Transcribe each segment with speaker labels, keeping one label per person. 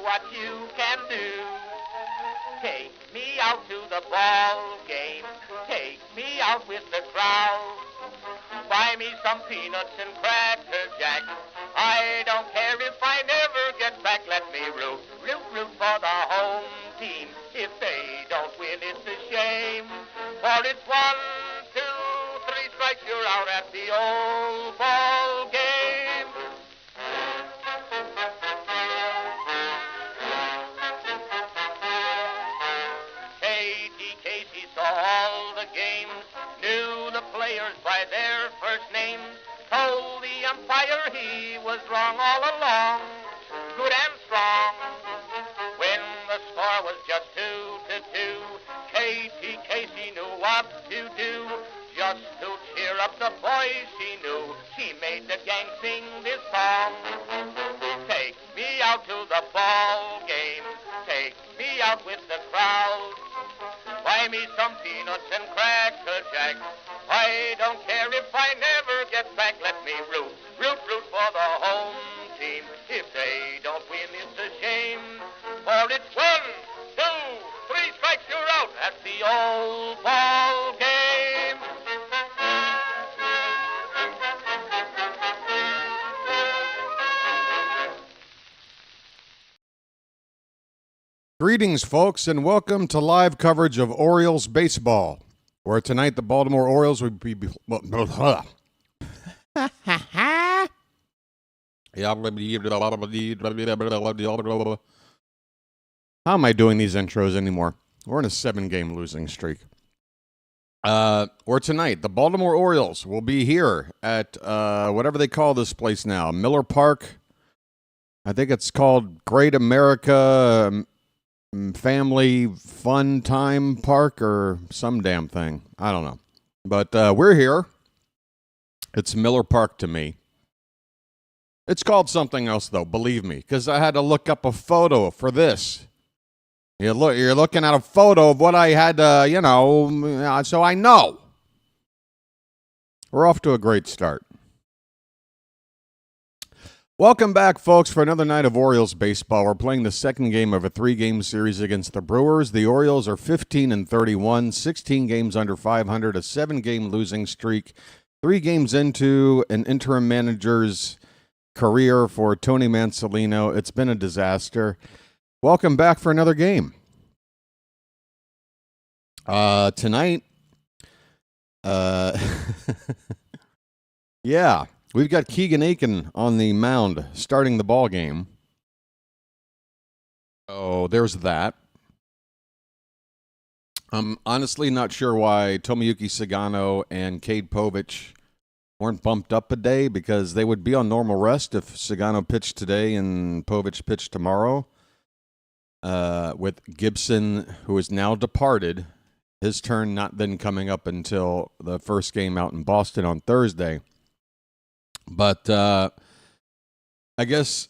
Speaker 1: what you can do. Take me out to the ball game. Take me out with the crowd. Buy me some peanuts and cracker jack. I don't care if I never get back. Let me root for the home team. If they don't win, it's a shame. For it's 1, 2, 3 strikes, you're out at the old ball game. Katy saw all the games, knew the players by their first names, told the umpire he was wrong all along, good and strong. When the score was just 2-2, Katy knew what to do. Just to cheer up the boys she knew, she made the gang sing this song. Take me out to the ball game, take me out with the crowd. Buy me some peanuts and cracker jack. I don't care if I never get back. Let me root for the home team. If they don't win, it's a shame. For it's 1, 2, 3 strikes, you're out at the old ball game.
Speaker 2: Greetings, folks, and welcome to live coverage of Orioles baseball, where tonight the Baltimore Orioles will be... How am I doing these intros anymore? We're in a 7-game losing streak. Where tonight the Baltimore Orioles will be here at whatever they call this place now, Miller Park. I think it's called Great America... Family Fun Time Park or some damn thing. I don't know. But we're here. It's Miller Park to me. It's called something else, though, believe me, because I had to look up a photo for this. You're looking at a photo of what I had to, so I know. We're off to a great start. Welcome back, folks, for another night of Orioles baseball. We're playing the second game of a 3-game series against the Brewers. The Orioles are 15-31, 16 games under 500, a 7-game losing streak, 3 games into an interim manager's career for Tony Mansolino. It's been a disaster. Welcome back for another game. Tonight, yeah. We've got Keegan Akin on the mound starting the ball game. Oh, there's that. I'm honestly not sure why Tomoyuki Sagano and Cade Povich weren't bumped up a day, because they would be on normal rest if Sagano pitched today and Povich pitched tomorrow. With Gibson, who is now departed, his turn not then coming up until the first game out in Boston on Thursday. But I guess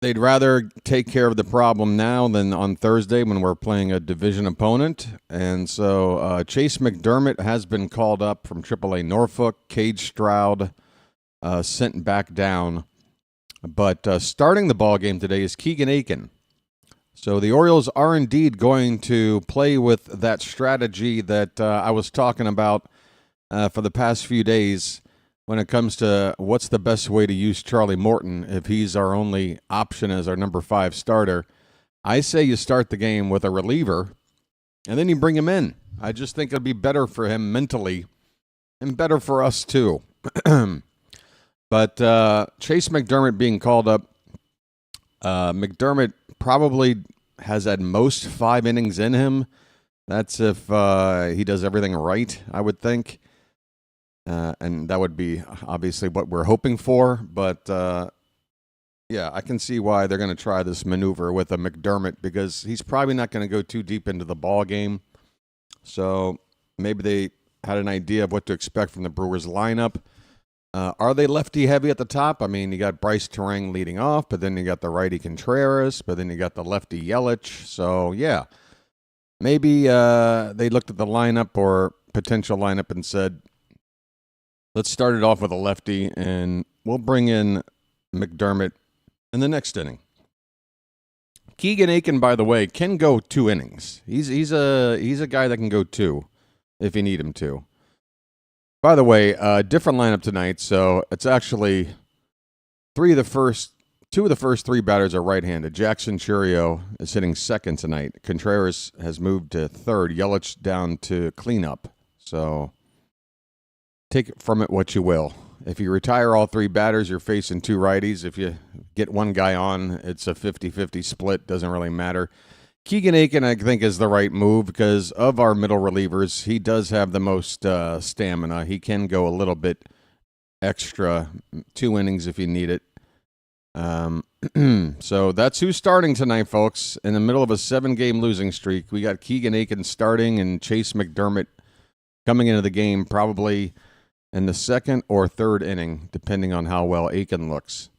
Speaker 2: they'd rather take care of the problem now than on Thursday when we're playing a division opponent. And so Chase McDermott has been called up from AAA Norfolk. Cade Stroud sent back down. But starting the ball game today is Keegan Akin. So the Orioles are indeed going to play with that strategy that I was talking about for the past few days, when it comes to what's the best way to use Charlie Morton if he's our only option as our number 5 starter. I say you start the game with a reliever, and then you bring him in. I just think it'll be better for him mentally, and better for us too. But Chase McDermott being called up, McDermott probably has at most 5 innings in him. That's if he does everything right, I would think. And that would be obviously what we're hoping for. But, yeah, I can see why they're going to try this maneuver with a McDermott, because he's probably not going to go too deep into the ball game. So maybe they had an idea of what to expect from the Brewers lineup. Are they lefty heavy at the top? I mean, you got Bryce Terang leading off, but then you got the righty Contreras, but then you got the lefty Yelich. So, yeah, maybe they looked at the lineup or potential lineup and said, let's start it off with a lefty, and we'll bring in McDermott in the next inning. Keegan Akin, by the way, can go 2 innings. He's a guy that can go 2 if you need him to. By the way, different lineup tonight, so it's actually two of the first 3 batters are right-handed. Jackson Churio is hitting second tonight. Contreras has moved to third. Yelich down to cleanup. So take from it what you will. If you retire all 3 batters, you're facing 2 righties. If you get one guy on, it's a 50-50 split. Doesn't really matter. Keegan Akin, I think, is the right move because of our middle relievers, he does have the most stamina. He can go a little bit extra, 2 innings if you need it. So that's who's starting tonight, folks. In the middle of a 7-game losing streak, we got Keegan Akin starting and Chase McDermott coming into the game probably in the 2nd or 3rd inning, depending on how well Akin looks.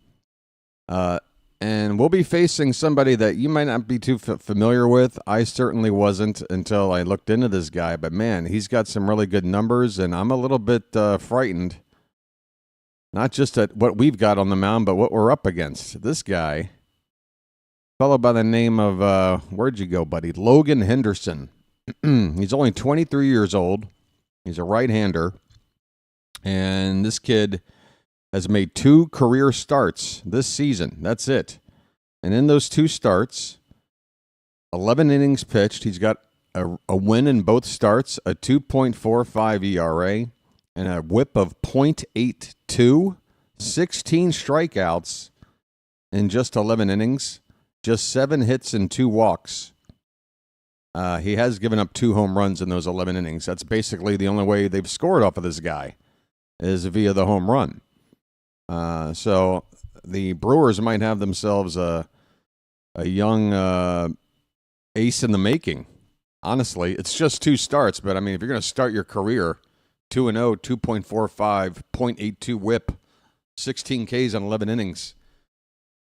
Speaker 2: And we'll be facing somebody that you might not be too familiar with. I certainly wasn't until I looked into this guy. But, man, he's got some really good numbers, and I'm a little bit frightened. Not just at what we've got on the mound, but what we're up against. This guy, fellow by the name of, where'd you go, buddy? Logan Henderson. He's only 23 years old. He's a right-hander. And this kid has made 2 career starts this season. That's it. And in those 2 starts, 11 innings pitched. He's got a win in both starts, a 2.45 ERA, and a whip of .82, 16 strikeouts in just 11 innings, just 7 hits and 2 walks. He has given up 2 home runs in those 11 innings. That's basically the only way they've scored off of this guy is via the home run. So the Brewers might have themselves a young ace in the making. Honestly, it's just 2 starts, but I mean, if you're going to start your career 2-0, 2.45, .82 whip, 16 Ks on 11 innings,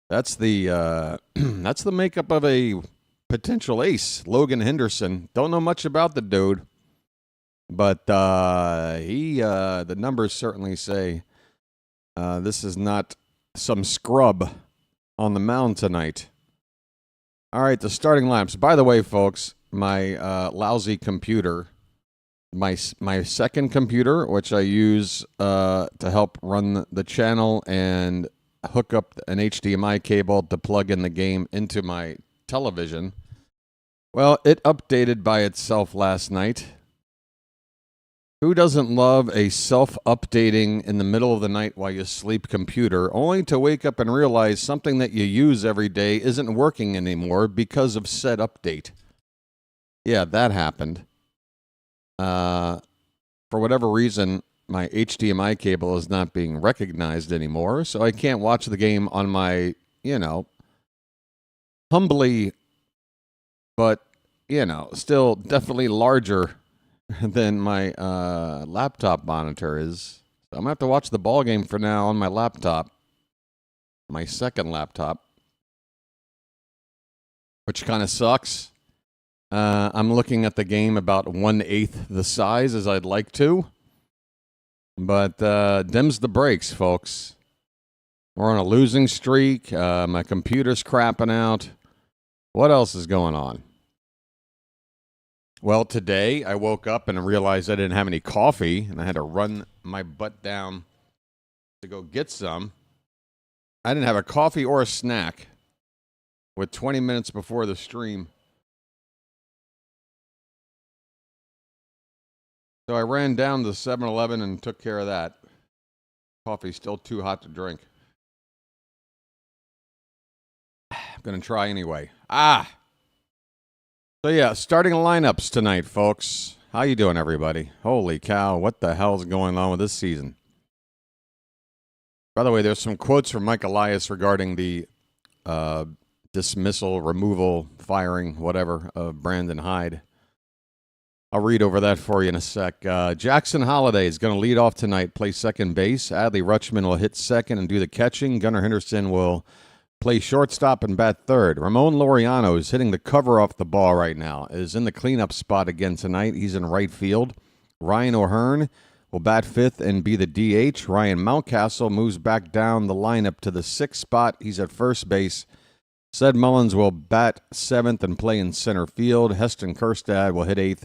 Speaker 2: that's the that's the makeup of a potential ace. Logan Henderson. Don't know much about the dude, but the numbers certainly say this is not some scrub on the mound tonight. All right, the starting lineups. By the way, folks, my lousy computer, my second computer, which I use to help run the channel and hook up an HDMI cable to plug in the game into my television. Well, it updated by itself last night. Who doesn't love a self-updating in the middle of the night while you sleep computer, only to wake up and realize something that you use every day isn't working anymore because of said update? Yeah, that happened. For whatever reason, my HDMI cable is not being recognized anymore, so I can't watch the game on my, humbly, but, still definitely larger than my laptop monitor is. So I'm going to have to watch the ball game for now on my laptop, my second laptop, which kind of sucks. I'm looking at the game about 1/8 the size as I'd like to. But dims the brakes, folks. We're on a losing streak. My computer's crapping out. What else is going on? Well, today I woke up and realized I didn't have any coffee, and I had to run my butt down to go get some. I didn't have a coffee or a snack with 20 minutes before the stream. So I ran down to 7-Eleven and took care of that. Coffee's still too hot to drink. I'm going to try anyway. So yeah, starting lineups tonight, folks. How you doing, everybody? Holy cow, what the hell's going on with this season? By the way, there's some quotes from Mike Elias regarding the dismissal, removal, firing, whatever, of Brandon Hyde. I'll read over that for you in a sec. Jackson Holliday is going to lead off tonight, play second base. Adley Rutschman will hit second and do the catching. Gunnar Henderson will play shortstop and bat third. Ramon Laureano is hitting the cover off the ball right now, is in the cleanup spot again tonight. He's in right field. Ryan O'Hearn will bat fifth and be the DH. Ryan Mountcastle moves back down the lineup to the sixth spot. He's at first base. Ced Mullins will bat 7th and play in center field. Heston Kjerstad will hit 8th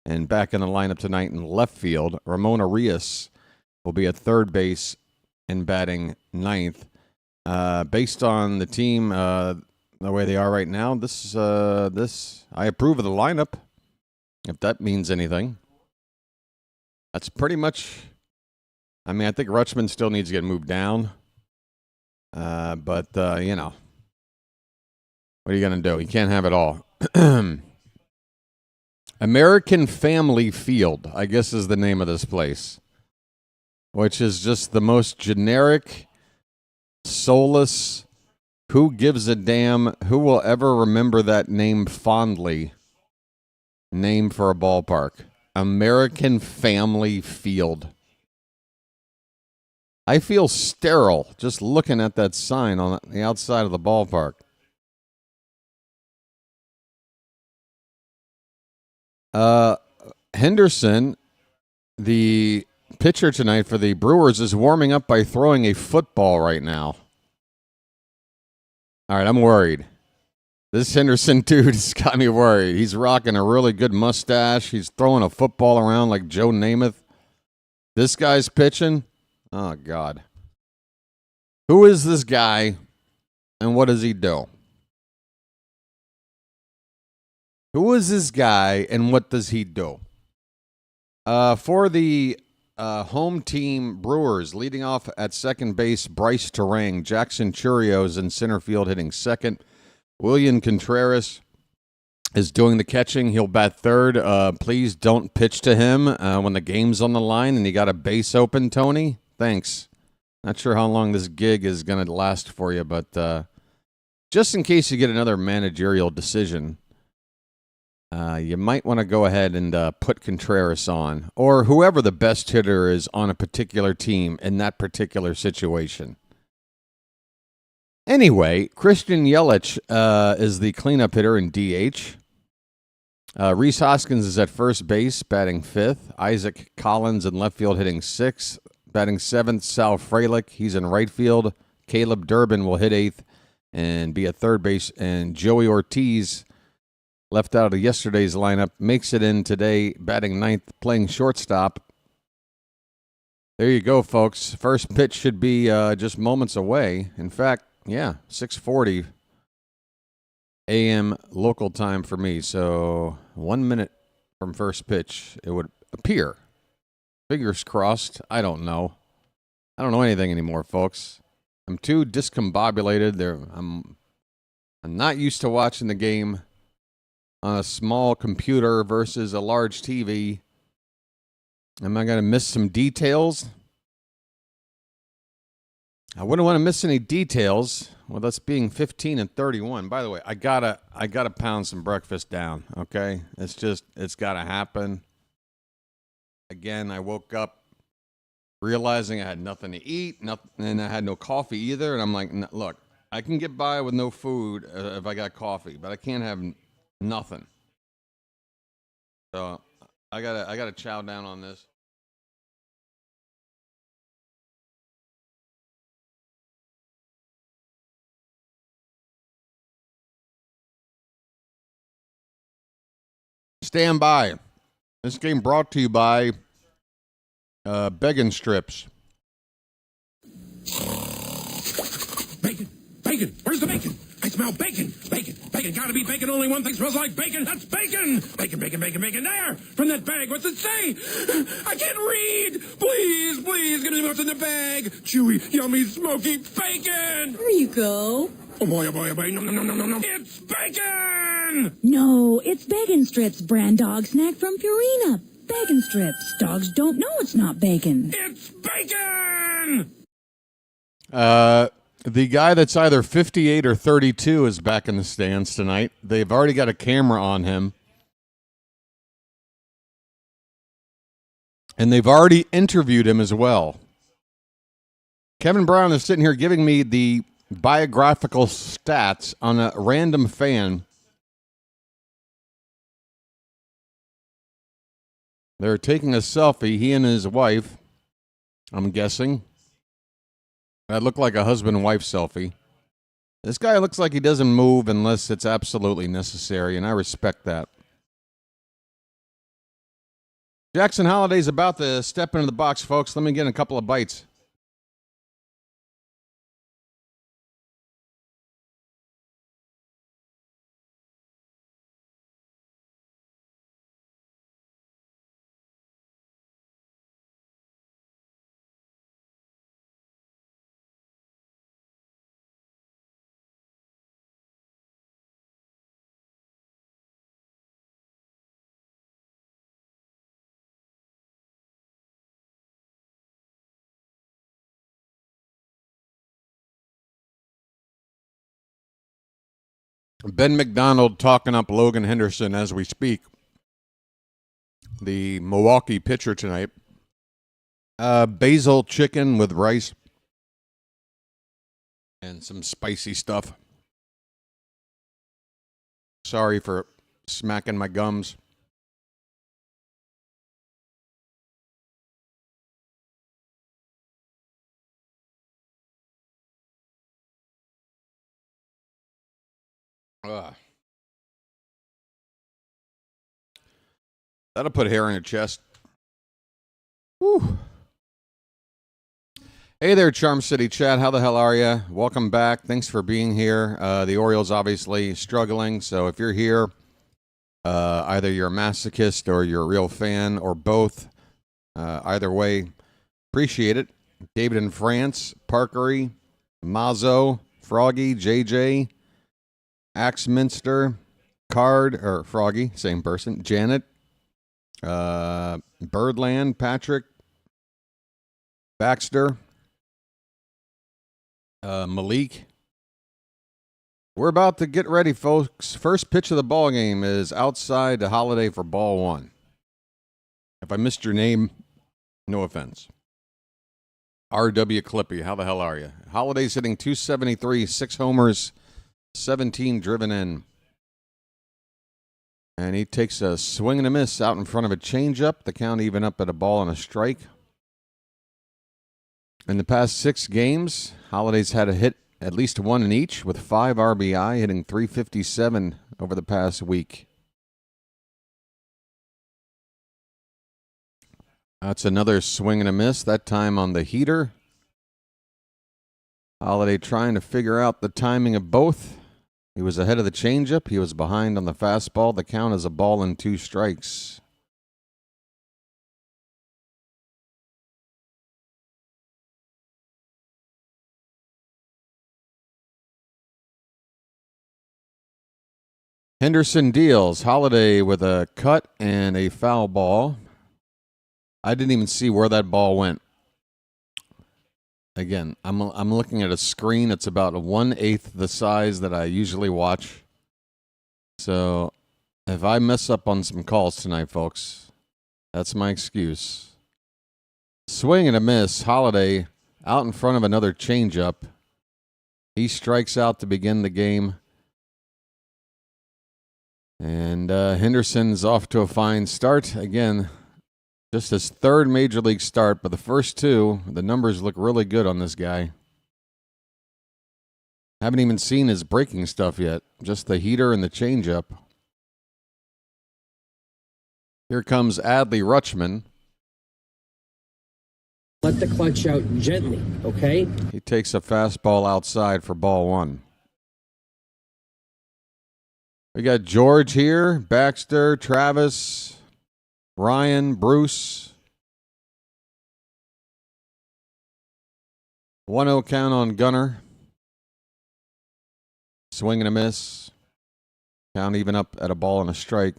Speaker 2: and back in the lineup tonight in left field. Ramon Arias will be at third base and batting 9th. Based on the team, the way they are right now, this I approve of the lineup, if that means anything. That's pretty much. I mean, I think Rutschman still needs to get moved down. But you know, what are you going to do? You can't have it all. American Family Field, I guess, is the name of this place, which is just the most generic, soulless, who gives a damn, who will ever remember that name fondly, name for a ballpark. American Family Field. I feel sterile just looking at that sign on the outside of the ballpark. Henderson, the pitcher tonight for the Brewers, is warming up by throwing a football right now. All right, I'm worried. This Henderson dude has got me worried. He's rocking a really good mustache. He's throwing a football around like Joe Namath. This guy's pitching. Oh, God. Who is this guy, and what does he do? Who is this guy, and what does he do? For the home team Brewers, leading off at second base, Bryce Terang. Jackson Churios in center field hitting second. William Contreras is doing the catching. He'll bat third. Please don't pitch to him when the game's on the line and you got a base open, Tony. Thanks. Not sure how long this gig is going to last for you, but just in case you get another managerial decision, you might want to go ahead and put Contreras on, or whoever the best hitter is on a particular team in that particular situation. Anyway, Christian Yelich is the cleanup hitter in DH. Rhys Hoskins is at first base, batting 5th. Isaac Collins in left field, hitting 6th. Batting 7th, Sal Frelick. He's in right field. Caleb Durbin will hit 8th and be at third base. And Joey Ortiz, left out of yesterday's lineup, makes it in today, batting 9th, playing shortstop. There you go, folks. First pitch should be just moments away. In fact, yeah, 6:40 a.m. local time for me. So 1 minute from first pitch, it would appear. Fingers crossed. I don't know. I don't know anything anymore, folks. I'm too discombobulated. I'm not used to watching the game on a small computer versus a large TV. Am I going to miss some details? I wouldn't want to miss any details with us being 15 and 31. By the way, I gotta pound some breakfast down, okay? It's got to happen. Again, I woke up realizing I had nothing to eat, and I had no coffee either, and I'm like, look, I can get by with no food if I got coffee, but I can't have nothing. So I gotta chow down on this. Stand by. This game brought to you by Beggin' Strips.
Speaker 3: Bacon! Bacon! Where's the bacon? I smell bacon! Bacon! Bacon! Gotta be bacon! Only one thing smells like bacon! That's bacon! Bacon! Bacon! Bacon! Bacon! There! From that bag! What's it say? I can't read! Please! Please! Give me what's in the bag! Chewy, yummy, smoky bacon!
Speaker 4: There you go.
Speaker 3: Oh boy! Oh boy! Oh boy! No! No! No! No! No! No! It's bacon!
Speaker 4: No, it's Bacon Strips, brand dog snack from Purina. Bacon Strips. Dogs don't know it's not bacon.
Speaker 3: It's bacon!
Speaker 2: The guy that's either 58 or 32 is back in the stands tonight. They've already got a camera on him. And they've already interviewed him as well. Kevin Brown is sitting here giving me the biographical stats on a random fan. They're taking a selfie, he and his wife, I'm guessing. That looked like a husband-wife selfie. This guy looks like he doesn't move unless it's absolutely necessary, and I respect that. Jackson Holliday's about to step into the box, folks. Let me get a couple of bites. Ben McDonald talking up Logan Henderson as we speak. The Milwaukee pitcher tonight. Basil chicken with rice and some spicy stuff. Sorry for smacking my gums. That'll put hair in your chest. Whew. Hey there, Charm City chat. How the hell are you? Welcome back. Thanks for being here. The Orioles obviously struggling, so if you're here, either you're a masochist or you're a real fan or both, either way, appreciate it. David in France, Parkery, Mazzo, Froggy, JJ, Axminster, Card, or Froggy, same person, Janet, Birdland, Patrick, Baxter, Malik. We're about to get ready, folks. First pitch of the ball game is outside to Holiday for ball one. If I missed your name, no offense. R.W. Clippy, how the hell are you? Holiday's hitting .273, 6 homers, 17 driven in. And he takes a swing and a miss out in front of a changeup. The count even up at a ball and a strike. In the past 6 games, Holiday's had a hit at least one in each with 5 RBI, hitting .357 over the past week. That's another swing and a miss, that time on the heater. Holiday trying to figure out the timing of both. He was ahead of the changeup. He was behind on the fastball. The count is a ball and 2 strikes. Henderson deals. Holiday with a cut and a foul ball. I didn't even see where that ball went. Again, I'm looking at a screen that's about 1/8 the size that I usually watch. So if I mess up on some calls tonight, folks, that's my excuse. Swing and a miss. Holiday out in front of another changeup. He strikes out to begin the game. And Henderson's off to a fine start. Again, just his 3rd major league start, but the first 2, the numbers look really good on this guy. Haven't even seen his breaking stuff yet, just the heater and the changeup. Here comes Adley Rutschman.
Speaker 5: Let the clutch out gently, okay?
Speaker 2: He takes a fastball outside for ball one. We got George here, Baxter, Travis, Ryan, Bruce. 1-0 count on Gunner. Swing and a miss. Count even up at a ball and a strike.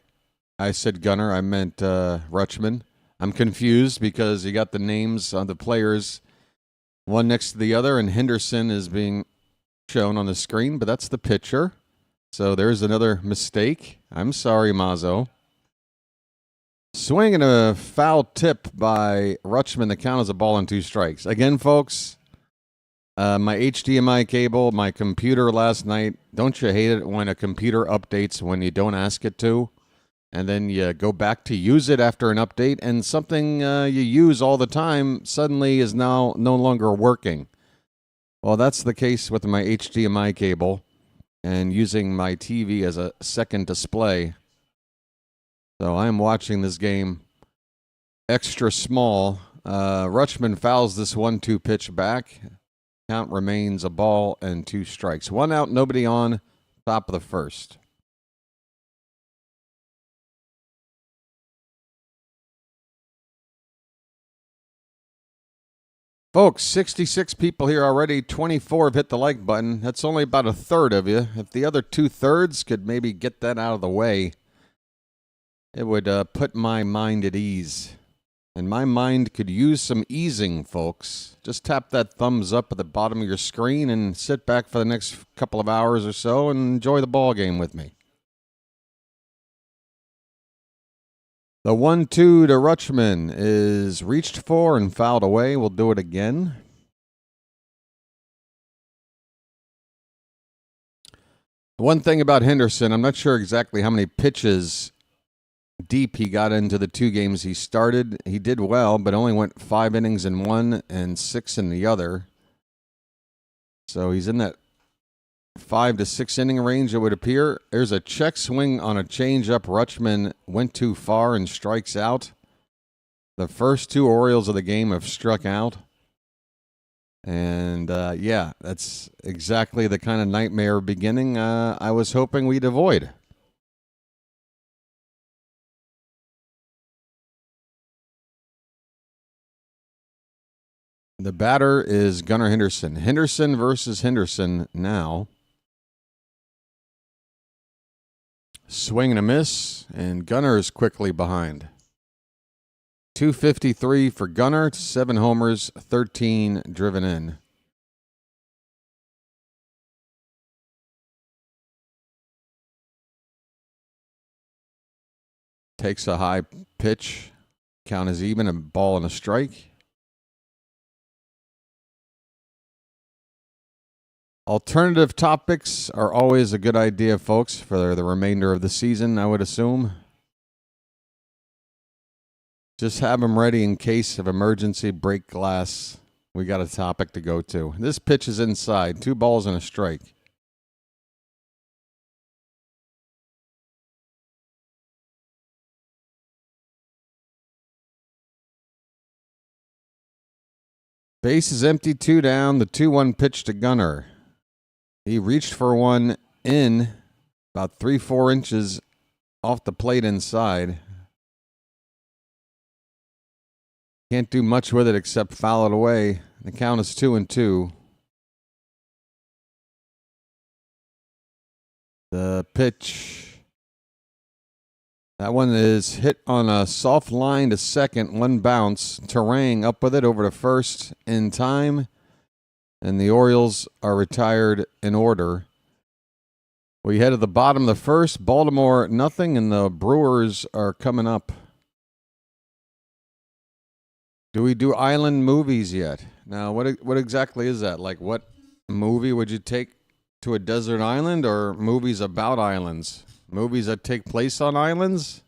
Speaker 2: I said Gunner, I meant Rutschman. I'm confused because you got the names on the players one next to the other, and Henderson is being shown on the screen, but that's the pitcher. So there's another mistake. I'm sorry, Mazzo. Swing and a foul tip by Rutschman. The count is a ball and 2 strikes. Again, folks, my HDMI cable, my computer last night. Don't you hate it when a computer updates when you don't ask it to? And then you go back to use it after an update, and something you use all the time suddenly is now no longer working. Well, that's the case with my HDMI cable and using my TV as a second display. So I'm watching this game extra small. Rutschman fouls this 1-2 pitch back. Count remains a ball and 2 strikes. 1 out, nobody on, top of the first. Folks, 66 people here already. 24 have hit the like button. That's only about a third of you. If the other 2/3 could maybe get that out of the way, it would put my mind at ease. And my mind could use some easing, folks. Just tap that thumbs up at the bottom of your screen and sit back for the next couple of hours or so and enjoy the ball game with me. The 1-2 to Rutschman is reached for and fouled away. We'll do it again. One thing about Henderson, I'm not sure exactly how many pitches deep he got into the 2 games he started. He did well, but only went 5 innings in one and 6 in the other. So he's in that 5 to 6 inning range, it would appear. There's a check swing on a changeup. Rutschman went too far and strikes out. The first 2 Orioles of the game have struck out. And, yeah, that's exactly the kind of nightmare beginning I was hoping we'd avoid. The batter is Gunnar Henderson. Henderson versus Henderson now. Swing and a miss, and Gunnar is quickly behind. 253 for Gunnar, 7 homers, 13 driven in. Takes a high pitch. Count is even, a ball and a strike. Alternative topics are always a good idea, folks, for the remainder of the season, I would assume. Just have them ready in case of emergency break glass. We got a topic to go to. This pitch is inside. 2 balls and a strike. Base is empty, 2 down. The 2-1 pitch to Gunnar. He reached for one in about 3-4 inches off the plate inside. Can't do much with it except foul it away. The count is 2-2. The pitch. That one is hit on a soft line to second. 1 bounce. Terang up with it over to first in time. And the Orioles are retired in order. We head to the bottom of the first. Baltimore, nothing, and the Brewers are coming up. Do we do island movies yet? Now, what exactly is that? Like, what movie would you take to a desert island, or movies about islands? Movies that take place on islands?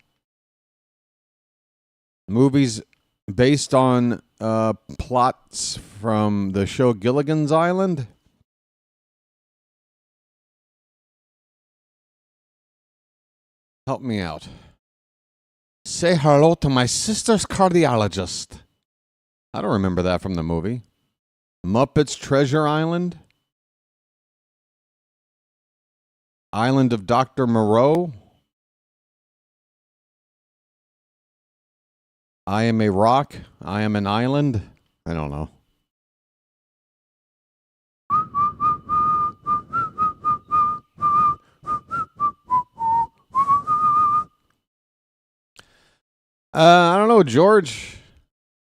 Speaker 2: Movies based on plots from the show Gilligan's Island? Help me out. Say hello to my sister's cardiologist. I don't remember that from the movie. Muppets Treasure Island? Island of Dr. Moreau? I am a rock. I am an island. I don't know. I don't know, George.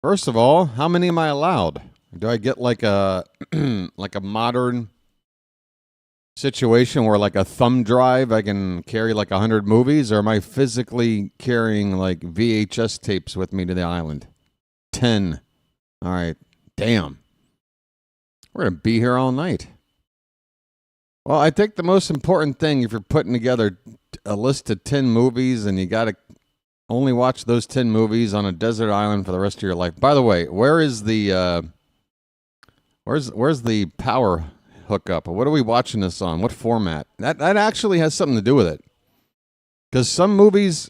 Speaker 2: First of all, how many am I allowed? Do I get like a like a modern situation where, like, a thumb drive, I can carry like 100 movies, or am I physically carrying like VHS tapes with me to the island? 10. All right. Damn. We're going to be here all night. Well, I think the most important thing, if you're putting together a list of 10 movies and you got to only watch those 10 movies on a desert island for the rest of your life. By the way, where's the Where's the power hookup? What are we watching this on? What format? That actually has something to do with it. Because some movies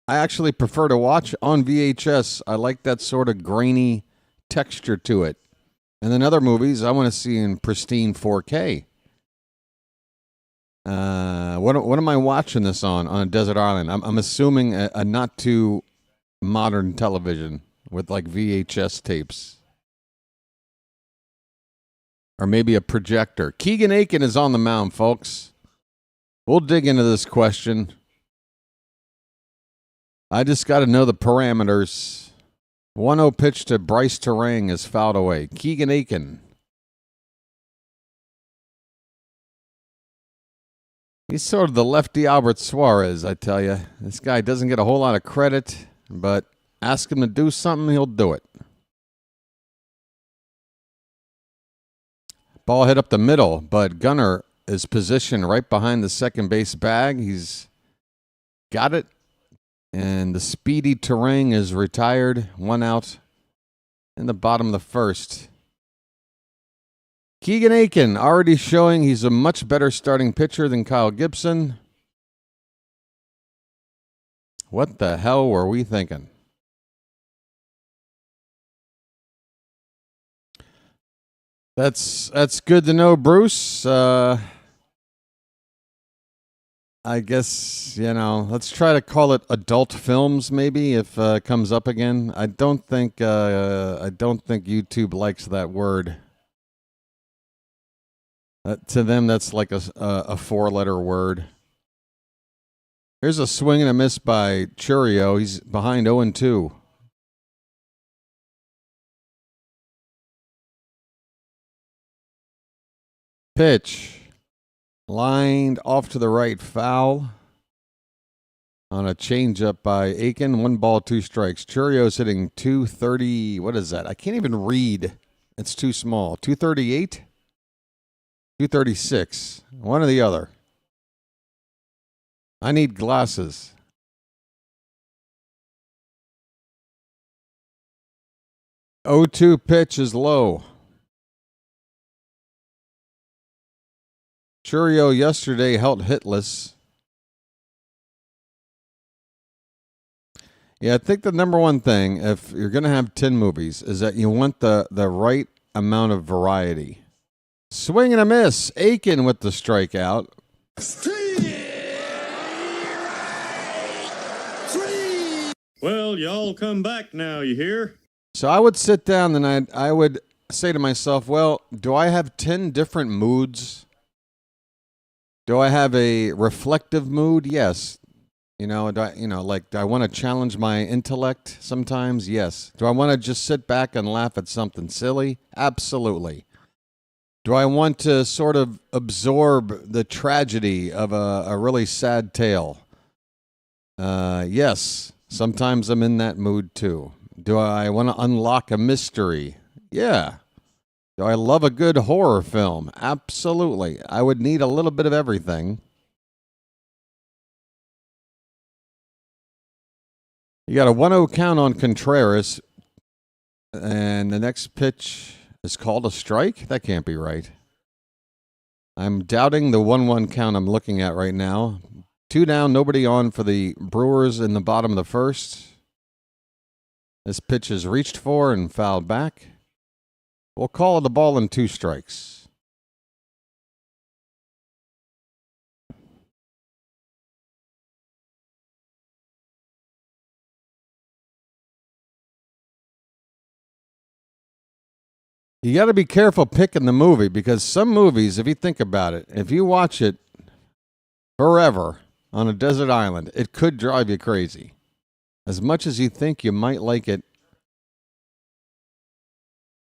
Speaker 2: I actually prefer to watch on VHS. I like that sort of grainy texture to it. And then other movies I want to see in pristine 4K. What am I watching this on a desert island? I'm assuming a not too modern television with like VHS tapes. Or maybe a projector. Keegan Akin is on the mound, folks. We'll dig into this question. I just got to know the parameters. 1-0 pitch to Bryce Terang is fouled away. Keegan Akin. He's sort of the lefty Albert Suarez, I tell you. This guy doesn't get a whole lot of credit, but ask him to do something, he'll do it. Ball hit up the middle, but Gunnar is positioned right behind the second base bag. He's got it. And the speedy Terang is retired. 1 out in the bottom of the first. Keegan Akin already showing he's a much better starting pitcher than Kyle Gibson. What the hell were we thinking? That's good to know, Bruce. I guess, let's try to call it adult films maybe if it comes up again. I don't think YouTube likes that word. To them, that's like a 4-letter word. Here's a swing and a miss by Churio. He's behind 0-2. Pitch. Lined off to the right, foul. On a changeup by Akin. 1 ball, 2 strikes. Churio's hitting 230. What is that? I can't even read. It's too small. 238? 236. One or the other. I need glasses. O2 pitch is low. Churio yesterday held hitless. Yeah, I think the number one thing, if you're going to have 10 movies, is that you want the right amount of variety. Swing and a miss. Akin with the strikeout.
Speaker 6: Well, y'all come back now, you hear?
Speaker 2: So I would sit down and I would say to myself, well, do I have 10 different moods? Do I have a reflective mood? Yes. Do I want to challenge my intellect sometimes? Yes. Do I want to just sit back and laugh at something silly? Absolutely. Do I want to sort of absorb the tragedy of a really sad tale? Yes. Sometimes I'm in that mood too. Do I want to unlock a mystery? Yeah. Do I love a good horror film? Absolutely. I would need a little bit of everything. You got a 1-0 count on Contreras, and the next pitch is called a strike? That can't be right. I'm doubting the 1-1 count I'm looking at right now. 2 down, nobody on for the Brewers in the bottom of the first. This pitch is reached for and fouled back. We'll call it a ball and 2 strikes. You got to be careful picking the movie because some movies, if you think about it, if you watch it forever on a desert island, it could drive you crazy. As much as you think you might like it,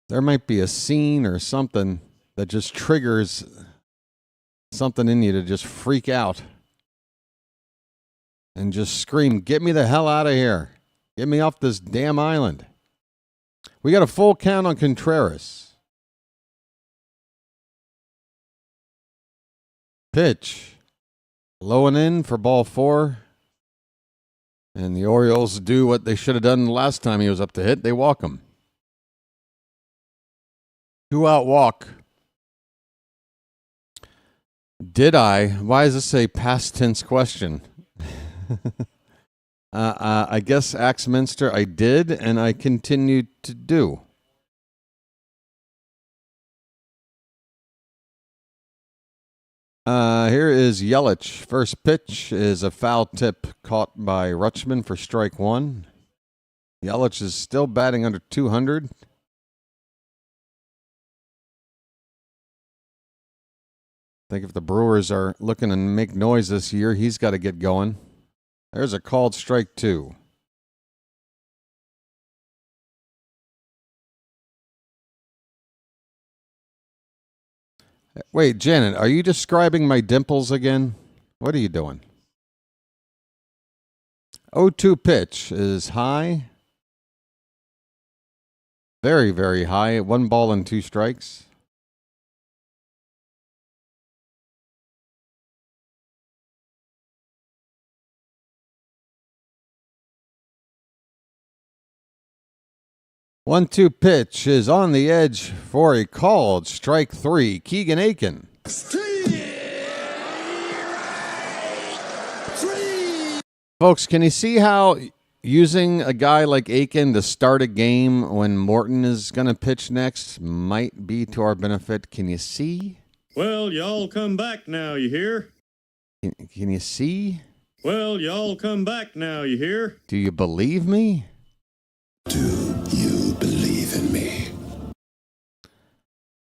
Speaker 2: there might be a scene or something that just triggers something in you to just freak out and just scream, get me the hell out of here. Get me off this damn island. We got a full count on Contreras. Pitch. Low and in for ball 4. And the Orioles do what they should have done the last time he was up to hit. They walk him. 2-out walk. Did I? Why does this a past tense question? I guess Axminster I did, and I continued to do. Here is Yelich. First pitch is a foul tip caught by Rutschman for strike one. Yelich is still batting under 200. I think if the Brewers are looking to make noise this year, he's got to get going. There's a called strike two. Wait, Janet, are you describing my dimples again? What are you doing? 0-2 pitch is high. Very, very high. 1 ball and 2 strikes. One-two pitch is on the edge for a called strike three. Keegan Akin. Folks, can you see how using a guy like Akin to start a game when Morton is going to pitch next might be to our benefit? Can you see?
Speaker 6: Well, y'all come back now, you hear?
Speaker 2: Can you see?
Speaker 6: Well, y'all come back now, you hear?
Speaker 2: Do you believe me?
Speaker 3: Do you believe in me?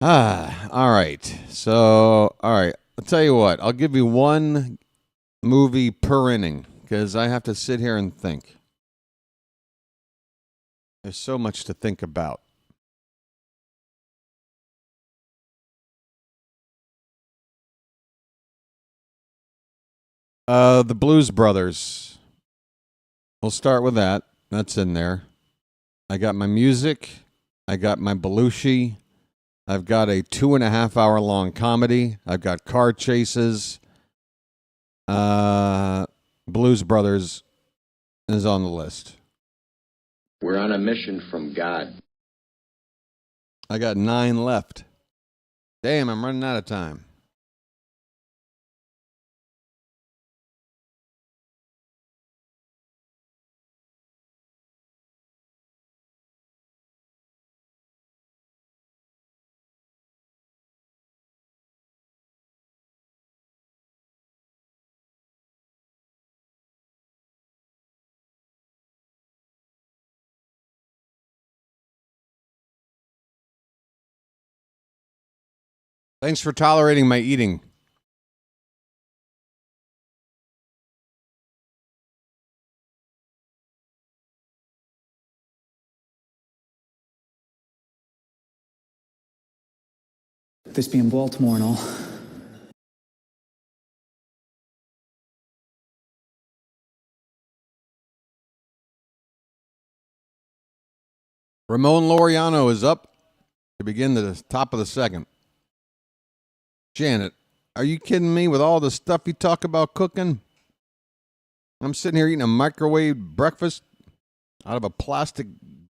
Speaker 2: All right. So, all right. I'll tell you what. I'll give you one movie per inning because I have to sit here and think. There's so much to think about. The Blues Brothers. We'll start with that. That's in there. I got my music. I got my Belushi. I've got a 2.5 hour long comedy. I've got car chases. Blues Brothers is on the list.
Speaker 7: We're on a mission from God.
Speaker 2: I got 9 left. Damn, I'm running out of time. Thanks for tolerating my eating.
Speaker 8: This being Baltimore and all.
Speaker 2: Ramon Laureano is up to begin the top of the second. Janet, are you kidding me with all the stuff you talk about cooking? I'm sitting here eating a microwave breakfast out of a plastic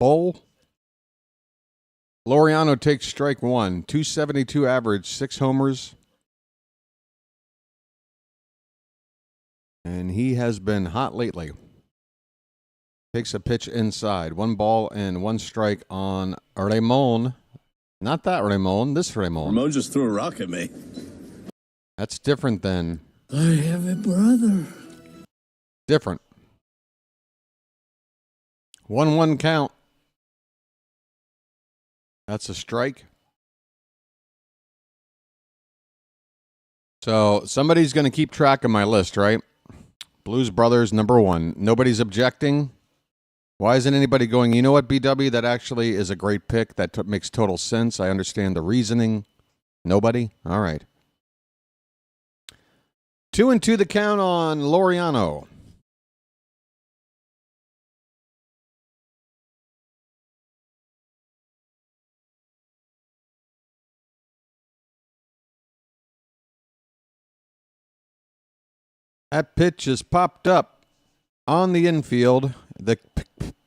Speaker 2: bowl. Laureano takes strike one, 272 average, 6 homers. And he has been hot lately. Takes a pitch inside. 1 ball and 1 strike on Ramon. Not that Ramon, this Ramon.
Speaker 9: Ramon just threw a rock at me.
Speaker 2: That's different than...
Speaker 9: I have a brother.
Speaker 2: Different. 1-1 count. That's a strike. So somebody's going to keep track of my list, right? Blues Brothers, number 1. Nobody's objecting. Why isn't anybody going, you know what, BW, that actually is a great pick. That makes total sense. I understand the reasoning. Nobody? All right. 2-2 the count on Laureano. That pitch is popped up on the infield. The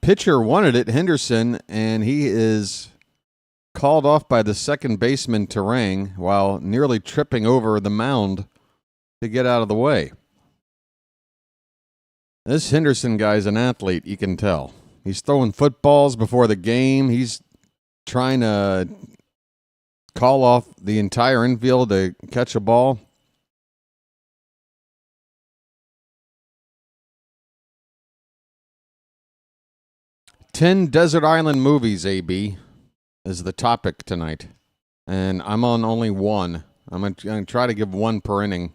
Speaker 2: pitcher wanted it, Henderson, and he is called off by the second baseman Terang while nearly tripping over the mound to get out of the way. This Henderson guy's an athlete, you can tell. He's throwing footballs before the game. He's trying to call off the entire infield to catch a ball. "10 Desert Island movies, AB, is the topic tonight. And I'm on only one. I'm going to try to give one per inning.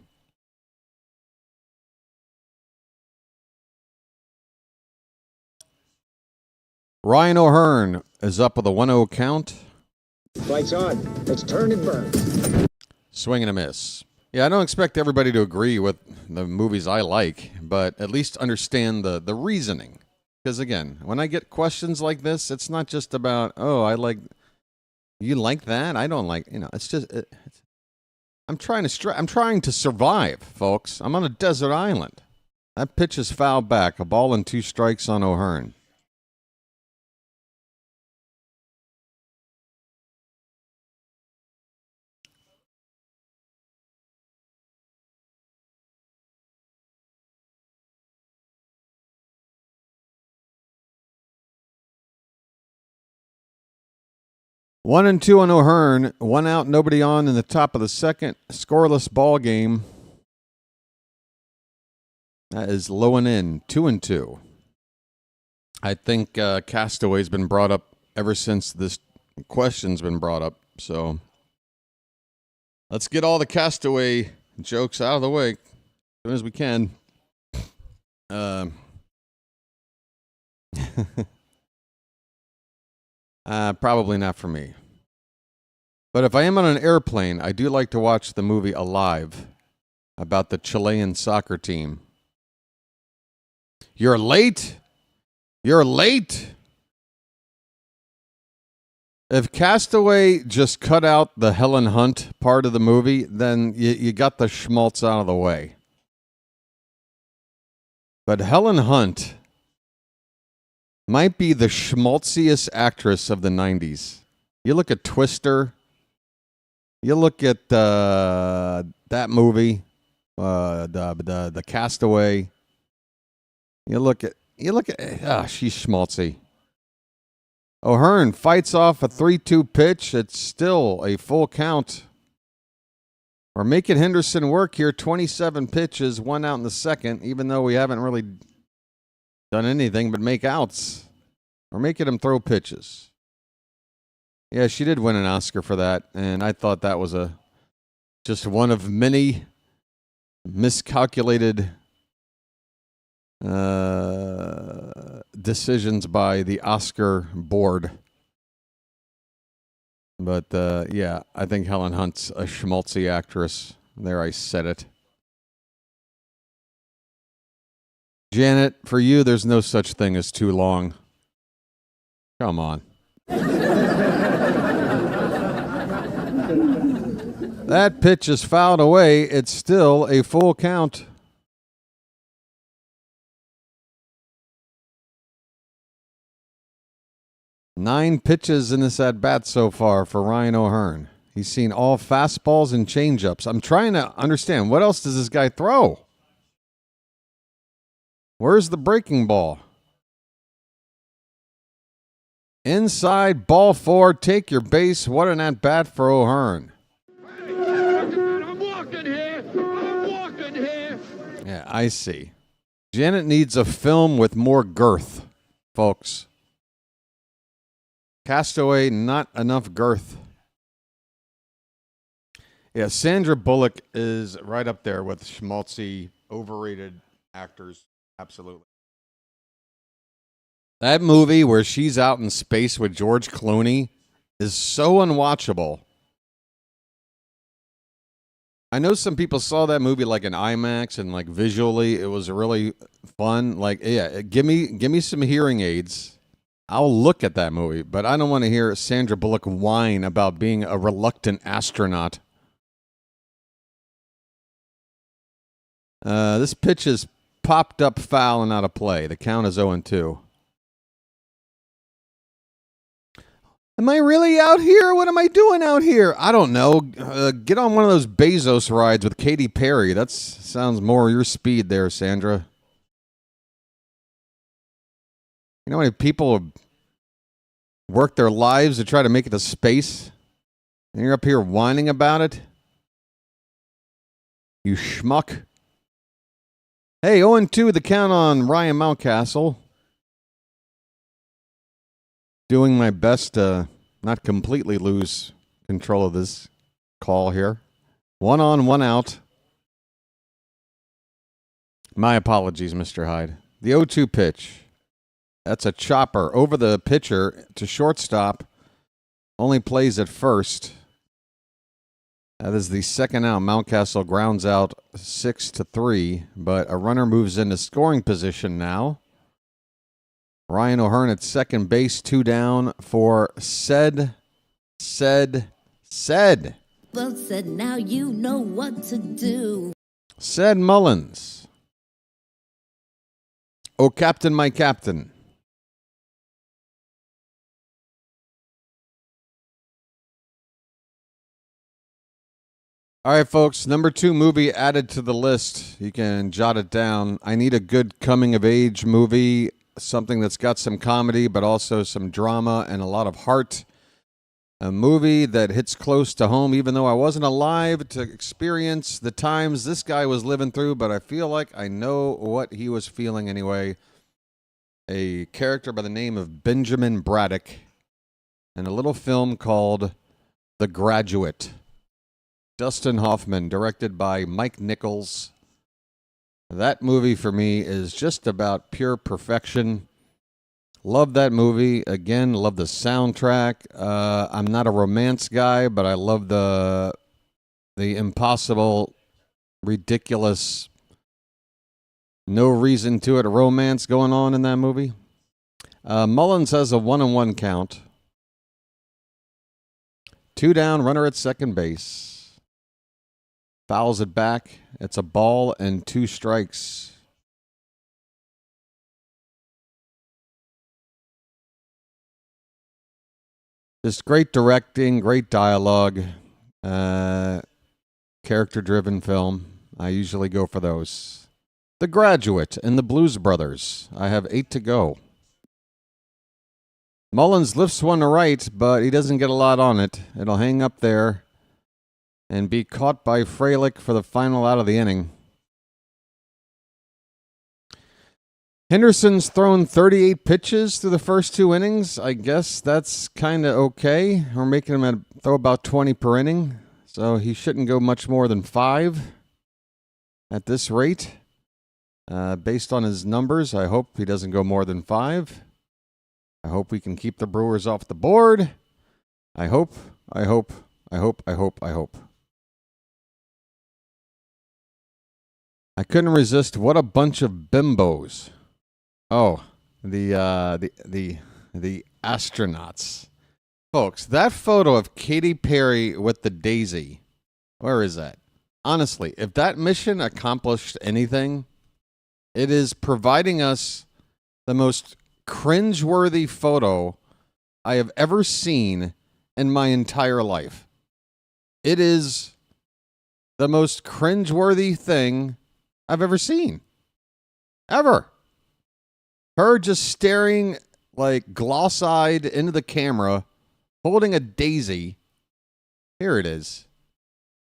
Speaker 2: Ryan O'Hearn is up with a 1-0 count.
Speaker 5: Lights on. Let's turn and burn.
Speaker 2: Swing and a miss. Yeah, I don't expect everybody to agree with the movies I like, but at least understand the reasoning. Because again, when I get questions like this, it's not just about, you like that? I don't like, it's just, I'm trying to survive, folks. I'm on a desert island. That pitch is fouled back. A ball and 2 strikes on O'Hearn. One and 2 on O'Hearn. 1 out, nobody on in the top of the second. Scoreless ball game. That is low and in. 2 and 2. I think Castaway's been brought up ever since this question's been brought up. So let's get all the Castaway jokes out of the way as soon as we can. Probably not for me. But if I am on an airplane, I do like to watch the movie Alive about the Chilean soccer team. You're late? You're late? If Castaway just cut out the Helen Hunt part of the movie, then you got the schmaltz out of the way. But Helen Hunt might be the schmaltziest actress of the 90s. You look at Twister. You look at that movie, the Castaway. You look at she's schmaltzy. O'Hearn fights off a 3-2 pitch. It's still a full count. We're making Henderson work here. 27 pitches, 1 out in the second, even though we haven't really done anything but make outs. We're making him throw pitches. Yeah, she did win an Oscar for that, and I thought that was just one of many miscalculated decisions by the Oscar board. But yeah, I think Helen Hunt's a schmaltzy actress. There, I said it. Janet, for you, there's no such thing as too long. Come on. That pitch is fouled away. It's still a full count. Nine pitches in this at-bat so far for Ryan O'Hearn. He's seen all fastballs and changeups. I'm trying to understand, what else does this guy throw? Where's the breaking ball? Inside, ball 4, take your base. What an at-bat for O'Hearn.
Speaker 3: I'm walking here.
Speaker 2: Yeah, I see. Janet needs a film with more girth, folks. Castaway, not enough girth. Yeah, Sandra Bullock is right up there with schmaltzy, overrated actors. Absolutely. That movie where she's out in space with George Clooney is so unwatchable. I know some people saw that movie like in IMAX and like visually it was really fun. Like, yeah, give me some hearing aids. I'll look at that movie, but I don't want to hear Sandra Bullock whine about being a reluctant astronaut. This pitch is popped up foul and out of play. The count is 0-2. Am I really out here? What am I doing out here? I don't know. Get on one of those Bezos rides with Katy Perry. That sounds more your speed there, Sandra. You know how many people have worked their lives to try to make it to space? And you're up here whining about it? You schmuck. Hey, 0-2 the count on Ryan Mountcastle. Doing my best to not completely lose control of this call here. 1 on, 1 out. My apologies, Mr. Hyde. The 0-2 pitch. That's a chopper over the pitcher to shortstop. Only plays at first. That is the second out. Mountcastle grounds out 6-3, but a runner moves into scoring position now. Ryan O'Hearn at second base, 2 down for said. Well said, now you know what to do. Said Mullins. Oh, Captain, my Captain. All right, folks, number 2 movie added to the list. You can jot it down. I need a good coming-of-age movie, something that's got some comedy, but also some drama and a lot of heart. A movie that hits close to home, even though I wasn't alive to experience the times this guy was living through, but I feel like I know what he was feeling anyway. A character by the name of Benjamin Braddock in a little film called The Graduate. Dustin Hoffman, directed by Mike Nichols. That movie for me is just about pure perfection. Love that movie. Again, love the soundtrack. I'm not a romance guy, but I love the impossible, ridiculous, no reason to it romance going on in that movie. Mullins has a 1-1 count. 2 down, runner at second base. Fouls it back. It's a ball and 2 strikes. Just great directing, great dialogue, character-driven film. I usually go for those. The Graduate and the Blues Brothers. I have 8 to go. Mullins lifts one to right, but he doesn't get a lot on it. It'll hang up there and be caught by Fralick for the final out of the inning. Henderson's thrown 38 pitches through the first 2 innings. I guess that's kind of okay. We're making him throw about 20 per inning, so he shouldn't go much more than 5 at this rate. Based on his numbers, I hope he doesn't go more than 5. I hope we can keep the Brewers off the board. I hope. I couldn't resist. What a bunch of bimbos. Oh, the astronauts. Folks, that photo of Katy Perry with the daisy, where is that? Honestly, if that mission accomplished anything, it is providing us the most cringeworthy photo I have ever seen in my entire life. It is the most cringeworthy thing I've ever seen. Ever. Her just staring like gloss-eyed into the camera, holding a daisy. Here it is.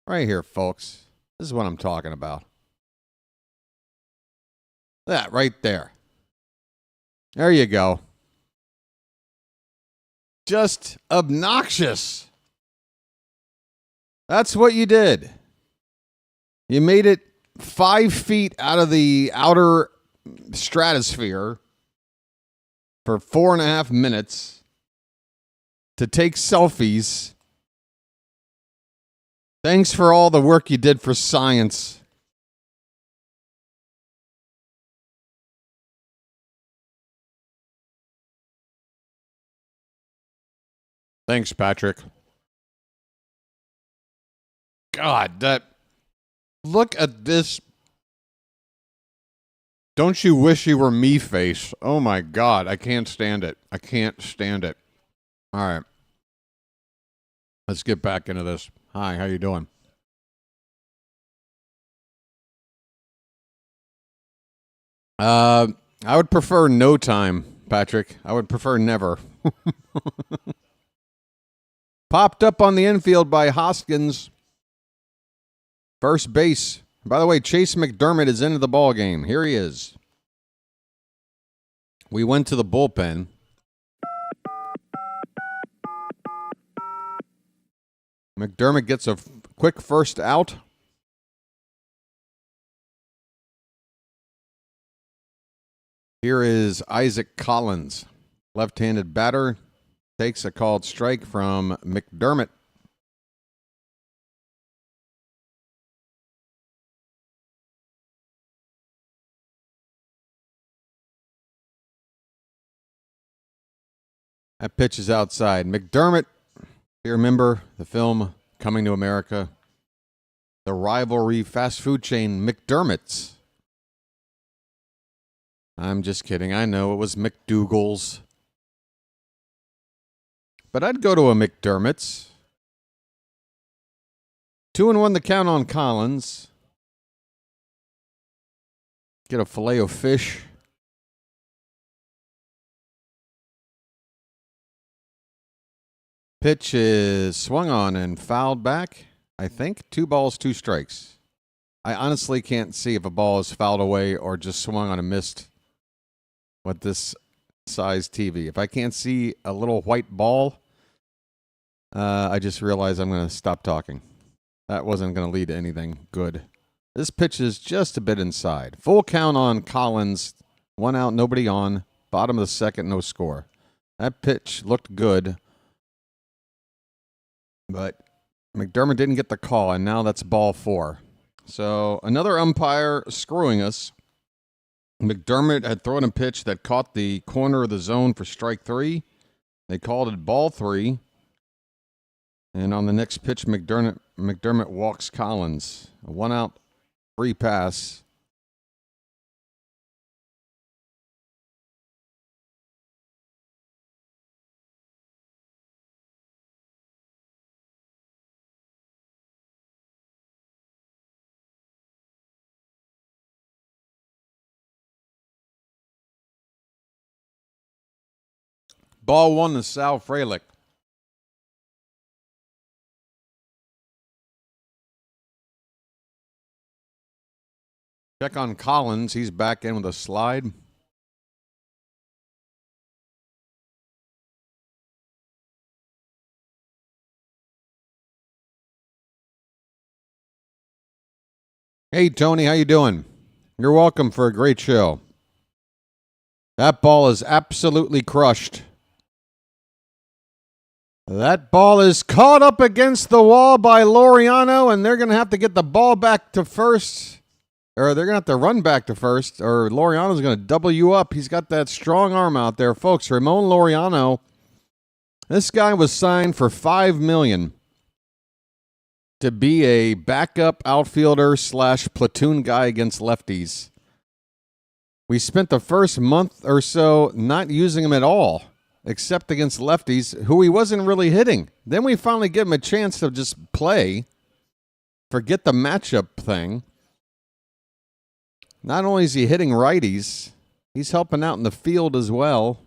Speaker 2: Right here, folks. This is what I'm talking about. That right there. There you go. Just obnoxious. That's what you did. You made it 5 feet out of the outer stratosphere for 4.5 minutes to take selfies. Thanks for all the work you did for science. Thanks, Patrick. God, look at this. Don't you wish you were me face? Oh my God, I can't stand it. I can't stand it. All right. Let's get back into this. Hi, how you doing? I would prefer no time, Patrick. I would prefer never. Popped up on the infield by Hoskins. First base. By the way, Chase McDermott is into the ball game. Here he is. We went to the bullpen. McDermott gets a quick first out. Here is Isaac Collins, left-handed batter, takes a called strike from McDermott. That pitch is outside. McDermott, you remember the film Coming to America? The rivalry fast food chain McDermott's. I'm just kidding. I know it was McDougal's. But I'd go to a McDermott's. 2-1 the count on Collins. Get a filet of fish. Pitch is swung on and fouled back. I think 2 balls, 2 strikes. I honestly can't see if a ball is fouled away or just swung on and missed with this size TV. If I can't see a little white ball, I just realized I'm going to stop talking. That wasn't going to lead to anything good. This pitch is just a bit inside. Full count on Collins. 1 out, nobody on. Bottom of the second, no score. That pitch looked good. But McDermott didn't get the call, and now that's ball 4. So another umpire screwing us. McDermott had thrown a pitch that caught the corner of the zone for strike 3. They called it ball 3. And on the next pitch, McDermott walks Collins. A 1 out, free pass. Ball 1 to Sal Frelick. Check on Collins. He's back in with a slide. Hey, Tony, how you doing? You're welcome for a great show. That ball is absolutely crushed. That ball is caught up against the wall by Laureano, and they're going to have to get the ball back to first. Or they're going to have to run back to first, or Laureano's going to double you up. He's got that strong arm out there. Folks, Ramon Laureano, this guy was signed for $5 million to be a backup outfielder / platoon guy against lefties. We spent the first month or so not using him at all, except against lefties, who he wasn't really hitting. Then we finally give him a chance to just play. Forget the matchup thing. Not only is he hitting righties, he's helping out in the field as well.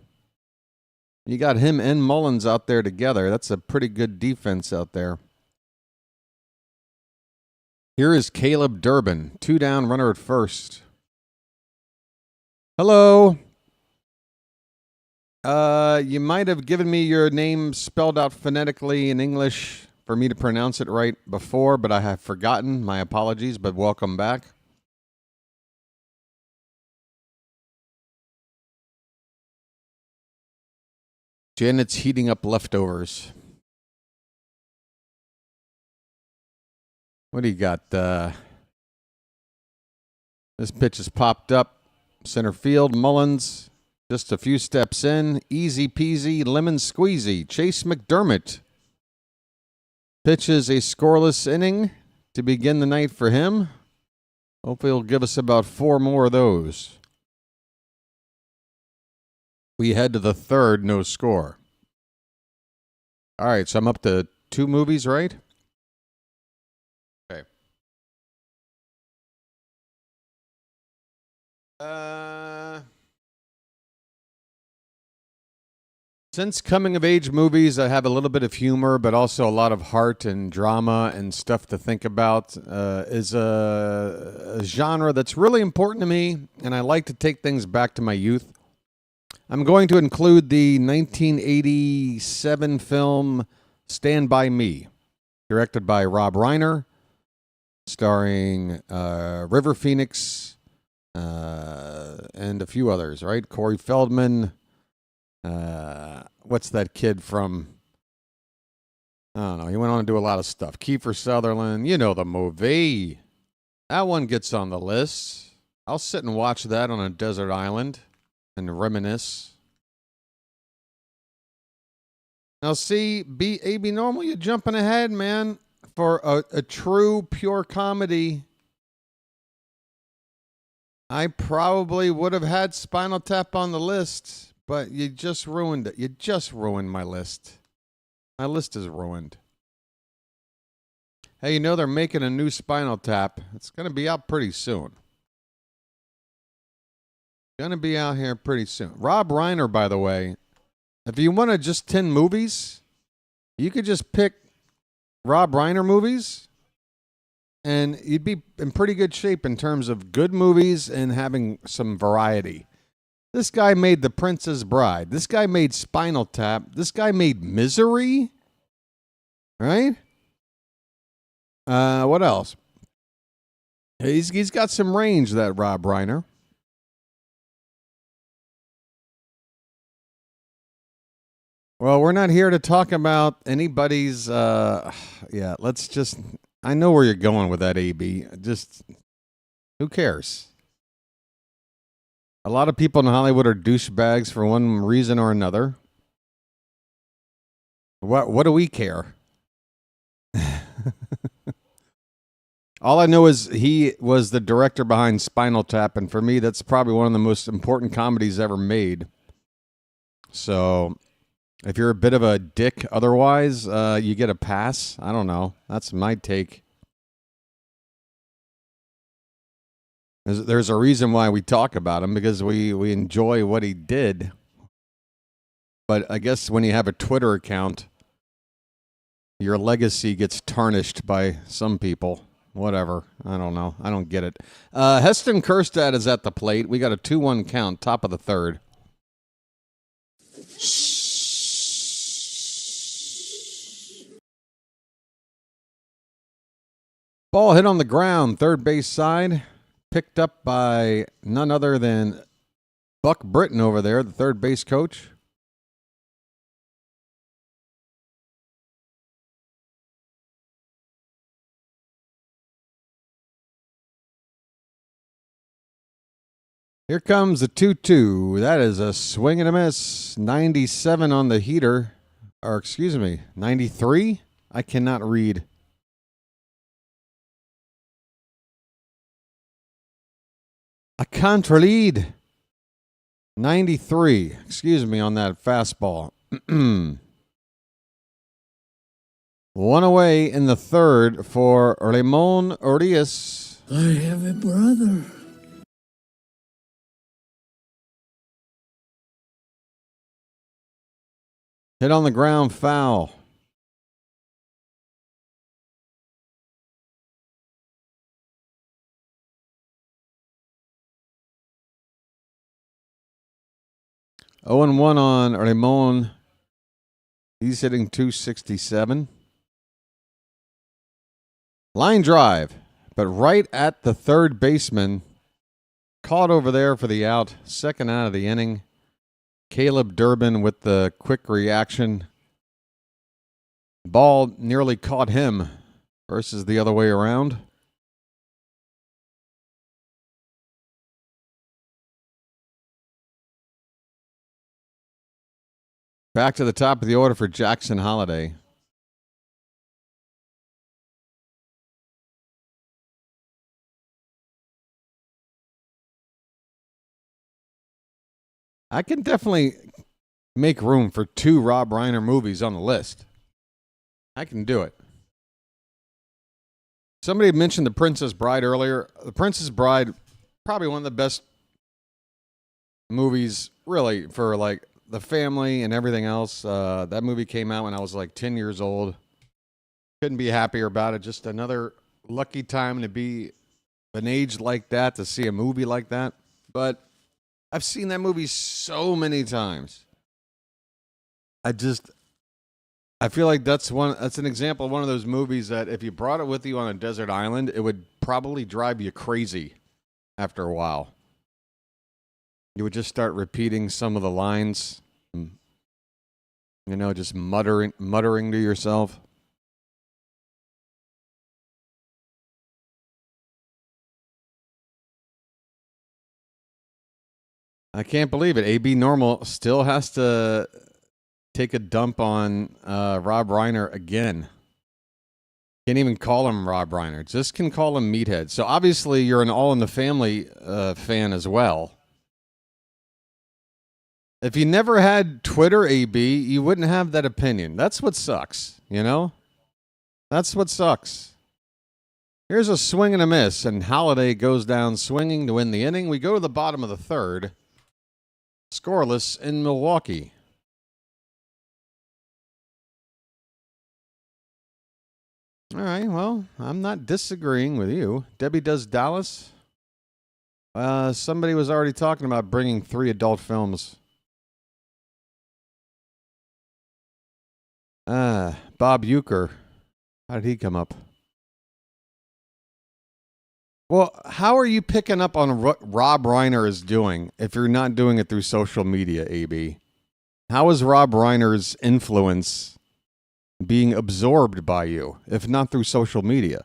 Speaker 2: You got him and Mullins out there together. That's a pretty good defense out there. Here is Caleb Durbin, 2 down, runner at first. Hello. You might have given me your name spelled out phonetically in English for me to pronounce it right before, but I have forgotten. My apologies, but welcome back. Janet's heating up leftovers. What do you got? This pitch is popped up. Center field, Mullins. Just a few steps in. Easy peasy, lemon squeezy. Chase McDermott pitches a scoreless inning to begin the night for him. Hopefully he'll give us about 4 more of those. We head to the third, no score. All right, so I'm up to two movies, right? Okay. Since coming of age movies, I have a little bit of humor, but also a lot of heart and drama and stuff to think about. Is a genre that's really important to me, and I like to take things back to my youth. I'm going to include the 1987 film Stand By Me, directed by Rob Reiner, starring River Phoenix and a few others, right? Corey Feldman. What's that kid from? I don't know. He went on to do a lot of stuff. Kiefer Sutherland. You know the movie. That one gets on the list. I'll sit and watch that on a desert island and reminisce. Now, see, AB Normal, you're jumping ahead, man. For a true, pure comedy, I probably would have had Spinal Tap on the list, but you just ruined it. You just ruined my list. My list is ruined. Hey, you know they're making a new Spinal Tap. It's going to be out pretty soon. Going to be out here pretty soon. Rob Reiner, by the way, if you wanted just 10 movies, you could just pick Rob Reiner movies, and you'd be in pretty good shape in terms of good movies and having some variety. This guy made The Princess Bride. This guy made Spinal Tap. This guy made Misery. Right? What else? He's got some range, that Rob Reiner. Well, we're not here to talk about anybody's, let's just, I know where you're going with that, AB. Just, who cares? A lot of people in Hollywood are douchebags for one reason or another. What do we care? All I know is he was the director behind Spinal Tap, and for me, that's probably one of the most important comedies ever made. So, if you're a bit of a dick otherwise, you get a pass. I don't know. That's my take. There's a reason why we talk about him, because we enjoy what he did. But I guess when you have a Twitter account, your legacy gets tarnished by some people. Whatever. I don't know. I don't get it. Heston Kjerstad is at the plate. We got a 2-1 count, top of the third. Ball hit on the ground, third base side. Picked up by none other than Buck Britton over there, the third base coach. Here comes the 2-2. That is a swing and a miss. 97 on the heater. Or, excuse me, 93? I cannot read. I can't read. 93. Excuse me on that fastball. One away in the third for Ramon Urias.
Speaker 9: I have a brother.
Speaker 2: Hit on the ground, foul. Oh and 1 on Ramon. He's hitting .267. Line drive, but right at the third baseman. Caught over there for the out. Second out of the inning. Caleb Durbin with the quick reaction. Ball nearly caught him versus the other way around. Back to the top of the order for Jackson Holliday. I can definitely make room for 2 Rob Reiner movies on the list. I can do it. Somebody mentioned The Princess Bride earlier. The Princess Bride, probably one of the best movies, really, for like the family and everything else. That movie came out when I was like 10 years old. Couldn't be happier about it. Just another lucky time to be an age like that, to see a movie like that. But I've seen that movie so many times. I feel like that's an example of one of those movies that if you brought it with you on a desert island, it would probably drive you crazy after a while. You would just start repeating some of the lines, just muttering to yourself. I can't believe it. AB Normal still has to take a dump on Rob Reiner again. Can't even call him Rob Reiner. Just can call him Meathead. So obviously you're an All in the Family fan as well. If you never had Twitter, AB, you wouldn't have that opinion. That's what sucks, That's what sucks. Here's a swing and a miss, and Holiday goes down swinging to win the inning. We go to the bottom of the third. Scoreless in Milwaukee. All right, well, I'm not disagreeing with you. Debbie does Dallas. Somebody was already talking about bringing 3 adult films. Bob Euchre. How did he come up? Well, how are you picking up on what Rob Reiner is doing if you're not doing it through social media, AB? How is Rob Reiner's influence being absorbed by you, if not through social media?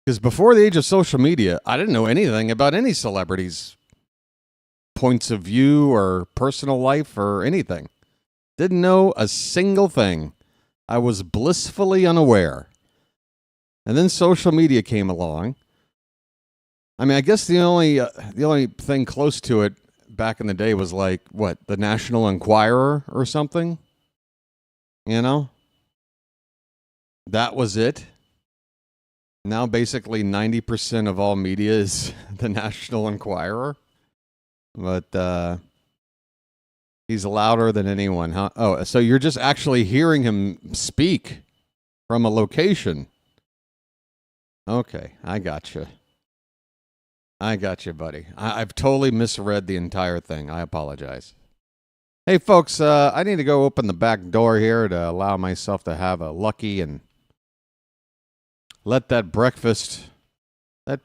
Speaker 2: Because before the age of social media, I didn't know anything about any celebrities' points of view or personal life or anything. Didn't know a single thing. I was blissfully unaware. And then social media came along. I mean, I guess the only thing close to it back in the day was like, what, the National Enquirer or something? That was it. Now basically 90% of all media is the National Enquirer. But he's louder than anyone, huh? Oh, so you're just actually hearing him speak from a location. Okay, I got you. Buddy. I've totally misread the entire thing. I apologize. Hey, folks, I need to go open the back door here to allow myself to have a lucky and let that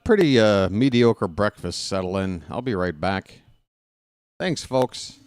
Speaker 2: pretty mediocre breakfast settle in. I'll be right back. Thanks, folks.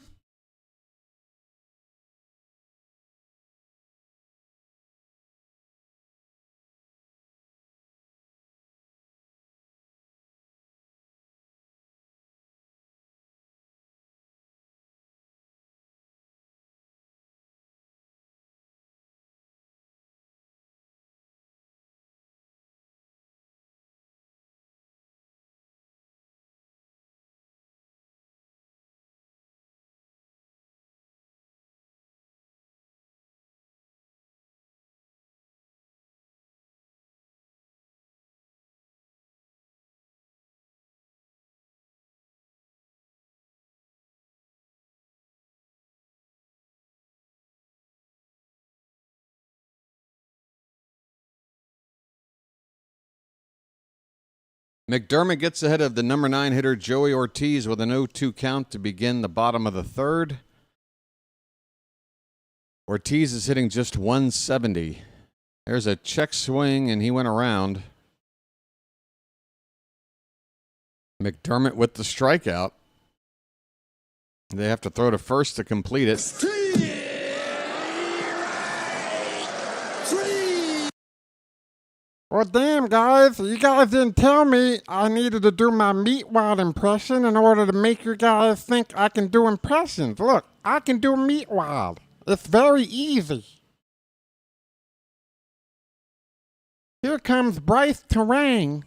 Speaker 2: McDermott gets ahead of the number 9 hitter Joey Ortiz with an 0-2 count to begin the bottom of the third. Ortiz is hitting just 170. There's a check swing, and he went around. McDermott with the strikeout. They have to throw to first to complete it.
Speaker 10: Well, damn, guys. You guys didn't tell me I needed to do my Meatwad impression in order to make you guys think I can do impressions. Look, I can do Meatwad. It's very easy. Here comes Bryce Terang.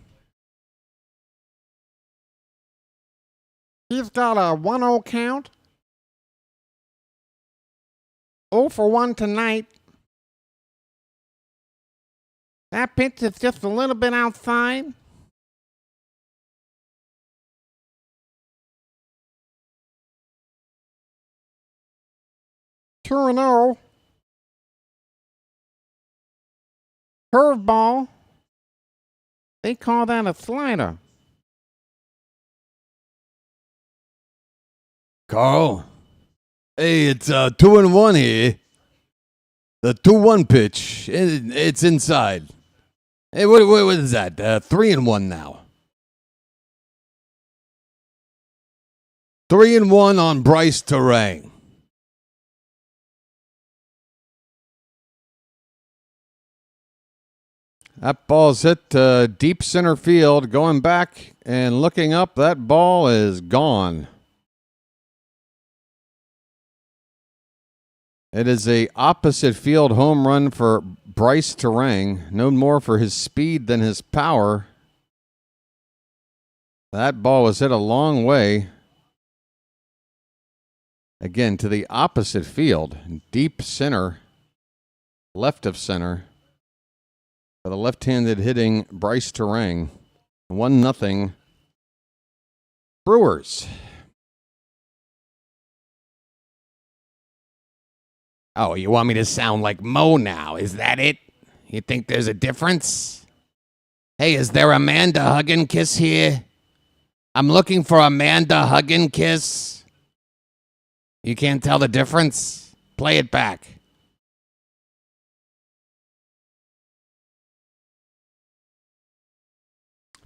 Speaker 10: He's got a 1-0 count. 0 for 1 tonight. That pitch is just a little bit outside. 2-0. Curveball. They call that a slider.
Speaker 2: Carl. Hey, it's 2-1 here. The 2-1 pitch. It's inside. Hey, what is that? 3-1 now. 3-1 on Bryce Terang. That ball's hit deep center field. Going back and looking up, that ball is gone. It is a opposite field home run for Bryce Terang, known more for his speed than his power. That ball was hit a long way. Again, to the opposite field, deep center, left of center, for the left-handed hitting Bryce Terang. 1-0 Brewers.
Speaker 11: Oh, you want me to sound like Mo now? Is that it? You think there's a difference? Hey, is there Amanda Hug and Kiss here? I'm looking for Amanda Hug and Kiss. You can't tell the difference? Play it back.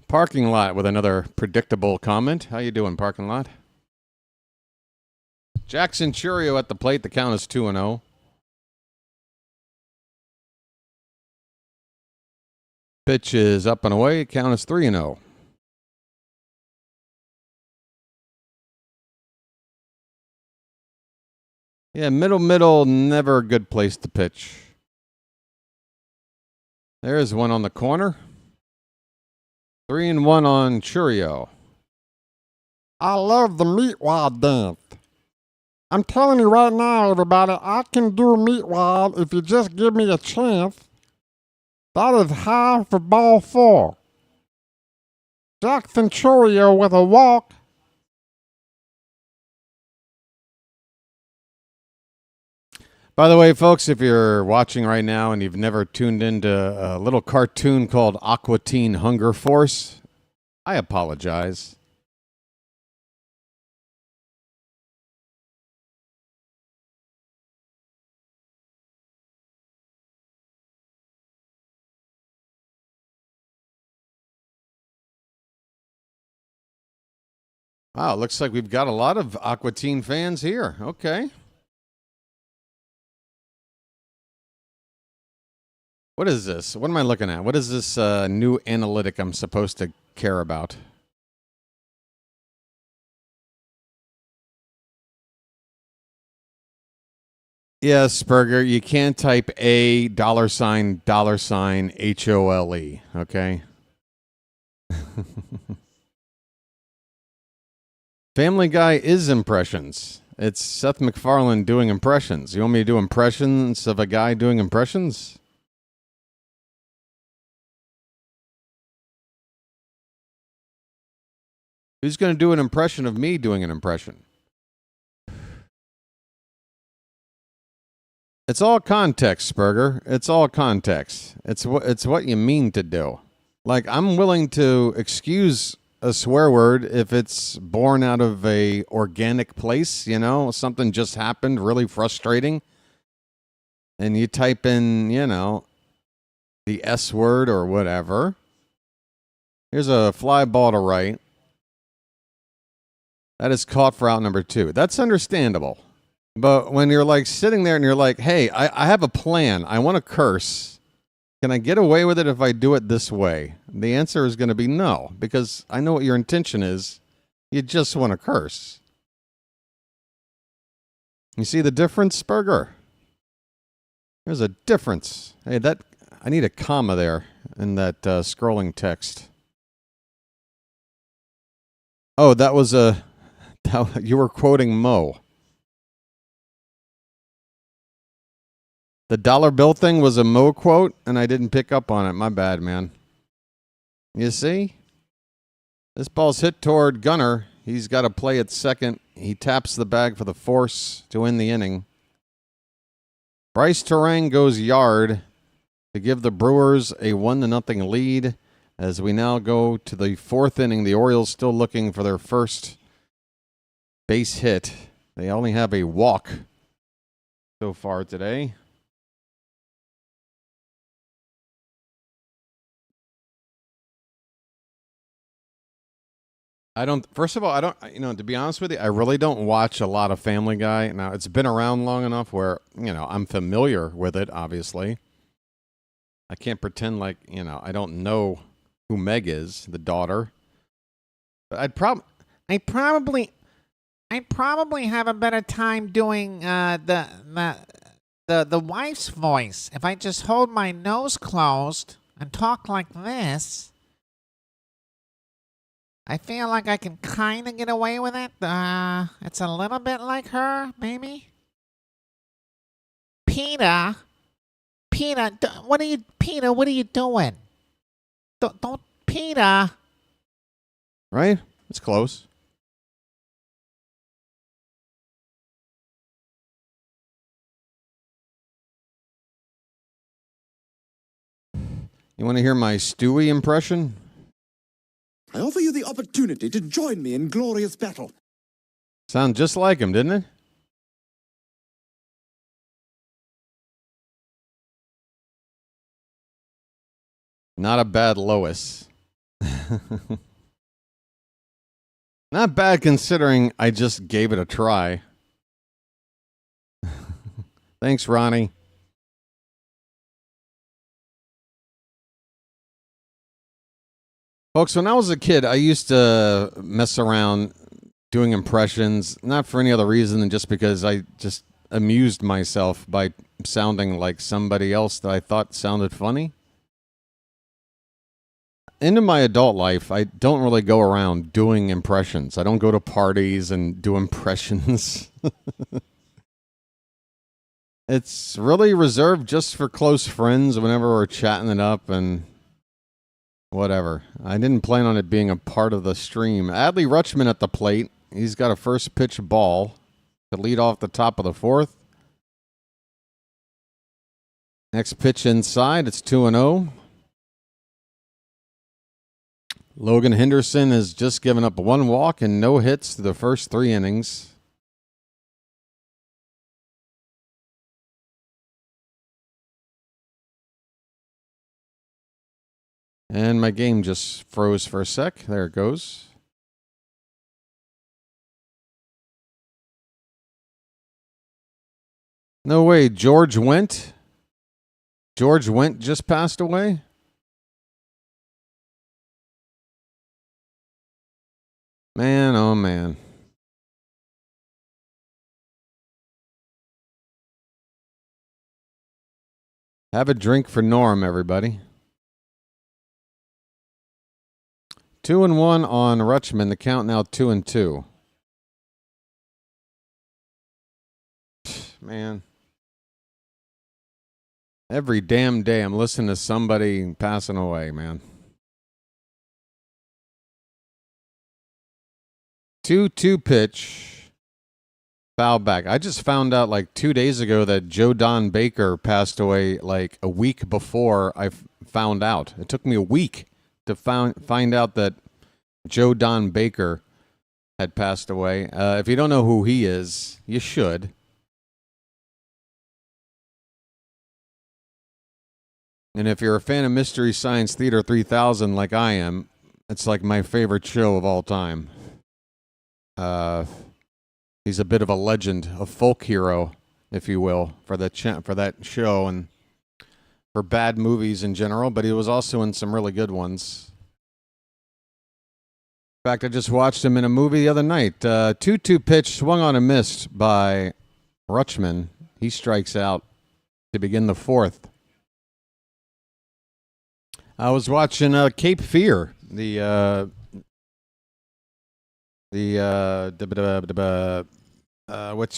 Speaker 2: Parking lot with another predictable comment. How you doing, parking lot? Jackson Churio at the plate. The count is 2-0. Pitch is up and away. Count is 3-0. Yeah, middle, never a good place to pitch. There's one on the corner. 3-1 on Churio.
Speaker 10: I love the meat wad dance. I'm telling you right now, everybody, I can do meat wad if you just give me a chance. That is high for ball 4. Jackson Churio with a walk.
Speaker 2: By the way, folks, if you're watching right now and you've never tuned into a little cartoon called Aqua Teen Hunger Force, I apologize. Wow, looks like we've got a lot of Aqua Teen fans here. Okay. What is this? What am I looking at? What is this new analytic I'm supposed to care about? Yes, Berger, you can't type $, $HOLE, okay? Family Guy is impressions. It's Seth MacFarlane doing impressions. You want me to do impressions of a guy doing impressions? Who's going to do an impression of me doing an impression? It's all context, Spurger. It's all context. It's what you mean to do. Like, I'm willing to excuse a swear word if it's born out of a organic place, you know, something just happened, really frustrating. And you type in, you know, the S word or whatever. Here's a fly ball to right. That is caught for out number 2. That's understandable. But when you're like sitting there and you're like, hey, I have a plan. I want to curse. Can I get away with it if I do it this way? The answer is going to be no, because I know what your intention is. You just want to curse. You see the difference, Spurger? There's a difference. Hey, I need a comma there in that scrolling text. Oh, that was you were quoting Mo. The dollar bill thing was a Mo quote, and I didn't pick up on it. My bad, man. You see? This ball's hit toward Gunner. He's got to play at second. He taps the bag for the force to end the inning. Bryce Terang goes yard to give the Brewers a 1-0 lead. As we now go to the fourth inning, the Orioles still looking for their first base hit. They only have a walk so far today. First of all, to be honest with you, I really don't watch a lot of Family Guy. Now, it's been around long enough where, I'm familiar with it, obviously. I can't pretend like, I don't know who Meg is, the daughter. But I'd probably have a better time doing the wife's voice if I just hold my nose closed and talk like this. I feel like I can kind of get away with it. It's a little bit like her, maybe. Peter, what are you doing? Don't, Peter. Right? It's close. You want to hear my Stewie impression?
Speaker 9: I offer you the opportunity to join me in glorious battle.
Speaker 2: Sound just like him, didn't it? Not a bad Lois. Not bad considering I just gave it a try. Thanks, Ronnie. Folks, when I was a kid, I used to mess around doing impressions, not for any other reason than just because I just amused myself by sounding like somebody else that I thought sounded funny. Into my adult life, I don't really go around doing impressions. I don't go to parties and do impressions. It's really reserved just for close friends whenever we're chatting it up and whatever. I didn't plan on it being a part of the stream. Adley Rutschman at the plate. He's got a first pitch ball to lead off the top of the fourth. Next pitch inside. It's 2-0. Logan Henderson has just given up one walk and no hits through the first 3 innings. And my game just froze for a sec. There it goes. No way. George Wendt just passed away? Man, oh man. Have a drink for Norm, everybody. 2-1 on Rutschman. The count now 2-2. Man. Every damn day I'm listening to somebody passing away, man. 2-2 pitch. Foul back. I just found out like 2 days ago that Joe Don Baker passed away like a week before I found out. It took me a week to find out that Joe Don Baker had passed away. If you don't know who he is, you should. And if you're a fan of Mystery Science Theater 3000 like I am, it's like my favorite show of all time. He's a bit of a legend, a folk hero, if you will, for that show and for bad movies in general, but he was also in some really good ones. In fact, I just watched him in a movie the other night. 2-2 pitch, swung on and missed by Rutschman. He strikes out to begin the fourth. I was watching Cape Fear, what's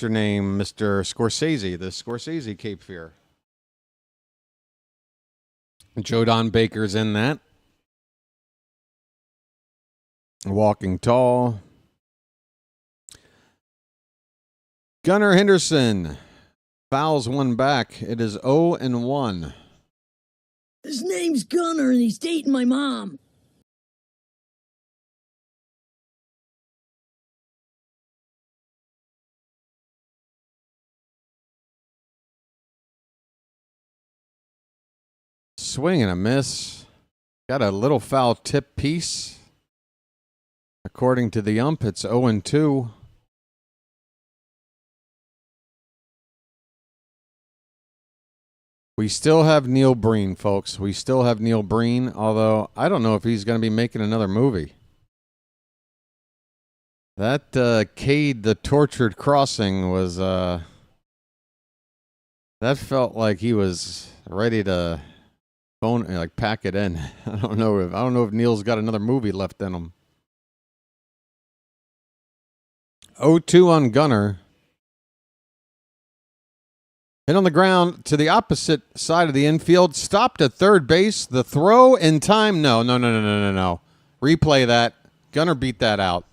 Speaker 2: your name, Mr. Scorsese, the Scorsese Cape Fear. Joe Don Baker's in that. Walking tall. Gunnar Henderson fouls one back. It is 0-1.
Speaker 4: His name's Gunnar, and he's dating my mom.
Speaker 2: Swing and a miss. Got a little foul tip piece. According to the ump, it's 0-2. We still have Neil Breen, folks. We still have Neil Breen, although I don't know if he's going to be making another movie. That Cade the Tortured Crossing was that felt like he was ready to pack it in. I don't know if Neil's got another movie left in him. 0-2 on Gunnar. Hit on the ground to the opposite side of the infield. Stopped at third base. The throw in time. No. Replay that. Gunnar beat that out.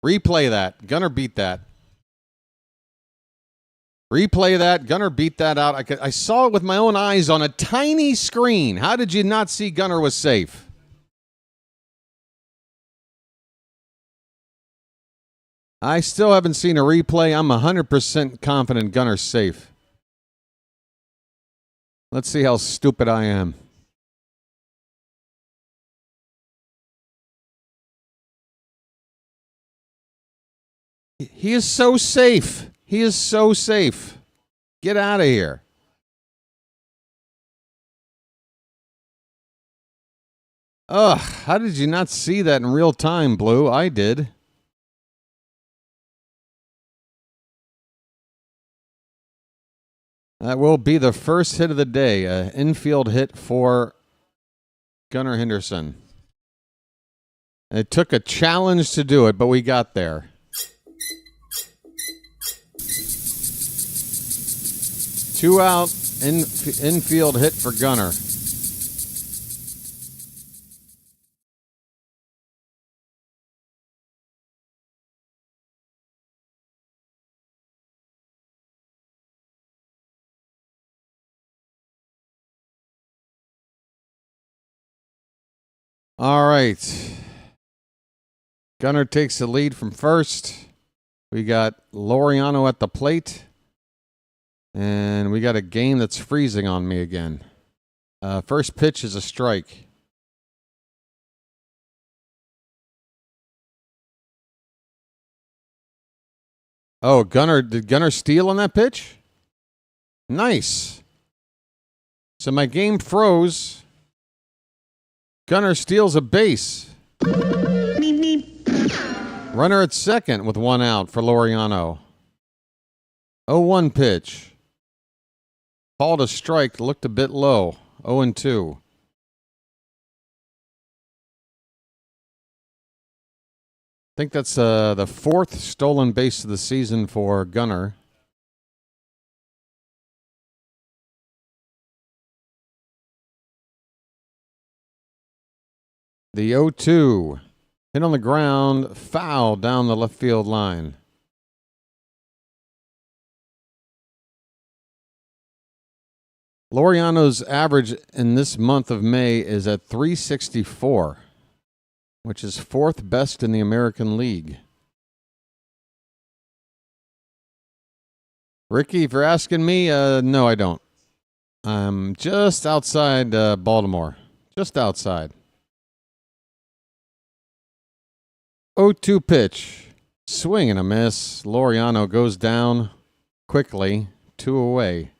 Speaker 2: Replay that. Gunnar beat that. Replay that. Gunnar beat that out. I saw it with my own eyes on a tiny screen. How did you not see Gunnar was safe? I still haven't seen a replay. I'm 100% confident Gunnar's safe. Let's see how stupid I am. He is so safe. He is so safe. Get out of here. Ugh, how did you not see that in real time, Blue? I did. That will be the first hit of the day, an infield hit for Gunnar Henderson. It took a challenge to do it, but we got there. Two out, infield hit for Gunnar. All right. Gunnar takes the lead from first. We got Laureano at the plate. And we got a game that's freezing on me again. First pitch is a strike. Oh, did Gunnar steal on that pitch? Nice. So my game froze. Gunnar steals a base. Runner at second with one out for Laureano. 0-1 pitch. Called a strike, looked a bit low. 0-2. I think that's the fourth stolen base of the season for Gunnar. The 0-2. Hit on the ground, foul down the left field line. Laureano's average in this month of May is at 364, which is fourth best in the American League. Ricky, if you're asking me, no, I don't. I'm just outside Baltimore. Just outside. 0-2 pitch. Swing and a miss. Laureano goes down quickly. 2 away.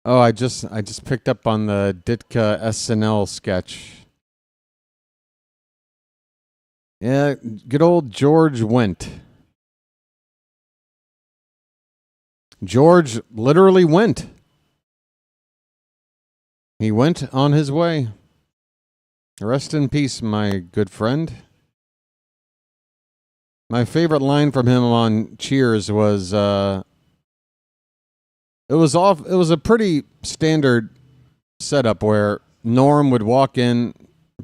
Speaker 2: Oh, I just picked up on the Ditka SNL sketch. Yeah, good old George went. George literally went. He went on his way. Rest in peace, my good friend. My favorite line from him on Cheers was, it was a pretty standard setup where Norm would walk in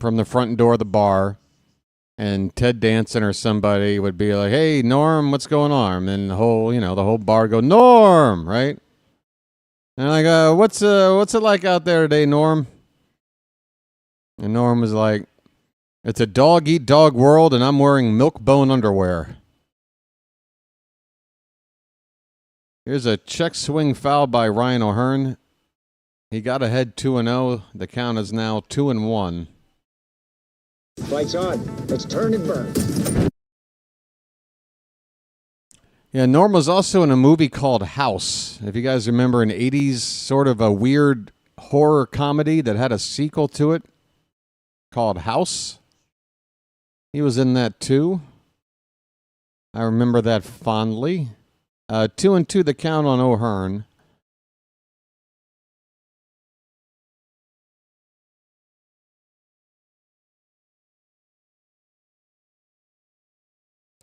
Speaker 2: from the front door of the bar, and Ted Danson or somebody would be like, "Hey, Norm, what's going on?" And the whole bar would go, "Norm," right? And like, what's it like out there today, Norm? And Norm was like, "It's a dog-eat-dog world, and I'm wearing milk-bone underwear." Here's a check swing foul by Ryan O'Hearn. He got ahead 2-0. The count is now 2-1.
Speaker 5: Fight's on. Let's turn and burn.
Speaker 2: Yeah, Norm was also in a movie called House. If you guys remember, an 80s sort of a weird horror comedy that had a sequel to it called House. He was in that too. I remember that fondly. 2-2 the count on O'Hearn.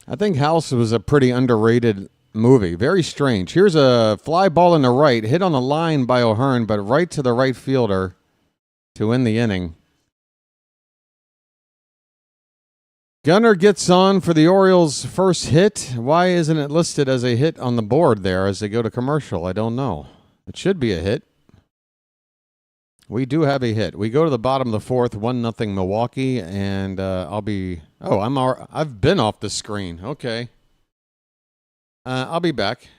Speaker 2: I think House was a pretty underrated movie. Very strange. Here's a fly ball in the right, hit on the line by O'Hearn, but right to the right fielder to end the inning. Gunnar gets on for the Orioles' first hit. Why isn't it listed as a hit on the board there as they go to commercial? I don't know. It should be a hit. We do have a hit. We go to the bottom of the fourth, 1-0 Milwaukee, and I've been off the screen. Okay. I'll be back.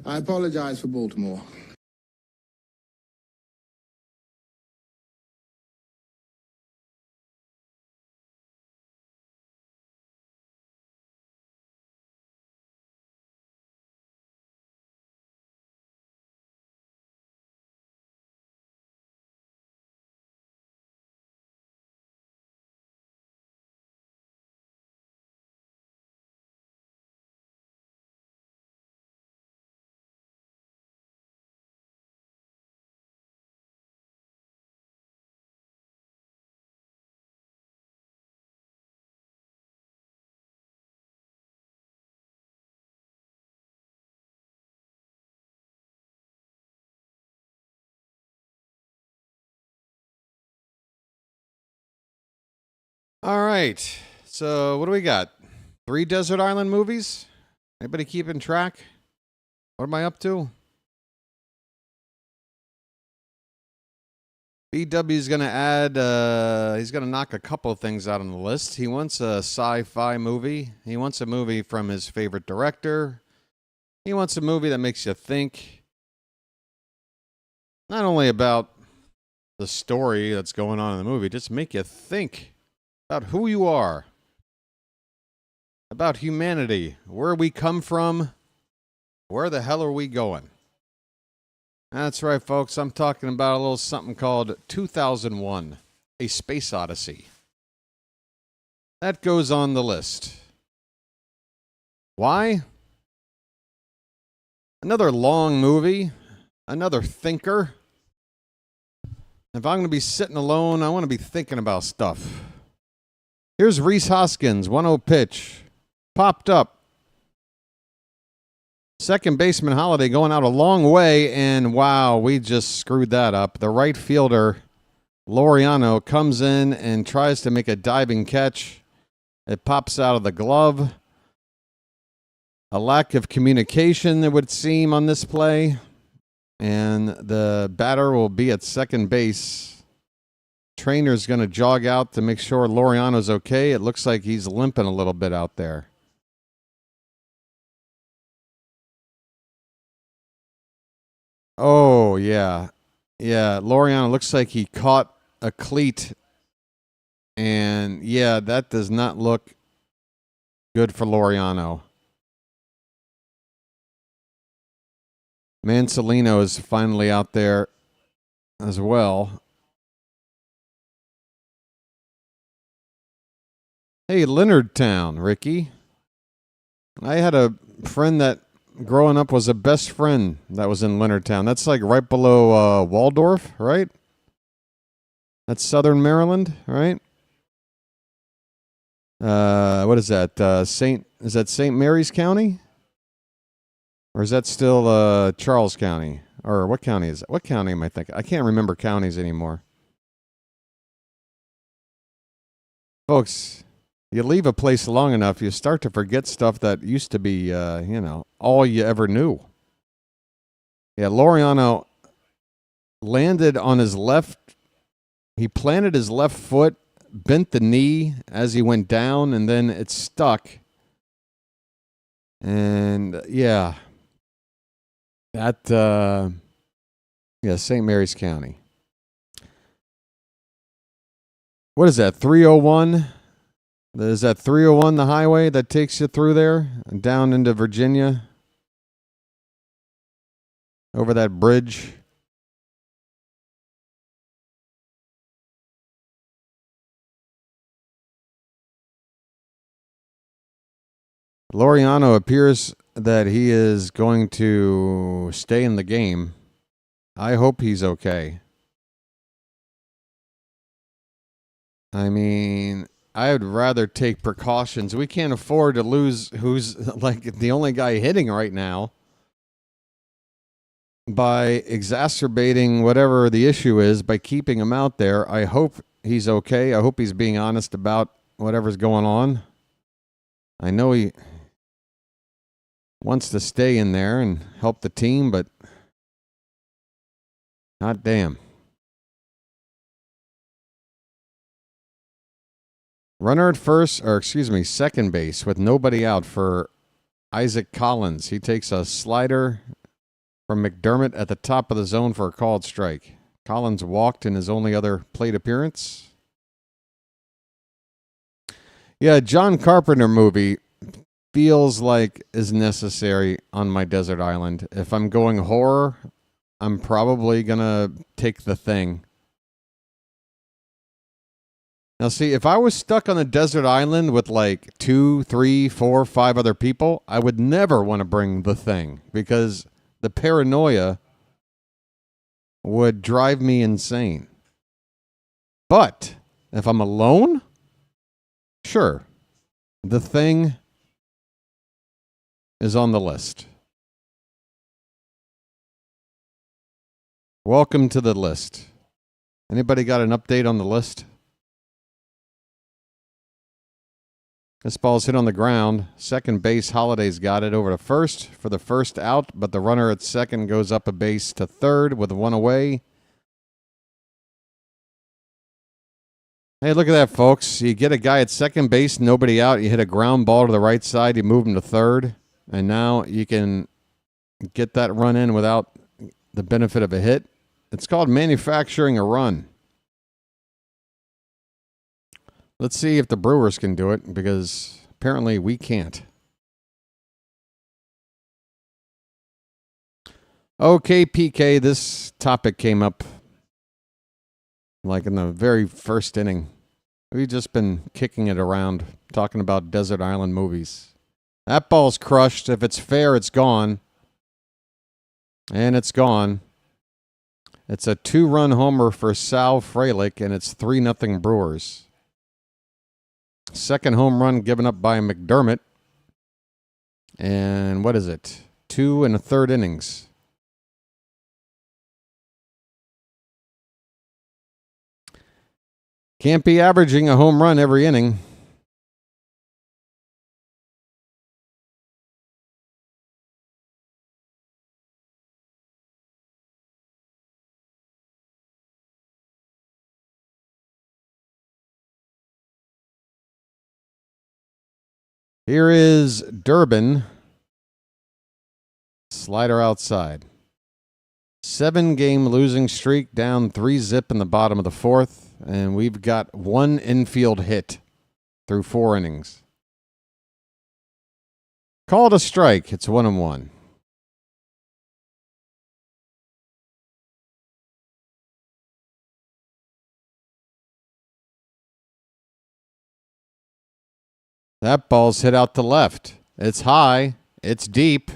Speaker 9: I apologize for Baltimore.
Speaker 2: All right. So what do we got? 3 Desert Island movies? Anybody keeping track? What am I up to? BW's going to add, he's going to knock a couple of things out on the list. He wants a sci-fi movie. He wants a movie from his favorite director. He wants a movie that makes you think. Not only about the story that's going on in the movie, just make you think about who you are, about humanity, where we come from, where the hell are we going? That's right, folks. I'm talking about a little something called 2001, A Space Odyssey. That goes on the list. Why? Another long movie, another thinker. If I'm going to be sitting alone, I want to be thinking about stuff. Here's Rhys Hoskins, 1-0 pitch. Popped up. Second baseman Holiday going out a long way, and wow, we just screwed that up. The right fielder, Laureano, comes in and tries to make a diving catch. It pops out of the glove. A lack of communication, it would seem, on this play. And the batter will be at second base. Trainer's going to jog out to make sure Laureano's okay. It looks like he's limping a little bit out there. Oh, yeah. Yeah, Laureano looks like he caught a cleat. And, yeah, that does not look good for Laureano. Mansolino is finally out there as well. Hey, Leonardtown, Ricky. I had a friend that growing up was a best friend that was in Leonardtown. That's like right below Waldorf, right? That's Southern Maryland, right? What is that? Is that St. Mary's County? Or is that still Charles County? Or what county is it? What county am I thinking? I can't remember counties anymore. Folks, you leave a place long enough, you start to forget stuff that used to be, all you ever knew. Yeah, Laureano landed on his left. He planted his left foot, bent the knee as he went down, and then it stuck. And, yeah. That, St. Mary's County. What is that, 301? Is that 301 the highway that takes you through there and down into Virginia? Over that bridge? Laureano appears that he is going to stay in the game. I hope he's okay. I mean, I would rather take precautions. We can't afford to lose who's like the only guy hitting right now by exacerbating whatever the issue is by keeping him out there. I hope he's okay. I hope he's being honest about whatever's going on. I know he wants to stay in there and help the team, but hot damn. Runner at second base with nobody out for Isaac Collins. He takes a slider from McDermott at the top of the zone for a called strike. Collins walked in his only other plate appearance. Yeah, John Carpenter movie feels like is necessary on my desert island. If I'm going horror, I'm probably going to take The Thing. Now, see, if I was stuck on a desert island with like 2, 3, 4, 5 other people, I would never want to bring The Thing because the paranoia would drive me insane. But if I'm alone, sure, The Thing is on the list. Welcome to the list. Anybody got an update on the list? This ball's hit on the ground. Second base, Holiday's got it over to first for the first out, but the runner at second goes up a base to third with one away. Hey, look at that, folks. You get a guy at second base, nobody out. You hit a ground ball to the right side. You move him to third. And now you can get that run in without the benefit of a hit. It's called manufacturing a run. Let's see if the Brewers can do it, because apparently we can't. Okay, PK, this topic came up like in the very first inning. We've just been kicking it around, talking about desert island movies. That ball's crushed. If it's fair, it's gone. And it's gone. It's a 2-run homer for Sal Frelick, and it's 3-0 Brewers. Second home run given up by McDermott. And what is it? 2 1/3 innings. Can't be averaging a home run every inning. Here is Durbin. Slider outside. 7-game losing streak, down 3-0 in the bottom of the fourth. And we've got 1 infield hit through 4 innings. Called a strike. It's 1-1. That ball's hit out to left. It's high. It's deep.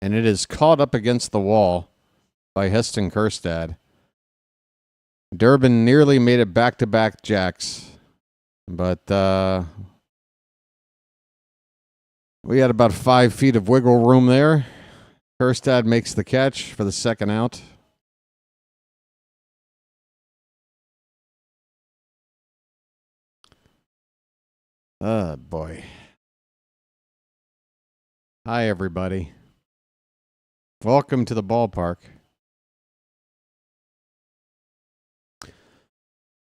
Speaker 2: and it is caught up against the wall by Heston Kjerstad. Durbin nearly made it back-to-back jacks, but we had about 5 feet of wiggle room there. Kjerstad makes the catch for the second out. Oh, boy. Hi, everybody. Welcome to the ballpark.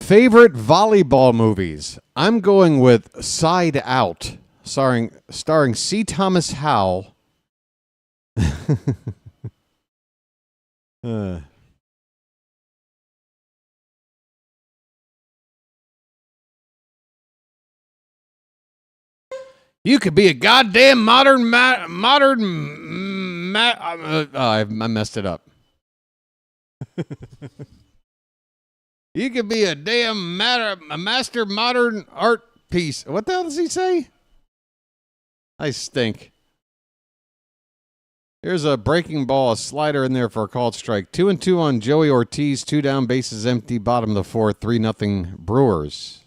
Speaker 2: Favorite volleyball movies? I'm going with Side Out, starring C. Thomas Howell. You could be a goddamn I messed it up. You could be a damn master modern art piece. What the hell does he say? I stink. Here's a breaking ball, a slider in there for a called strike. 2-2 on Joey Ortiz. 2 down, bases empty. Bottom of the fourth. 3-0 Brewers.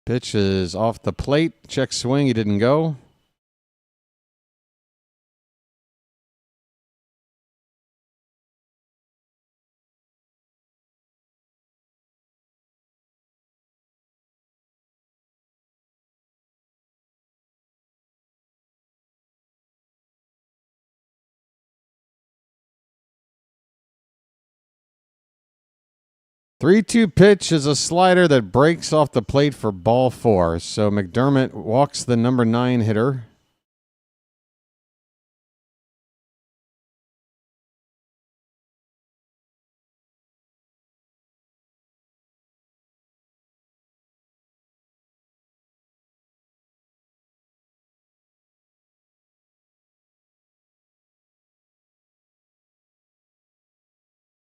Speaker 2: Pitch is off the plate. Check swing. He didn't go. Three-two pitch is a slider that breaks off the plate for ball 4. So McDermott walks the number 9 hitter.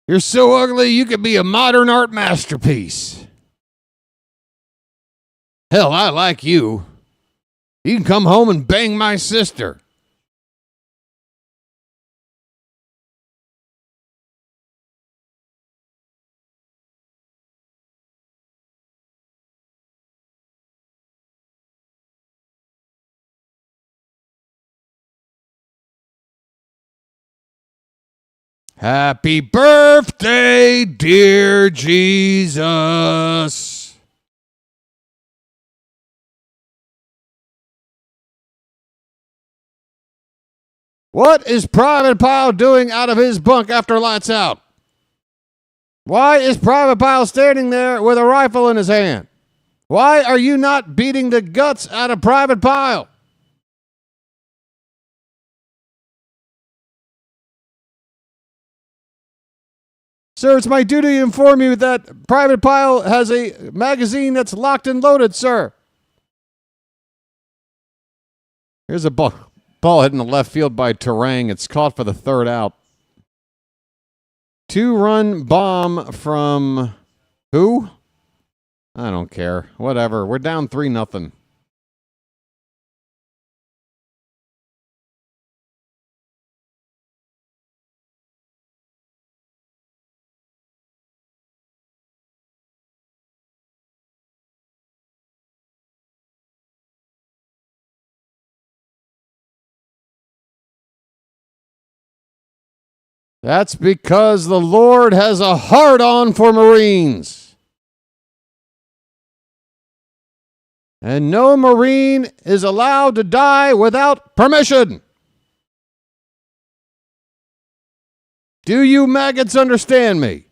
Speaker 2: You're so ugly, you could be a modern art masterpiece. Hell, I like you. You can come home and bang my sister. Happy birthday, dear Jesus. What is Private Pile doing out of his bunk after lights out? Why is Private Pile standing there with a rifle in his hand? Why are you not beating the guts out of Private Pile? Sir, it's my duty to inform you that Private Pile has a magazine that's locked and loaded, sir. Here's a ball hitting the left field by Terang. It's caught for the third out. 2-run bomb from who? I don't care. Whatever. We're down 3-0. That's because the Lord has a hard-on for Marines. And no Marine is allowed to die without permission. Do you maggots understand me?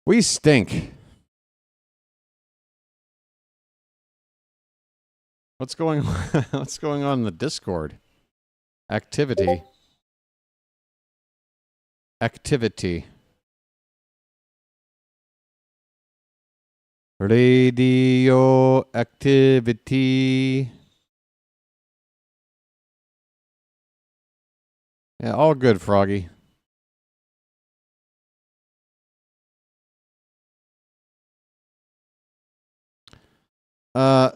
Speaker 2: We stink. What's going on? What's going on in the Discord? Activity. Radio activity. Yeah, all good, Froggy.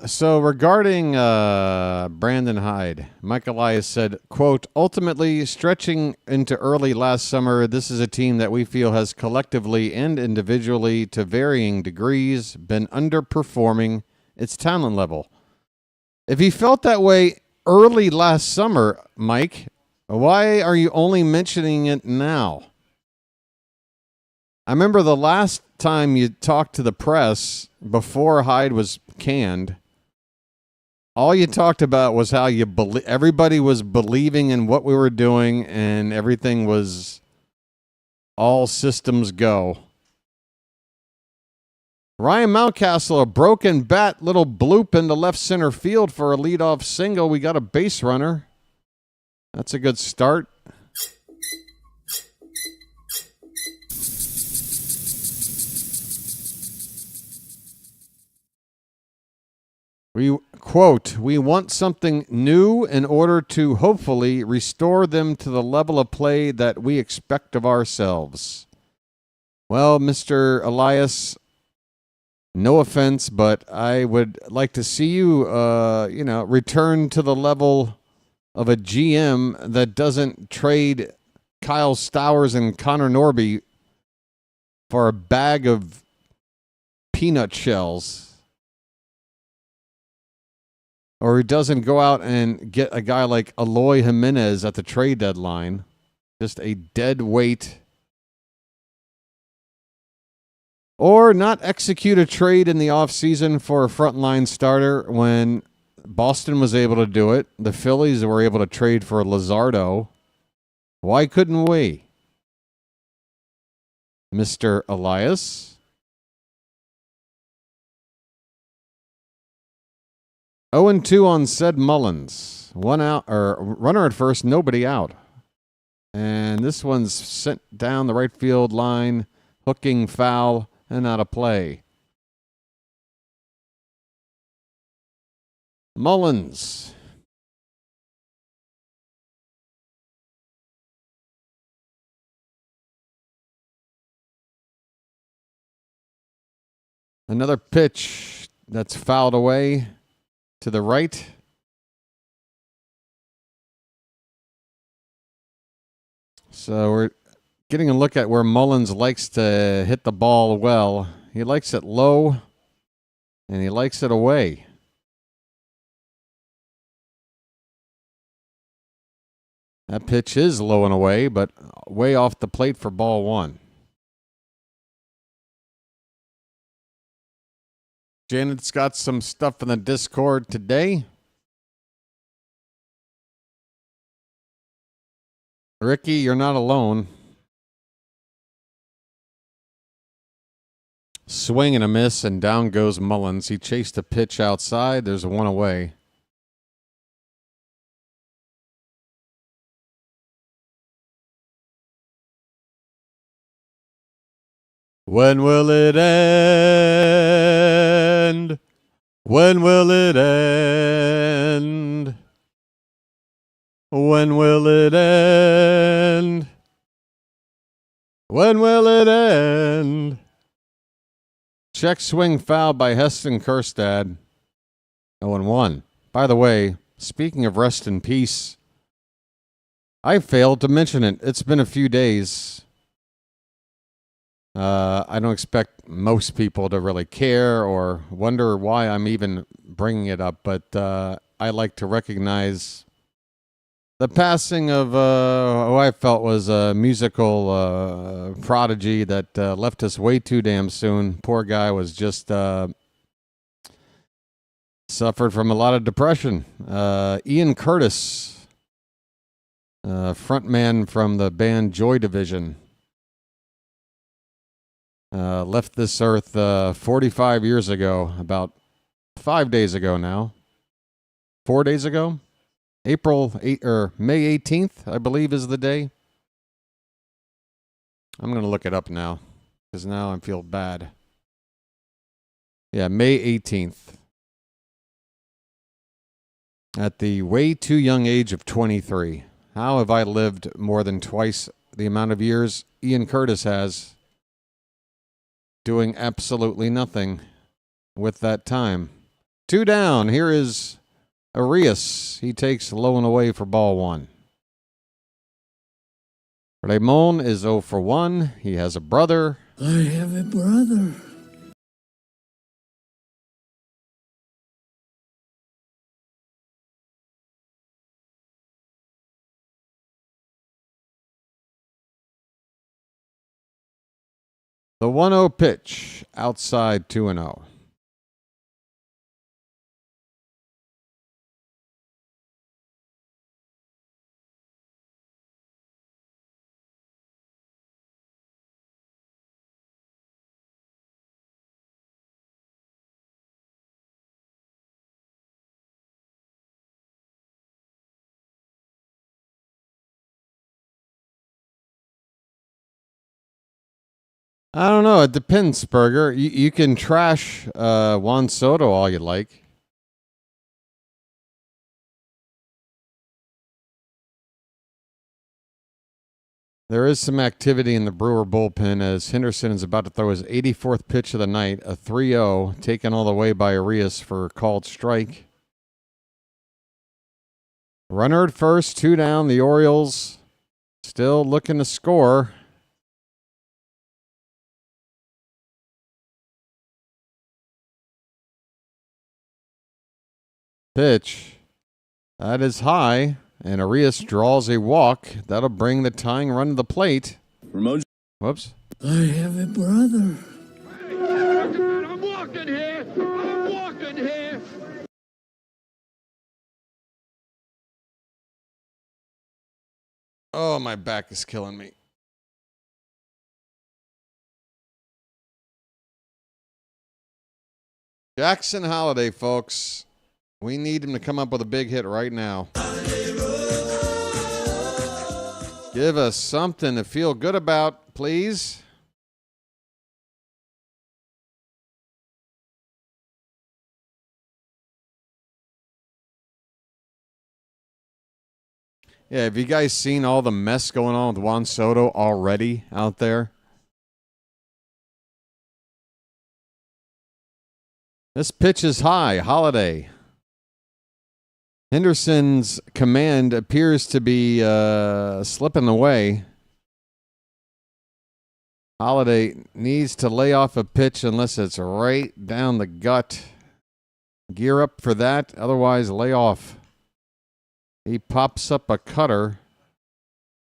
Speaker 2: So regarding Brandon Hyde, Mike Elias said, quote, ultimately, stretching into early last summer, this is a team that we feel has collectively and individually, to varying degrees, been underperforming its talent level. If he felt that way early last summer, Mike, why are you only mentioning it now? I remember the last time you talked to the press before Hyde was canned, all you talked about was how everybody was believing in what we were doing and everything was all systems go. Ryan Mountcastle, a broken bat, little bloop into left center field for a leadoff single. We got a base runner. That's a good start. We, quote, we want something new in order to hopefully restore them to the level of play that we expect of ourselves. Well, Mr. Elias, no offense, but I would like to see you, return to the level of a GM that doesn't trade Kyle Stowers and Connor Norby for a bag of peanut shells. Or he doesn't go out and get a guy like Eloy Jimenez at the trade deadline. Just a dead weight. Or not execute a trade in the offseason for a frontline starter when Boston was able to do it. The Phillies were able to trade for Luzardo. Why couldn't we? Mr. Elias? 0-2 on said Mullins. One out, or runner at first, nobody out. And this one's sent down the right field line, hooking foul, and out of play. Mullins. Another pitch that's fouled away. To the right. So we're getting a look at where Mullins likes to hit the ball well. He likes it low, and he likes it away. That pitch is low and away, but way off the plate for ball one. Janet's got some stuff in the Discord today. Ricky, you're not alone. Swing and a miss, and down goes Mullins. He chased a pitch outside. There's one away. When will it end? When will it end? When will it end? When will it end? Check swing foul by Heston Kjerstad. 0-1. By the way, speaking of rest in peace, I failed to mention it. It's been a few days. I don't expect most people to really care or wonder why I'm even bringing it up, but I like to recognize the passing of who I felt was a musical prodigy that left us way too damn soon. Poor guy was just suffered from a lot of depression. Ian Curtis, frontman from the band Joy Division. Left this earth 45 years ago, about 5 days ago now. 4 days ago? April 8 or May 18th, I believe, is the day. I'm going to look it up now because now I feel bad. Yeah, May 18th. At the way too young age of 23. How have I lived more than twice the amount of years Ian Curtis has, doing absolutely nothing with that time? 2 down. Here is Arias. He takes low and away for ball 1. Ramon is 0 for 1. He has a brother.
Speaker 3: I have a brother.
Speaker 2: The 1-0 pitch, outside 2-0. I don't know. It depends, Spurger. You can trash Juan Soto all you like. There is some activity in the Brewer bullpen as Henderson is about to throw his 84th pitch of the night, a 3-0, taken all the way by Arias for a called strike. Runner at first, 2 down. The Orioles still looking to score. Pitch. That is high, and Arias draws a walk. That'll bring the tying run to the plate.
Speaker 3: Ramon.
Speaker 2: Whoops.
Speaker 3: I have a brother.
Speaker 1: I'm walking here. I'm walking here.
Speaker 2: Oh, my back is killing me. Jackson Holiday, folks. We need him to come up with a big hit right now. Give us something to feel good about, please. Yeah, have you guys seen all the mess going on with Juan Soto already out there? This pitch is high. Holiday. Henderson's command appears to be slipping away. Holiday needs to lay off a pitch unless it's right down the gut. Gear up for that. Otherwise, lay off. He pops up a cutter.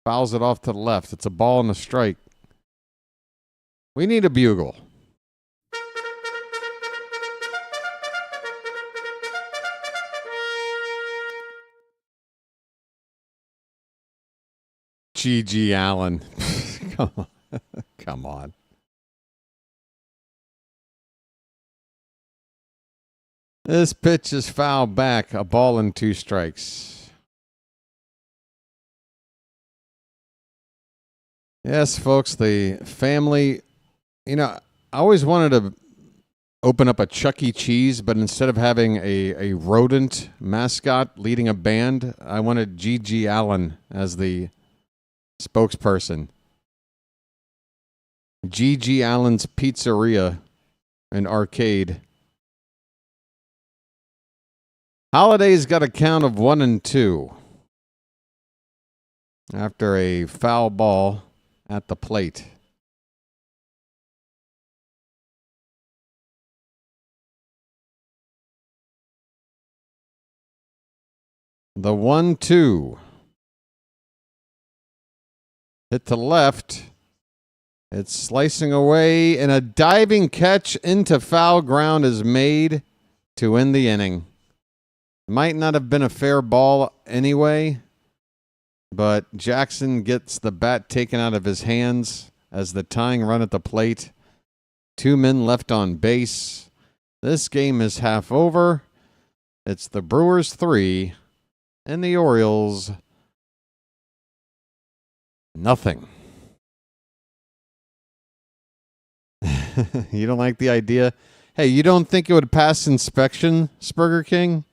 Speaker 2: Fouls it off to the left. It's a ball and a strike. We need a bugle. G.G. Allen. Come on. Come on. This pitch is fouled back. A ball and 2 strikes. Yes, folks, the family, I always wanted to open up a Chuck E. Cheese, but instead of having a rodent mascot leading a band, I wanted G.G. Allen as the spokesperson. G.G. Allen's Pizzeria and Arcade. Holiday's got a count of 1-2 after a foul ball at the plate. The 1-2. Hit to left. It's slicing away, and a diving catch into foul ground is made to end the inning. Might not have been a fair ball anyway, but Jackson gets the bat taken out of his hands as the tying run at the plate. 2 men left on base. This game is half over. It's the Brewers 3 and the Orioles nothing. You don't like the idea? Hey, you don't think it would pass inspection, Spurger King?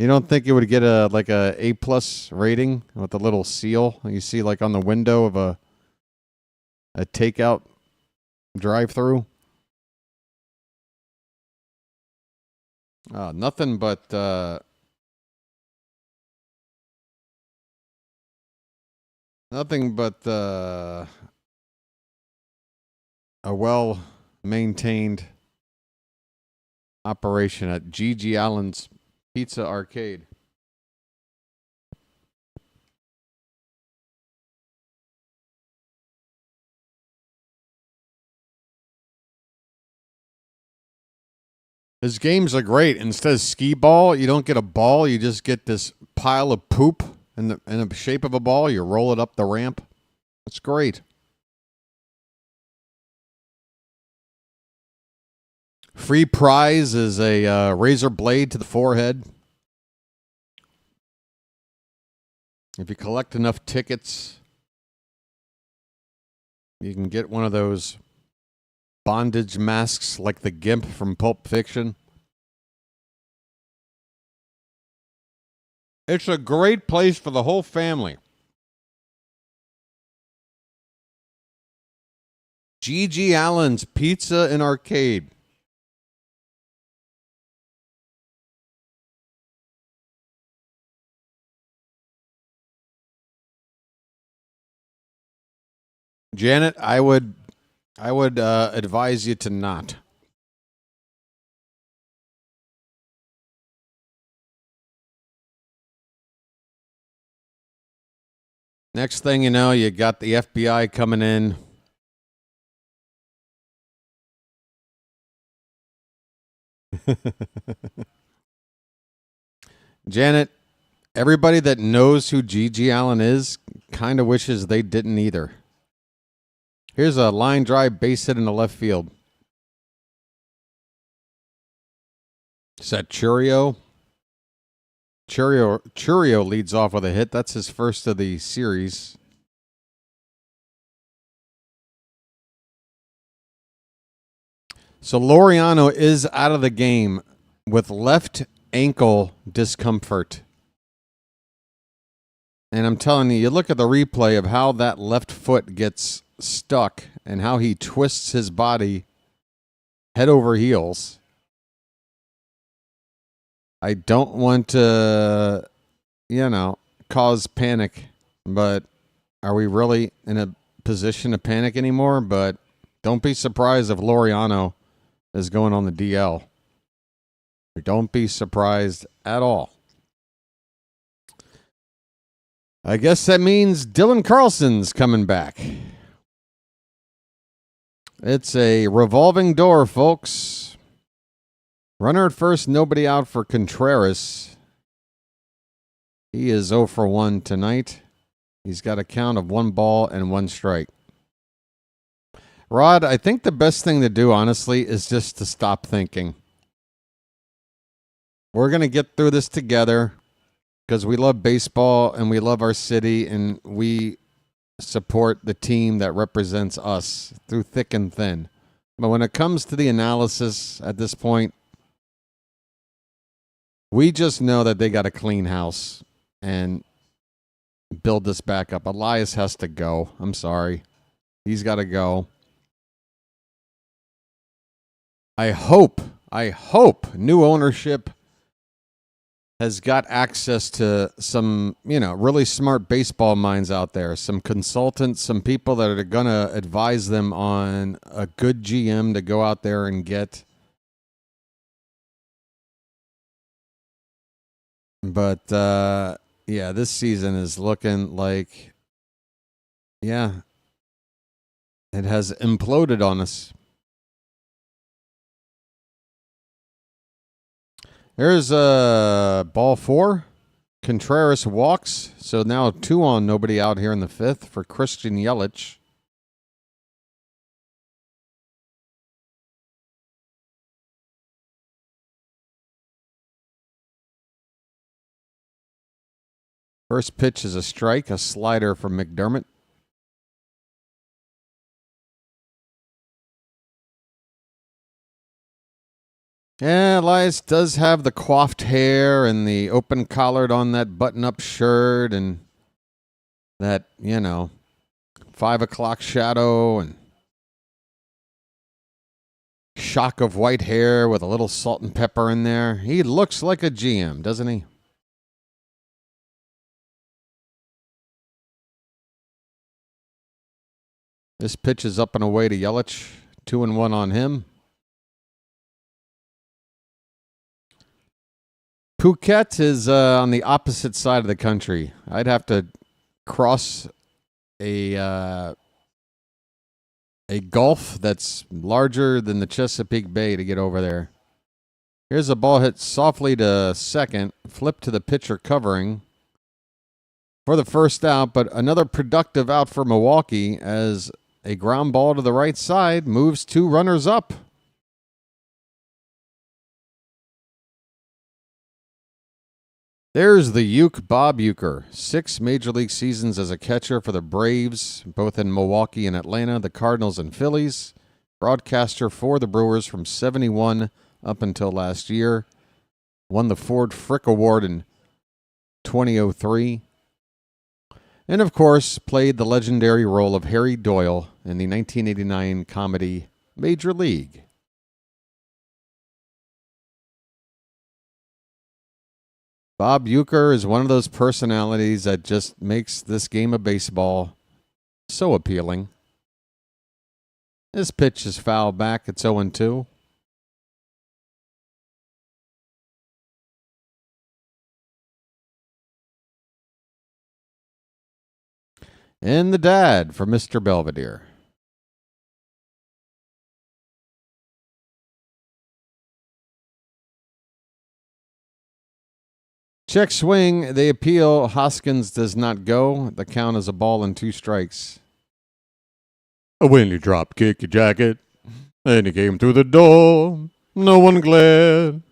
Speaker 2: You don't think it would get a A+ rating with a little seal you see like on the window of a takeout drive-through? Nothing but a well-maintained operation at G.G. Allen's Pizza Arcade. His games are great. Instead of skee ball, you don't get a ball. You just get this pile of poop in the shape of a ball. You roll it up the ramp. It's great. Free prize is a razor blade to the forehead. If you collect enough tickets, you can get one of those bondage masks like the Gimp from Pulp Fiction. It's a great place for the whole family. G.G. Allen's Pizza and Arcade. Janet, I would advise you to not. Next thing you know, you got the FBI coming in. Janet, everybody that knows who G.G. Allen is kind of wishes they didn't either. Here's a line drive base hit in the left field. Is that Churio? Churio leads off with a hit. That's his first of the series. So Laureano is out of the game with left ankle discomfort. And I'm telling you, you look at the replay of how that left foot gets stuck and how he twists his body head over heels. I don't want to, cause panic, but are we really in a position to panic anymore? But don't be surprised if Laureano is going on the DL. Don't be surprised at all. I guess that means Dylan Carlson's coming back. It's a revolving door, folks. Runner at first, nobody out for Contreras. He is 0 for 1 tonight. He's got a count of 1 ball and 1 strike. Rod, I think the best thing to do, honestly, is just to stop thinking. We're going to get through this together because we love baseball and we love our city and we support the team that represents us through thick and thin. But when it comes to the analysis at this point, we just know that they got to clean house and build this back up. Elias has to go. I'm sorry. He's got to go. I hope new ownership has got access to some, really smart baseball minds out there, some consultants, some people that are going to advise them on a good GM to go out there and get. But, this season is looking like, it has imploded on us. There's ball 4. Contreras walks. So now 2 on, nobody out here in the 5th for Christian Yelich. First pitch is a strike, a slider from McDermott. Yeah, Elias does have the coiffed hair and the open collared on that button-up shirt and that, 5 o'clock shadow and shock of white hair with a little salt and pepper in there. He looks like a GM, doesn't he? This pitch is up and away to Yelich. 2-1 on him. Phuket is on the opposite side of the country. I'd have to cross a gulf that's larger than the Chesapeake Bay to get over there. Here's a ball hit softly to second, flip to the pitcher covering for the first out, but another productive out for Milwaukee as a ground ball to the right side moves 2 runners up. There's the Uke Bob Uecker. 6 major league seasons as a catcher for the Braves, both in Milwaukee and Atlanta, the Cardinals and Phillies. Broadcaster for the Brewers from 71 up until last year. Won the Ford Frick Award in 2003. And, of course, played the legendary role of Harry Doyle in the 1989 comedy Major League. Bob Uecker is one of those personalities that just makes this game of baseball so appealing. This pitch is fouled back. It's 0-2. And the dad for Mr. Belvedere. Check swing. They appeal. Hoskins does not go. The count is a ball and 2 strikes.
Speaker 6: When you drop kick your jacket, and you came through the door, no one glared.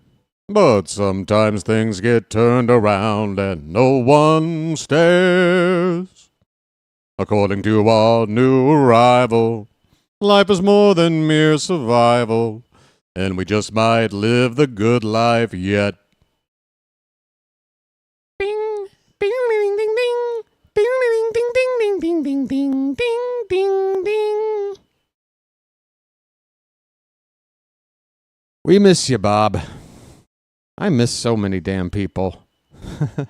Speaker 6: But sometimes things get turned around and no one stares. According to our new arrival, life is more than mere survival, and we just might live the good life yet.
Speaker 11: Bing, bing, ding, ding, ding, bing, ding, ding, ding, ding, ding, ding, ding, ding, ding.
Speaker 2: We miss you, Bob. I miss so many damn people.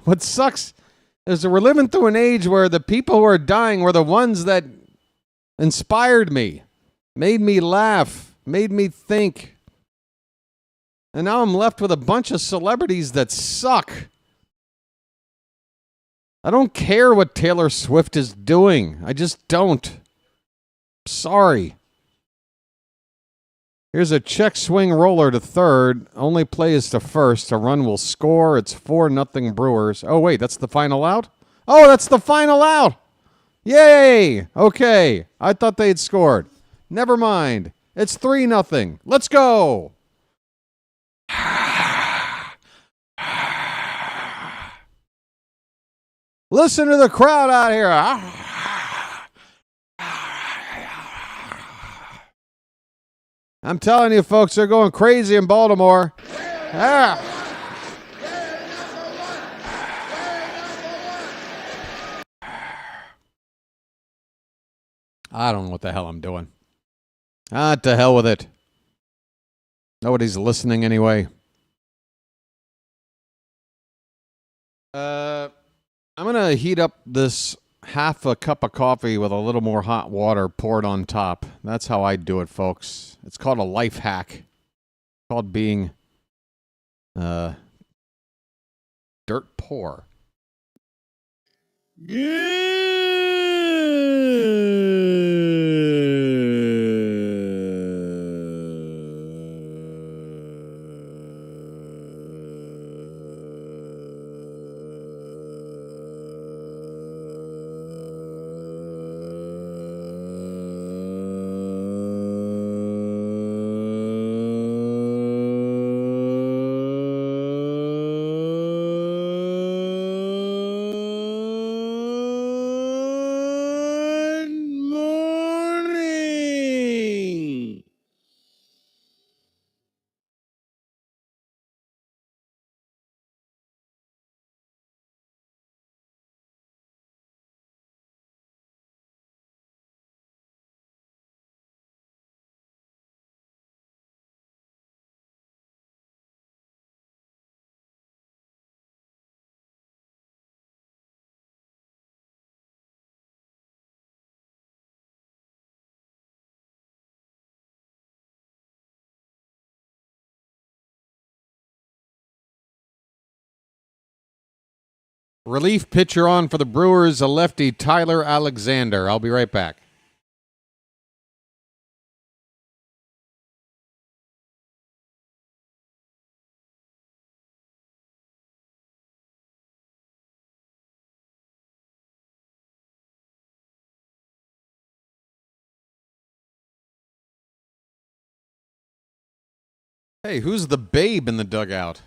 Speaker 2: What sucks is that we're living through an age where the people who are dying were the ones that inspired me, made me laugh, made me think. And now I'm left with a bunch of celebrities that suck. I don't care what Taylor Swift is doing. I just don't. Sorry. Here's a check swing roller to third. Only play is to first. A run will score. It's 4-0 Brewers. Oh, wait, that's the final out? Oh, that's the final out. Yay. Okay. I thought they had scored. Never mind. It's 3-0. Let's go. Listen to the crowd out here. I'm telling you, folks, they're going crazy in Baltimore. Yeah. I don't know what the hell I'm doing. To hell with it. Nobody's listening anyway. I'm going to heat up this half a cup of coffee with a little more hot water poured on top. That's how I do it, folks. It's called a life hack. It's called being dirt poor. Relief pitcher on for the Brewers, a lefty, Tyler Alexander. I'll be right back. Hey, who's the babe in the dugout?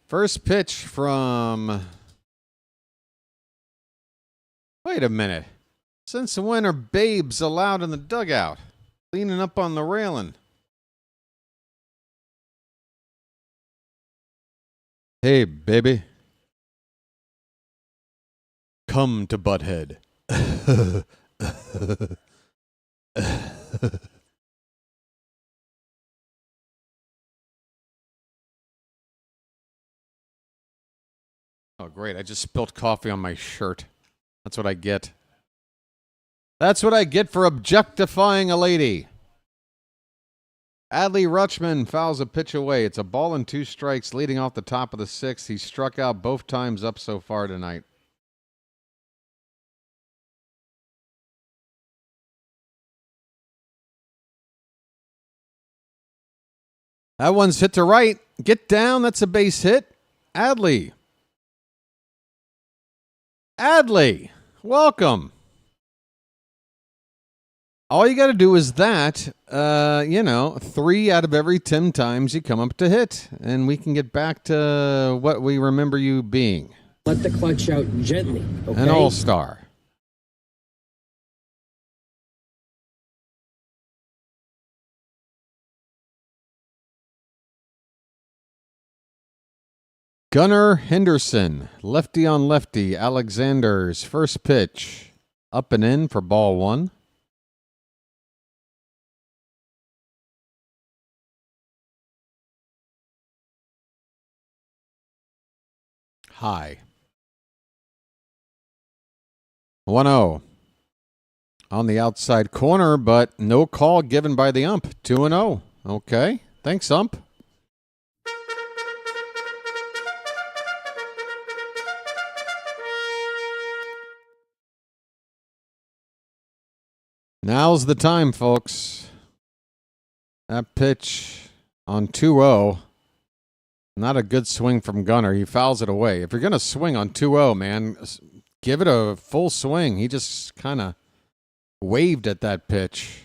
Speaker 2: First pitch from... Wait a minute. Since when are babes allowed in the dugout? Leaning up on the railing. Hey, baby. Come to Butthead. Oh, great. I just spilt coffee on my shirt. That's what I get. That's what I get for objectifying a lady. Adley Rutschman fouls a pitch away. It's a ball and 2 strikes leading off the top of the 6th. He's struck out both times up so far tonight. That one's hit to right. Get down. That's a base hit. Adley. Adley, welcome. All you got to do is that, 3 out of every 10 times you come up to hit, and we can get back to what we remember you being.
Speaker 12: Let the clutch out gently, okay?
Speaker 2: An all-star. Gunnar Henderson, lefty on lefty. Alexander's first pitch, up and in for ball 1. High. 1-0. On the outside corner, but no call given by the ump. 2-0. Okay. Thanks, ump. Now's the time, folks. That pitch on 2-0. Not a good swing from Gunnar. He fouls it away. If you're going to swing on 2-0, man, give it a full swing. He just kind of waved at that pitch.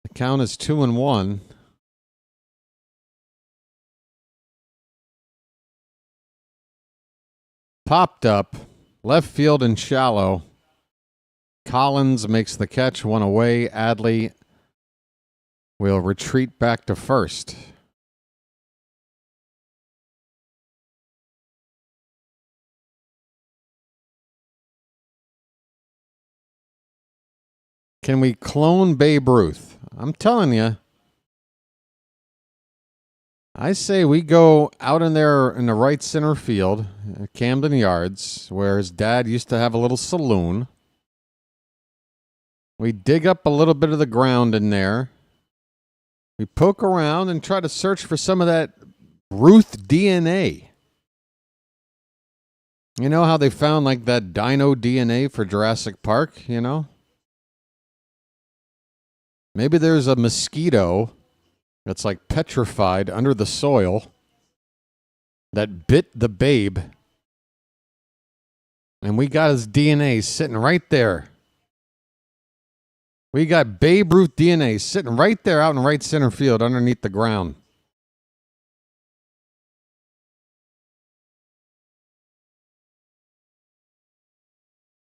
Speaker 2: The count is 2-1. Popped up. Left field and shallow. Collins makes the catch, 1 away. Adley will retreat back to first. Can we clone Babe Ruth? I'm telling you. I say we go out in there in the right center field, Camden Yards, where his dad used to have a little saloon. We dig up a little bit of the ground in there. We poke around and try to search for some of that Ruth DNA. You know how they found like that dino DNA for Jurassic Park, you know? Maybe there's a mosquito that's like petrified under the soil that bit the babe. And we got his DNA sitting right there. We got Babe Ruth DNA sitting right there out in right center field underneath the ground.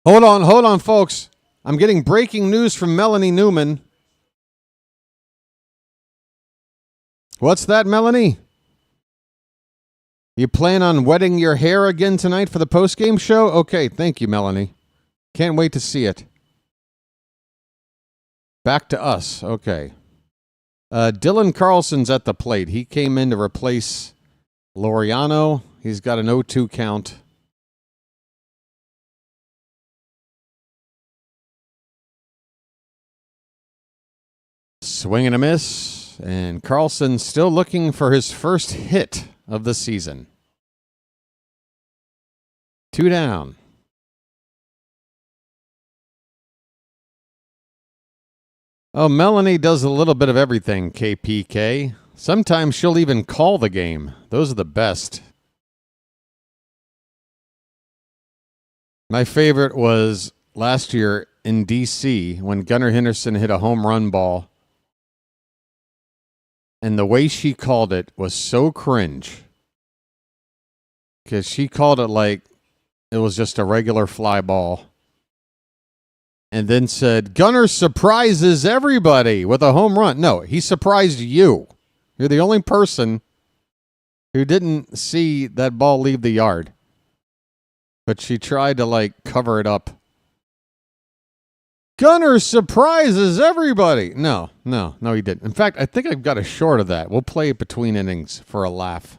Speaker 2: Hold on, folks. I'm getting breaking news from Melanie Newman. What's that, Melanie? You plan on wetting your hair again tonight for the postgame show? Okay, thank you, Melanie. Can't wait to see it. Back to us. Okay. Dylan Carlson's at the plate. He came in to replace Laureano. He's got an 0-2 count. Swing and a miss. And Carlson still looking for his first hit
Speaker 11: of the season. 2 down. Oh, Melanie does a little bit of everything, KPK. Sometimes she'll even call the game. Those are the best. My favorite was last year in D.C. when Gunnar Henderson hit a home run ball. And the way she called it was so cringe. Because she called it like it was just a regular fly ball. And then said, Gunnar surprises everybody with a home run. No, he surprised you. You're the only person who didn't see that ball leave the yard. But she tried to, like, cover it up. Gunnar surprises everybody. No, he didn't. In fact, I think I've got a short of that. We'll play it between innings for a laugh.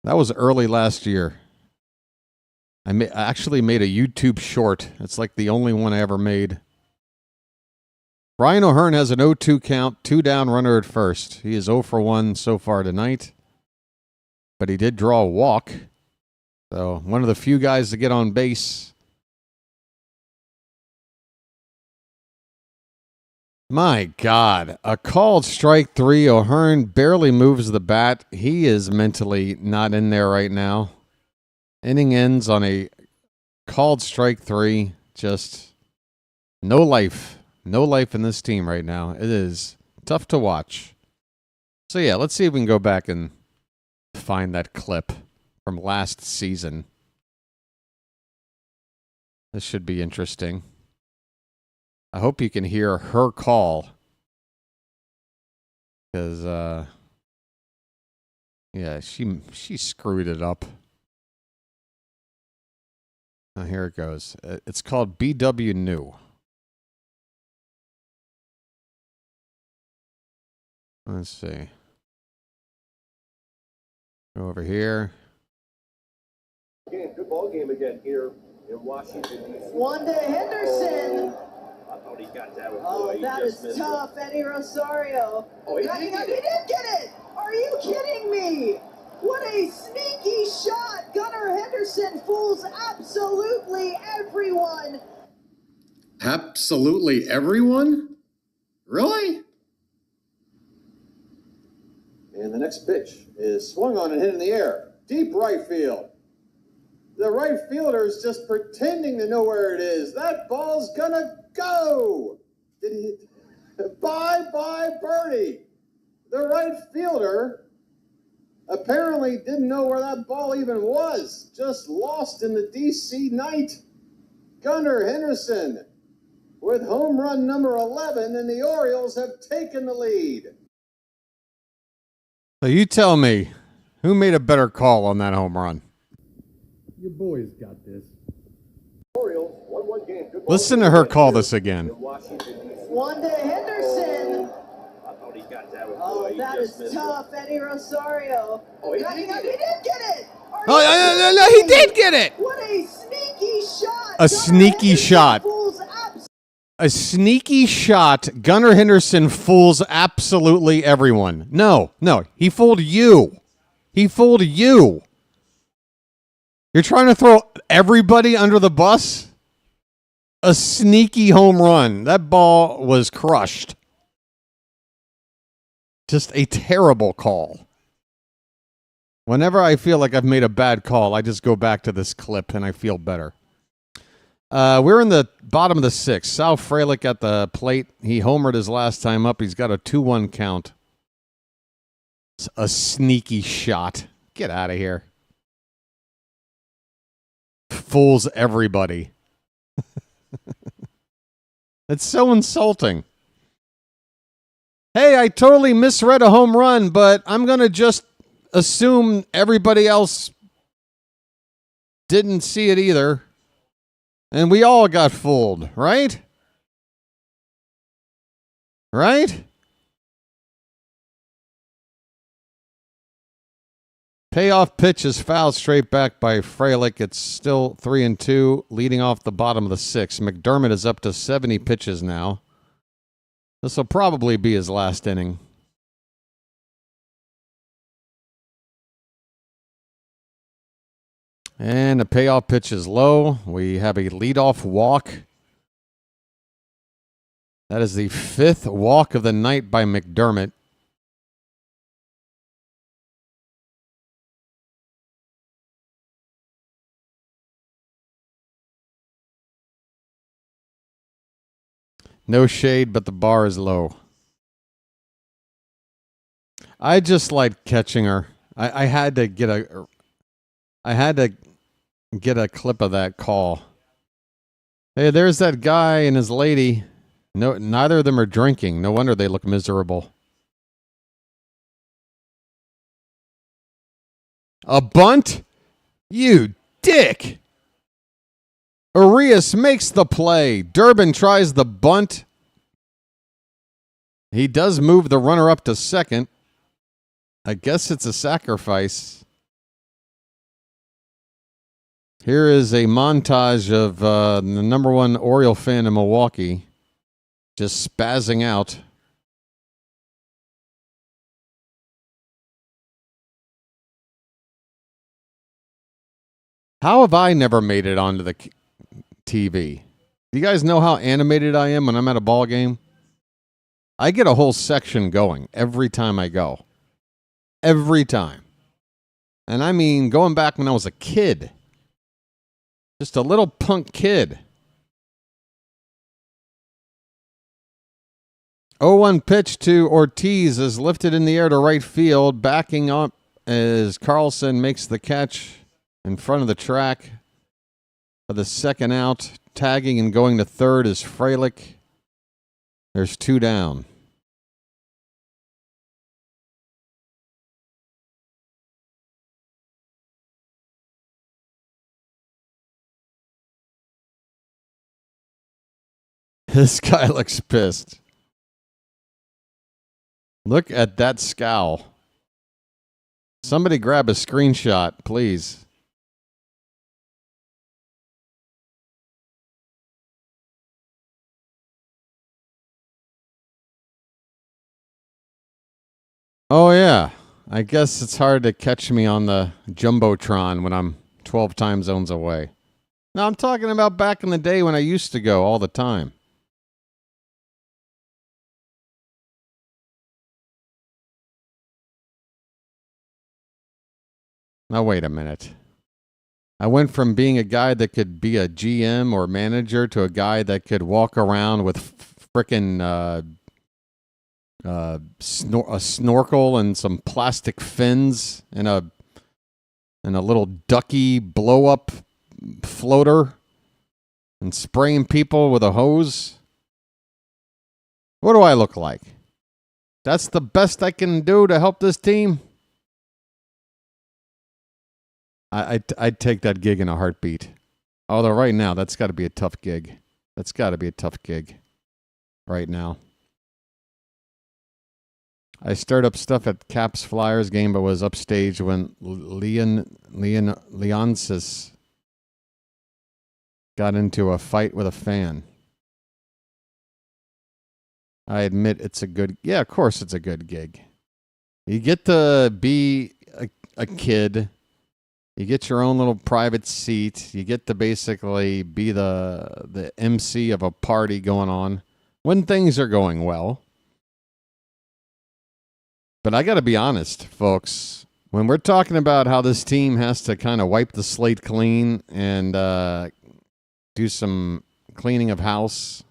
Speaker 11: That was early last year. I actually made a YouTube short. It's like the only one I ever made. Ryan O'Hearn has an 0-2 count, 2 down, runner at first. He is 0 for 1 so far tonight. But he did draw a walk. So one of the few guys to get on base. My God. A called strike 3. O'Hearn barely moves the bat. He is mentally not in there right now. Inning ends on a called strike 3. Just no life. No life in this team right now. It is tough to watch. So, yeah, let's see if we can go back and find that clip from last season. This should be interesting. I hope you can hear her call. Because, yeah, she screwed it up. Oh, here it goes. It's called BW New. Let's see. Go over here.
Speaker 13: Good ball game again here in Washington, D.C.
Speaker 14: One to Henderson.
Speaker 13: I thought he got that one.
Speaker 14: Oh, that is tough. Eddie Rosario.
Speaker 13: Oh, he did
Speaker 14: get it. Are you kidding me? What a sneaky shot. Gunnar Henderson fools absolutely everyone.
Speaker 15: Absolutely everyone? Really?
Speaker 13: And the next pitch is swung on and hit in the air. Deep right field. The right fielder is just pretending to know where it is. That ball's gonna go. Did he? Bye, birdie. The right fielder apparently didn't know where that ball even was. Just lost in the D.C. night. Gunnar Henderson with home run number 11, and the Orioles have taken the lead.
Speaker 11: So you tell me, who made a better call on that home run?
Speaker 6: Your boys got this.
Speaker 13: Orioles, 1-1 game.
Speaker 11: Listen to her call this again.
Speaker 14: One to Henderson.
Speaker 13: I thought he got that one.
Speaker 14: Oh, that is tough. Eddie Rosario.
Speaker 13: Oh, he did get
Speaker 14: it.
Speaker 11: No, he did get it.
Speaker 14: What a sneaky shot.
Speaker 11: A sneaky shot. A sneaky shot. Gunnar Henderson fools absolutely everyone. No, he fooled you. He fooled you. You're trying to throw everybody under the bus? A sneaky home run. That ball was crushed. Just a terrible call. Whenever I feel like I've made a bad call, I just go back to this clip and I feel better. We're in the bottom of the 6th. Sal Frelick at the plate. He homered his last time up. He's got a 2-1 count. It's a sneaky shot. Get out of here. Fools everybody. It's so insulting. Hey, I totally misread a home run, but I'm going to just assume everybody else didn't see it either. And we all got fooled, right? Right? Payoff pitch is fouled straight back by Frelick. It's still 3-2, leading off the bottom of the 6th. McDermott is up to 70 pitches now. This will probably be his last inning.
Speaker 2: And the payoff pitch is low. We have a leadoff walk. That is the 5th walk of the night by McDermott. No shade, but the bar is low. I just like catching her. I had to get a clip of that call. Hey, there's that guy and his lady. No, neither of them are drinking. No wonder they look miserable. A bunt? You dick! Arias makes the play. Durbin tries the bunt. He does move the runner up to second. I guess it's a sacrifice. Here is a montage of the number one Oriole fan in Milwaukee just spazzing out. How have I never made it onto the TV? Do you guys know how animated I am when I'm at a ball game? I get a whole section going every time I go. Every time. And I mean, going back when I was a kid. Just a little punk kid. 0-1 pitch to Ortiz is lifted in the air to right field. Backing up as Carlson makes the catch in front of the track for the second out. Tagging and going to third is Frelick. There's 2 down. This guy looks pissed. Look at that scowl. Somebody grab a screenshot, please. Oh, yeah. I guess it's hard to catch me on the Jumbotron when I'm 12 time zones away. No, I'm talking about back in the day when I used to go all the time. Now, wait a minute. I went from being a guy that could be a GM or manager to a guy that could walk around with frickin' a snorkel and some plastic fins and a little ducky blow-up floater and spraying people with a hose. What do I look like? That's the best I can do to help this team? I'd take that gig in a heartbeat. Although right now, that's got to be a tough gig. That's got to be a tough gig right now. I stirred up stuff at Caps Flyers game, but was upstage when Leonsis got into a fight with a fan. I admit it's a good... Yeah, of course it's a good gig. You get to be a kid... You get your own little private seat. You get to basically be the MC of a party going on when things are going well. But I got to be honest, folks. When we're talking about how this team has to kind of wipe the slate clean and do some cleaning of house,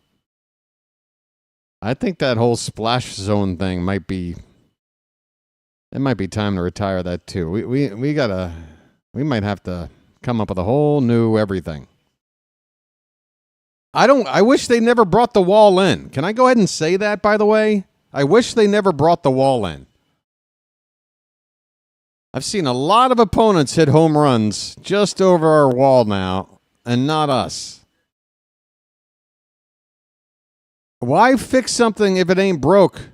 Speaker 2: I think that whole splash zone thing might be... It might be time to retire that too. We got to... We might have to come up with a whole new everything. I wish they never brought the wall in. Can I go ahead and say that, by the way? I wish they never brought the wall in. I've seen a lot of opponents hit home runs just over our wall now, and not us. Why fix something if it ain't broke?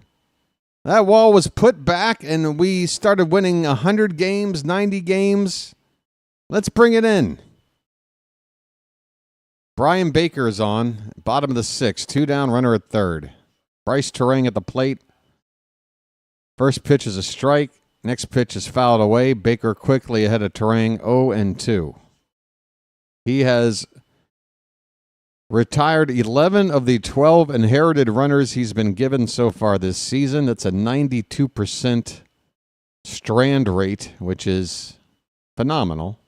Speaker 2: That wall was put back, and we started winning 100 games, 90 games. Let's bring it in. Brian Baker is on, bottom of the 6th, 2 down, runner at third. Bryce Terang at the plate. First pitch is a strike. Next pitch is fouled away. Baker quickly ahead of Terang, 0-2. He has retired 11 of the 12 inherited runners he's been given so far this season. That's a 92% strand rate, which is phenomenal.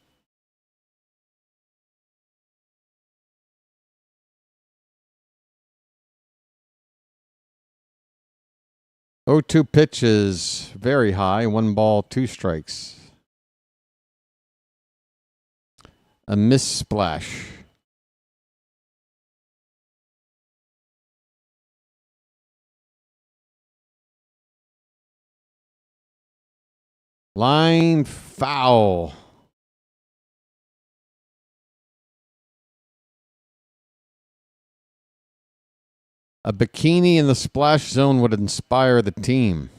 Speaker 2: O2 pitch is very high. 1 ball, 2 strikes. A miss splash. Line foul. A bikini in the splash zone would inspire the team.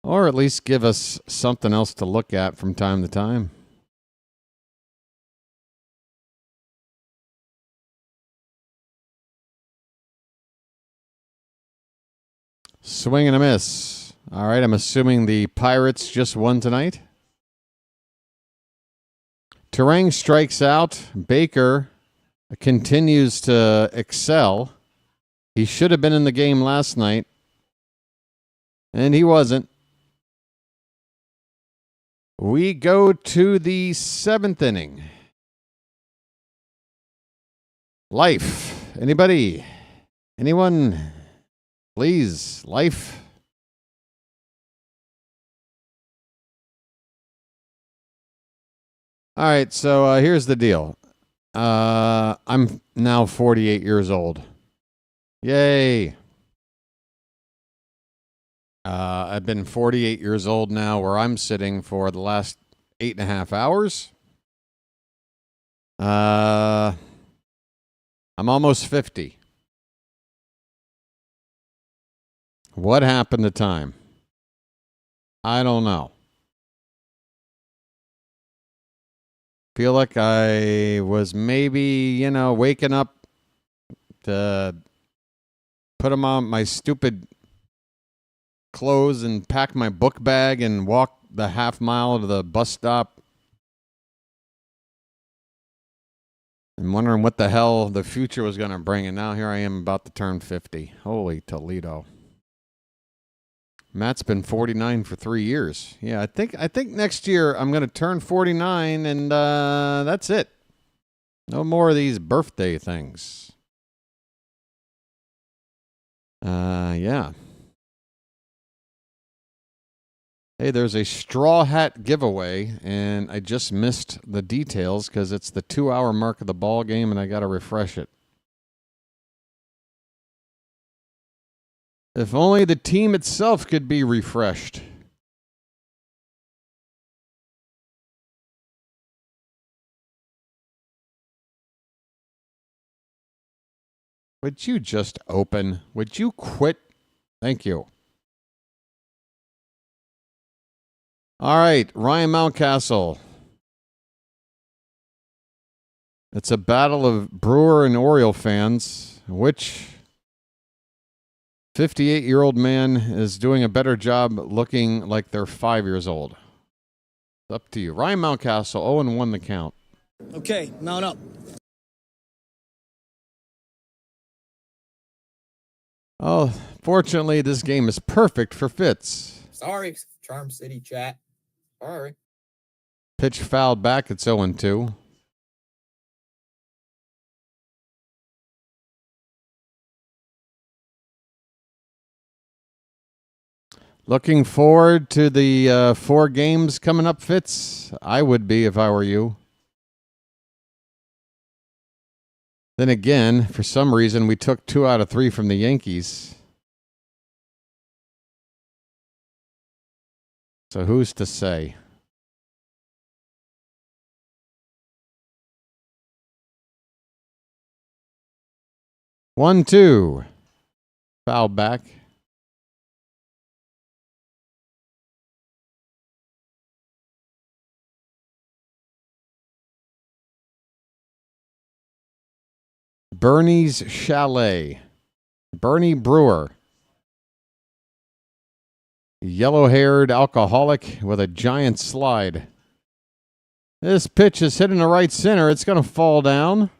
Speaker 2: Or at least give us something else to look at from time to time. Swing and a miss. All right, I'm assuming the Pirates just won tonight. Terang strikes out. Baker continues to excel. He should have been in the game last night, and he wasn't. We go to the 7th inning. Life. Anybody? Anyone? Please, life. All right, so here's the deal. I'm now 48 years old. Yay. I've been 48 years old now, where I'm sitting for the last 8.5 hours. I'm almost 50. What happened to time? I don't know. Feel like I was maybe, waking up to put them on my stupid clothes and pack my book bag and walk the half mile to the bus stop. And wondering what the hell the future was going to bring. And now here I am about to turn 50. Holy Toledo. Matt's been 49 for 3 years. Yeah, I think next year I'm going to turn 49, and that's it. No more of these birthday things. Yeah. Hey, there's a straw hat giveaway, and I just missed the details because it's the 2-hour mark of the ball game, and I got to refresh it. If only the team itself could be refreshed. Would you just open? Would you quit? Thank you. All right, Ryan Mountcastle. It's a battle of Brewer and Oriole fans. Which 58-year-old man is doing a better job looking like they're 5 years old? It's up to you. Ryan Mountcastle, 0-1 the count.
Speaker 16: Okay, mount up.
Speaker 2: Oh, fortunately, this game is perfect for Fitz.
Speaker 17: Sorry, Charm City chat. Sorry.
Speaker 2: Pitch fouled back. It's 0-2. Looking forward to the 4 games coming up, Fitz? I would be if I were you. Then again, for some reason, we took 2 out of 3 from the Yankees. So who's to say? One, 2. Foul back. Bernie's Chalet. Bernie Brewer. Yellow-haired alcoholic with a giant slide. This pitch is hitting the right center. It's going to fall down.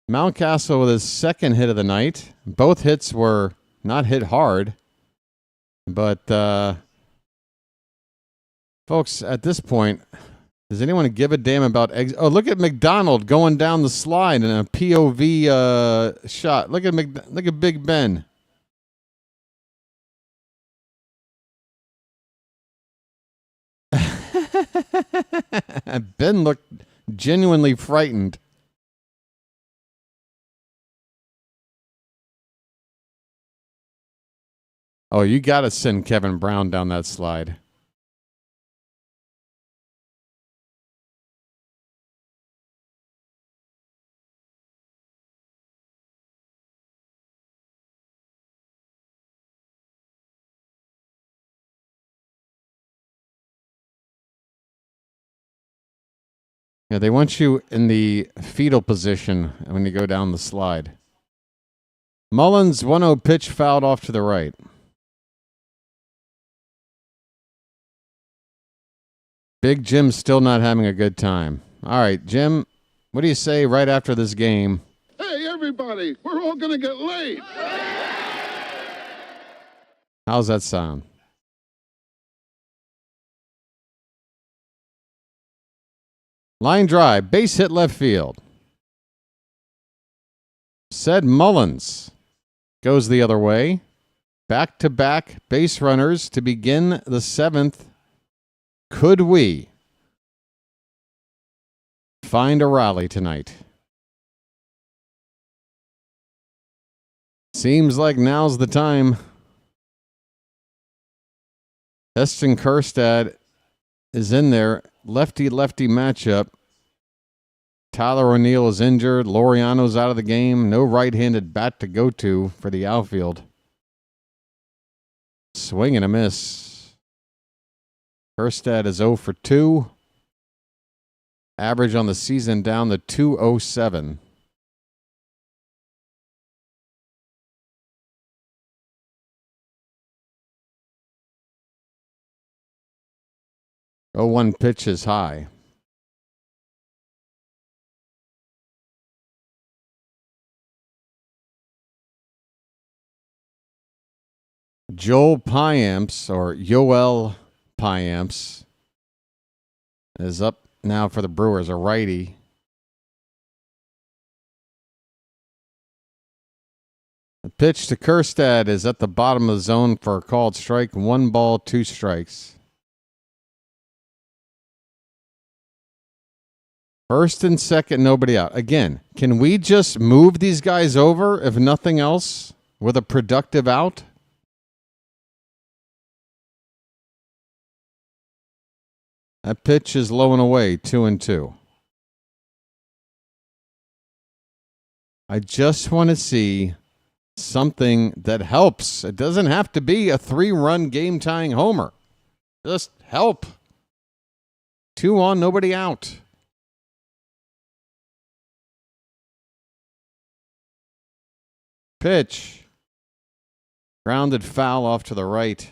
Speaker 2: Mountcastle with his second hit of the night. Both hits were not hit hard. But, folks, at this point, does anyone give a damn about eggs? Oh, look at McDonald going down the slide in a POV shot. Look at Big Ben. Ben looked genuinely frightened. Oh, you got to send Kevin Brown down that slide. Yeah, they want you in the fetal position when you go down the slide. Mullins 1-0 pitch fouled off to the right. Big Jim's still not having a good time. All right, Jim, what do you say right after this game?
Speaker 18: Hey, everybody, we're all going to get laid.
Speaker 2: How's that sound? Line drive, base hit left field. Said Mullins goes the other way. Back-to-back base runners to begin the seventh. Could we find a rally tonight? Seems like now's the time. Heston Kjerstad is in there. Lefty-lefty matchup. Tyler O'Neill is injured. Laureano's out of the game. No right-handed bat to go to for the outfield. Swing and a miss. Kjerstad is 0 for 2. Average on the season down to .207. Oh, 1 pitch is high. Joel Payamps, or Yoel Payamps, is up now for the Brewers, a righty. The pitch to Kjerstad is at the bottom of the zone for a called strike. 1 ball, 2 strikes. First and second, nobody out. Again, can we just move these guys over, if nothing else, with a productive out? That pitch is low and away, 2-2. I just want to see something that helps. It doesn't have to be a 3-run game-tying homer. Just help. 2 on, nobody out. Pitch. Grounded foul off to the right.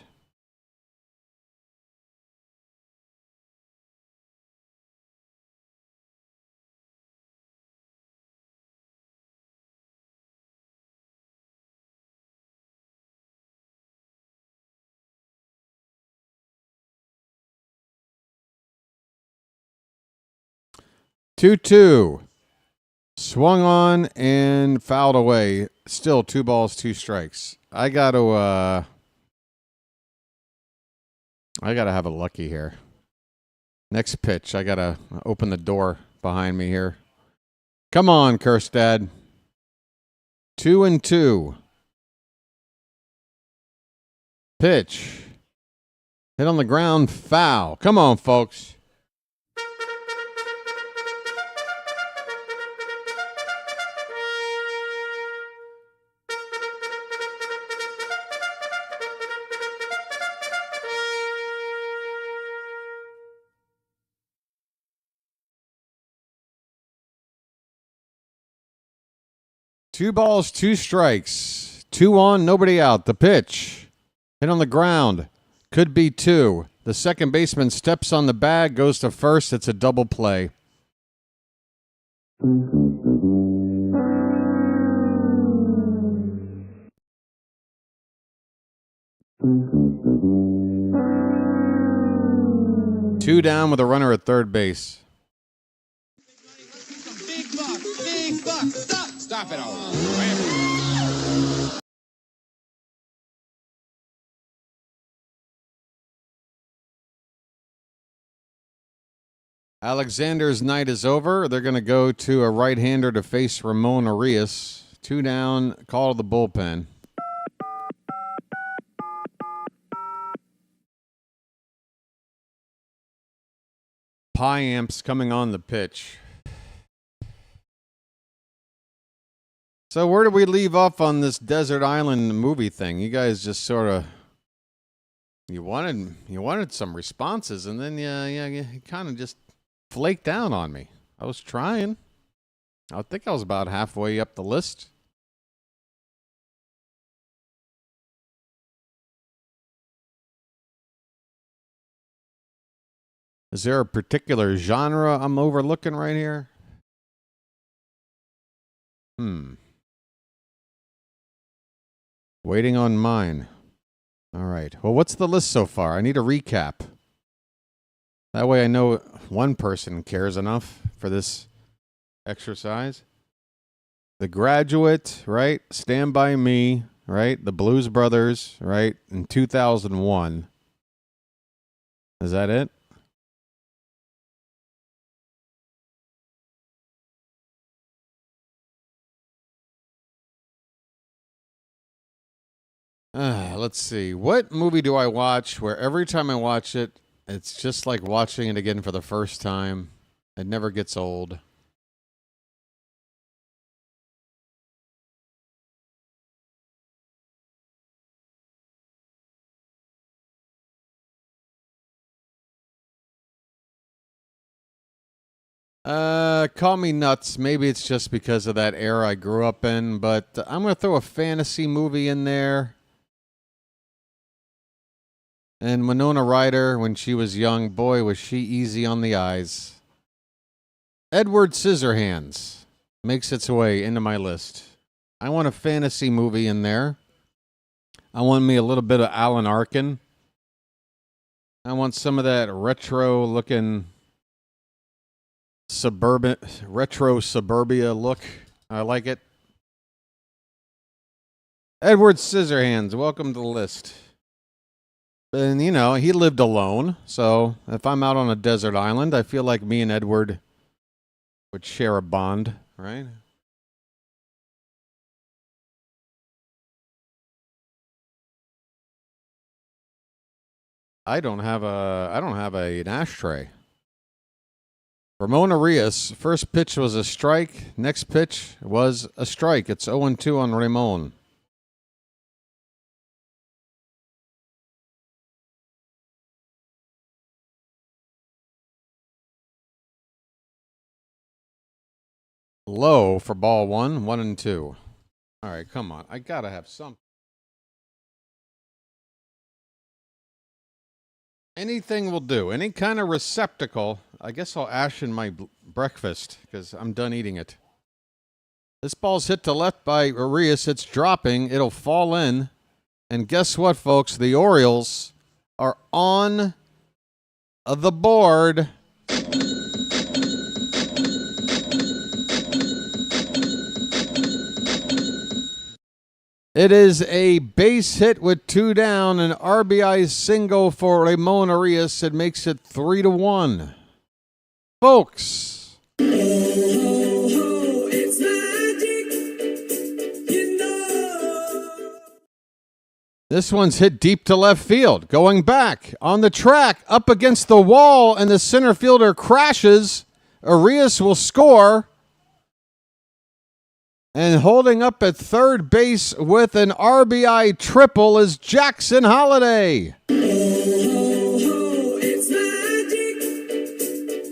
Speaker 2: Two. Swung on and fouled away. Still 2 balls, 2 strikes. I gotta have a lucky here. Next pitch. I gotta open the door behind me here. Come on, Kjerstad. 2-2. Pitch. Hit on the ground. Foul. Come on, folks. Two balls, 2 strikes. 2 on, nobody out. The pitch. Hit on the ground. Could be 2. The second baseman steps on the bag, goes to first. It's a double play. Two down with a runner at third base.
Speaker 3: Big buck, big buck. Stop it all.
Speaker 2: Alexander's night is over. They're going to go to a right-hander to face Ramon Arias. Two down, call to the bullpen. Pie amps coming on the pitch. So where did we leave off on this desert island movie thing? You guys just sort of you wanted some responses, and then you kind of just flaked down on me. I was trying. I think I was about halfway up the list. Is there a particular genre I'm overlooking right here? Waiting on mine. All right. Well, what's the list so far? I need a recap. That way I know one person cares enough for this exercise. The Graduate, right? Stand By Me, right? The Blues Brothers, right? In 2001. Is that it? Let's see. What movie do I watch where every time I watch it, it's just like watching it again for the first time? It never gets old. Call me nuts. Maybe it's just because of that era I grew up in, but I'm going to throw a fantasy movie in there. And Winona Ryder, when she was young, boy, was she easy on the eyes. Edward Scissorhands makes its way into my list. I want a fantasy movie in there. I want me a little bit of Alan Arkin. I want some of that retro-looking retro suburbia look. I like it. Edward Scissorhands, welcome to the list. And, you know, he lived alone, so if I'm out on a desert island, I feel like me and Edward would share a bond, right? I don't have an ashtray. Ramon Arias, first pitch was a strike, next pitch was a strike. It's 0-2 on Ramon. Low for ball one, 1-2. All right, come on. I got to have something. Anything will do. Any kind of receptacle. I guess I'll ash in my breakfast because I'm done eating it. This ball's hit to left by Arias. It's dropping. It'll fall in. And guess what, folks? The Orioles are on the board. It is a base hit with two down, an RBI single for Ramon Arias. It makes it 3-1. Folks.
Speaker 3: It's magic, you know.
Speaker 2: This one's hit deep to left field. Going back on the track, up against the wall, and the center fielder crashes. Arias will score. And holding up at third base with an RBI triple is Jackson Holliday.
Speaker 3: It's magic,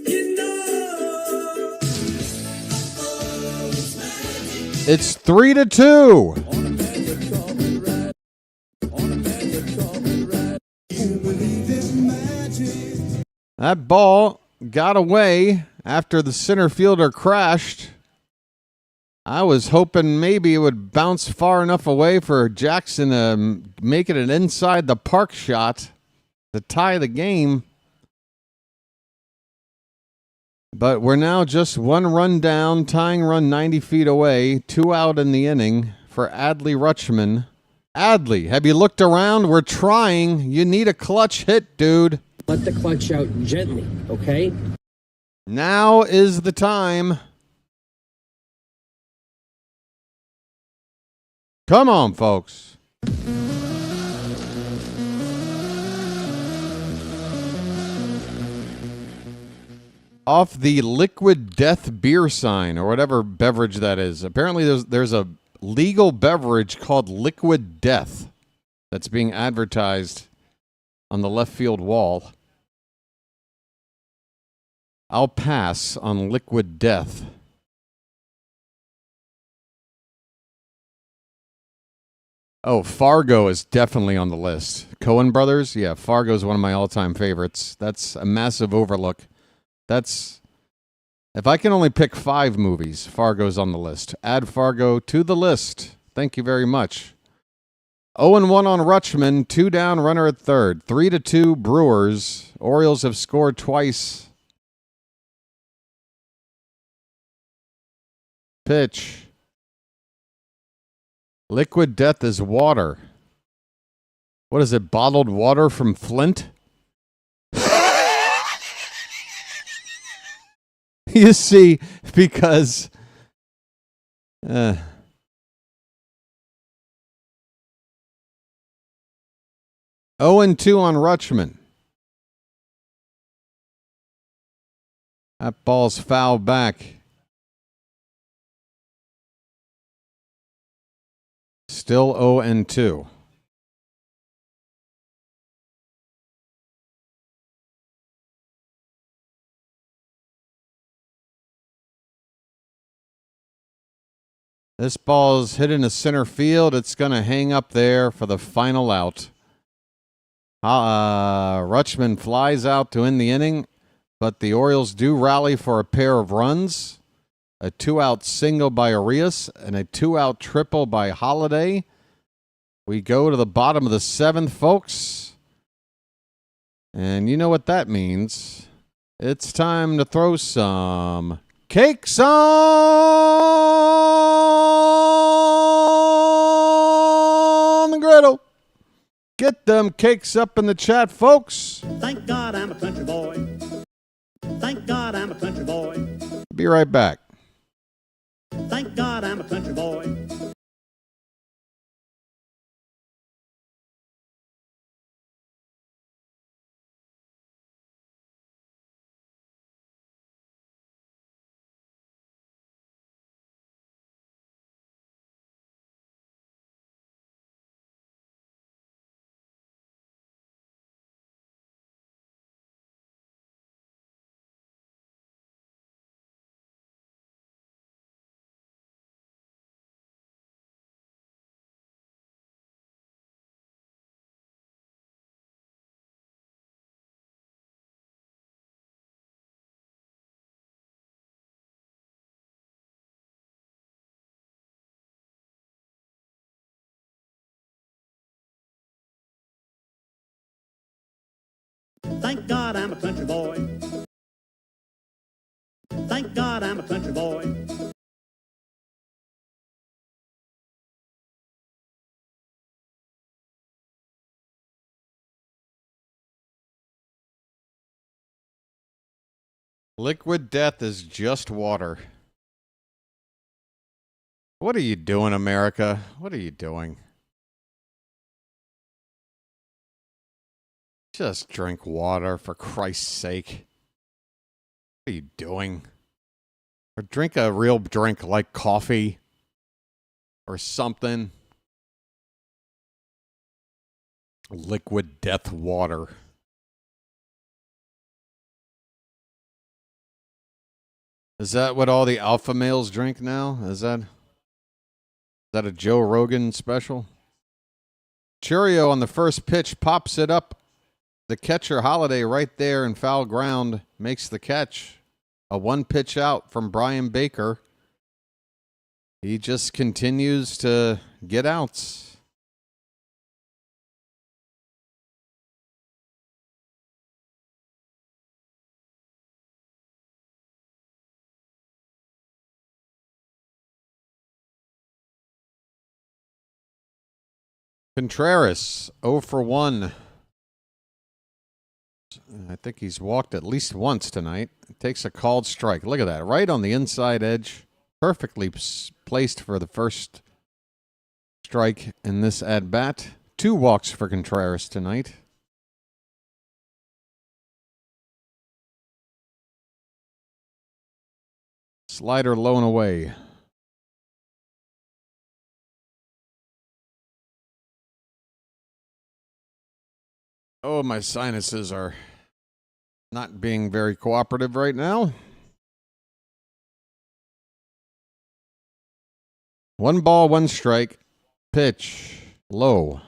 Speaker 3: you know.
Speaker 2: It's 3-2.
Speaker 3: You believe in magic.
Speaker 2: That ball got away after the center fielder crashed. I was hoping maybe it would bounce far enough away for Jackson to make it an inside the park shot to tie the game. But we're now just 1 run down, tying run 90 feet away, 2 out in the inning for Adley Rutschman. Adley, have you looked around? We're trying. You need a clutch hit, dude.
Speaker 12: Let the clutch out gently, okay?
Speaker 2: Now is the time. Come on, folks. Off the Liquid Death beer sign, or whatever beverage that is. Apparently there's a legal beverage called Liquid Death that's being advertised on the left field wall. I'll pass on Liquid Death. Oh, Fargo is definitely on the list. Coen Brothers? Yeah, Fargo is one of my all-time favorites. That's a massive overlook. That's... If I can only pick 5 movies, Fargo's on the list. Add Fargo to the list. Thank you very much. 0-1 on Rutschman. 2 down, runner at third. 3-2 Brewers. Orioles have scored twice. Pitch. Liquid Death is water. What is it, bottled water from Flint? You see, because... 0-2 on Rutschman. That ball's fouled back. Still 0-2. This ball's hit into center field. It's going to hang up there for the final out. Rutschman flies out to end the inning, but the Orioles do rally for a pair of runs. A 2-out single by Arias and a 2-out triple by Holiday. We go to the bottom of the 7th, folks. And you know what that means. It's time to throw some cakes on the griddle. Get them cakes up in the chat, folks.
Speaker 19: Thank God I'm a country boy. Thank God I'm a country boy.
Speaker 2: Be right back.
Speaker 19: Thank God I'm a country boy. Thank God I'm a country boy. Thank God I'm a country boy.
Speaker 2: Liquid Death is just water. What are you doing, America? What are you doing? Just drink water, for Christ's sake. What are you doing? Or drink a real drink like coffee or something. Liquid Death water. Is that what all the alpha males drink now? Is that a Joe Rogan special? Churio on the first pitch pops it up The catcher Holiday right there in foul ground makes the catch. A 1-pitch out from Brian Baker. He just continues to get outs. Contreras, 0 for 1. I think he's walked at least once tonight. Takes a called strike. Look at that. Right on the inside edge. Perfectly placed for the first strike in this at-bat. 2 walks for Contreras tonight. Slider low and away. Oh, my sinuses are not being very cooperative right now. 1 ball, 1 strike. Pitch. Low.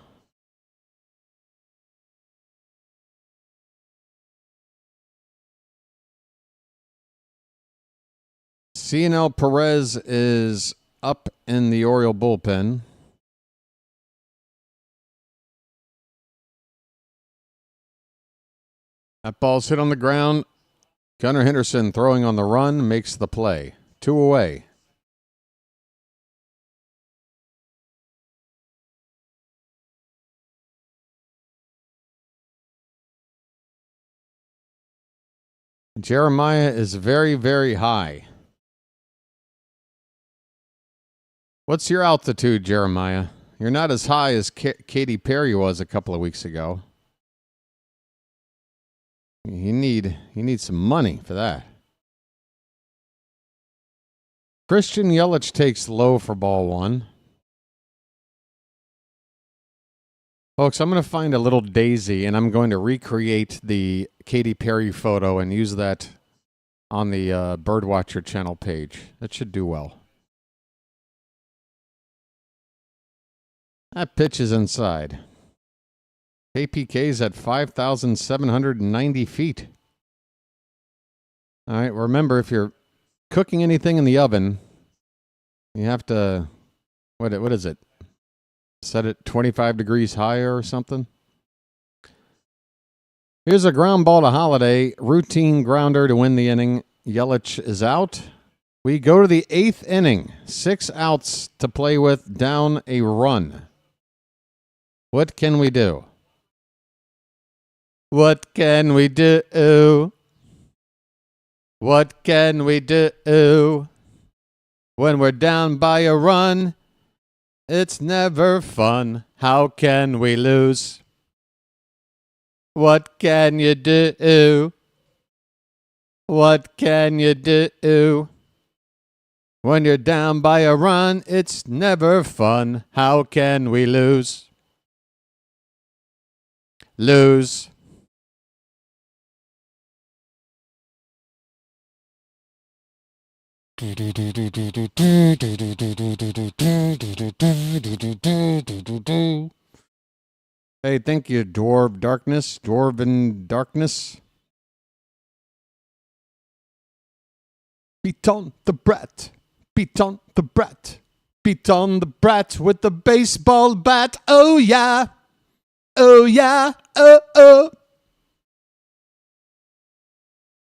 Speaker 2: Cionel Perez is up in the Oriole bullpen. That ball's hit on the ground. Gunnar Henderson throwing on the run makes the play. 2 away. Jeremiah is very, very high. What's your altitude, Jeremiah? You're not as high as Katy Perry was a couple of weeks ago. You need some money for that. Christian Yelich takes low for ball 1. Folks, I'm going to find a little daisy, and I'm going to recreate the Katy Perry photo and use that on the BirdWatcher Channel page. That should do well. That pitch is inside. APK's at 5,790 feet. All right, remember, if you're cooking anything in the oven, you have to, what is it? Set it 25 degrees higher or something? Here's a ground ball to Holiday. Routine grounder to win the inning. Yelich is out. We go to the 8th inning. 6 outs to play with, down a run. What can we do? What can we do? What can we do? When we're down by a run, it's never fun. How can we lose? What can you do? What can you do? When you're down by a run, it's never fun. How can we lose? Lose. Hey, thank you, Dwarven Darkness. Beat on the brat, beat on the brat, beat on the brat with the baseball bat. Oh yeah, oh yeah, oh oh,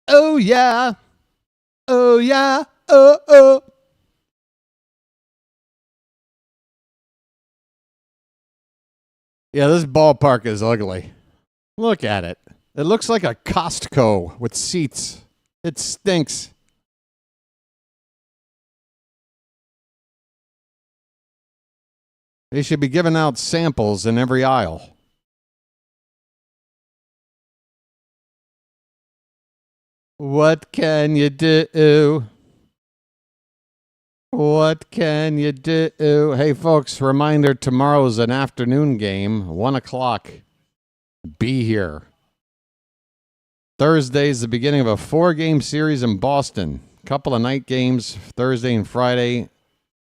Speaker 2: oh yeah, oh yeah. Oh. Yeah, this ballpark is ugly. Look at it. It looks like a Costco with seats. It stinks. They should be giving out samples in every aisle. What can you do? What can you do? Hey, folks, reminder, tomorrow's an afternoon game, 1 o'clock. Be here. Thursday's the beginning of a 4-game series in Boston. Couple of night games, Thursday and Friday,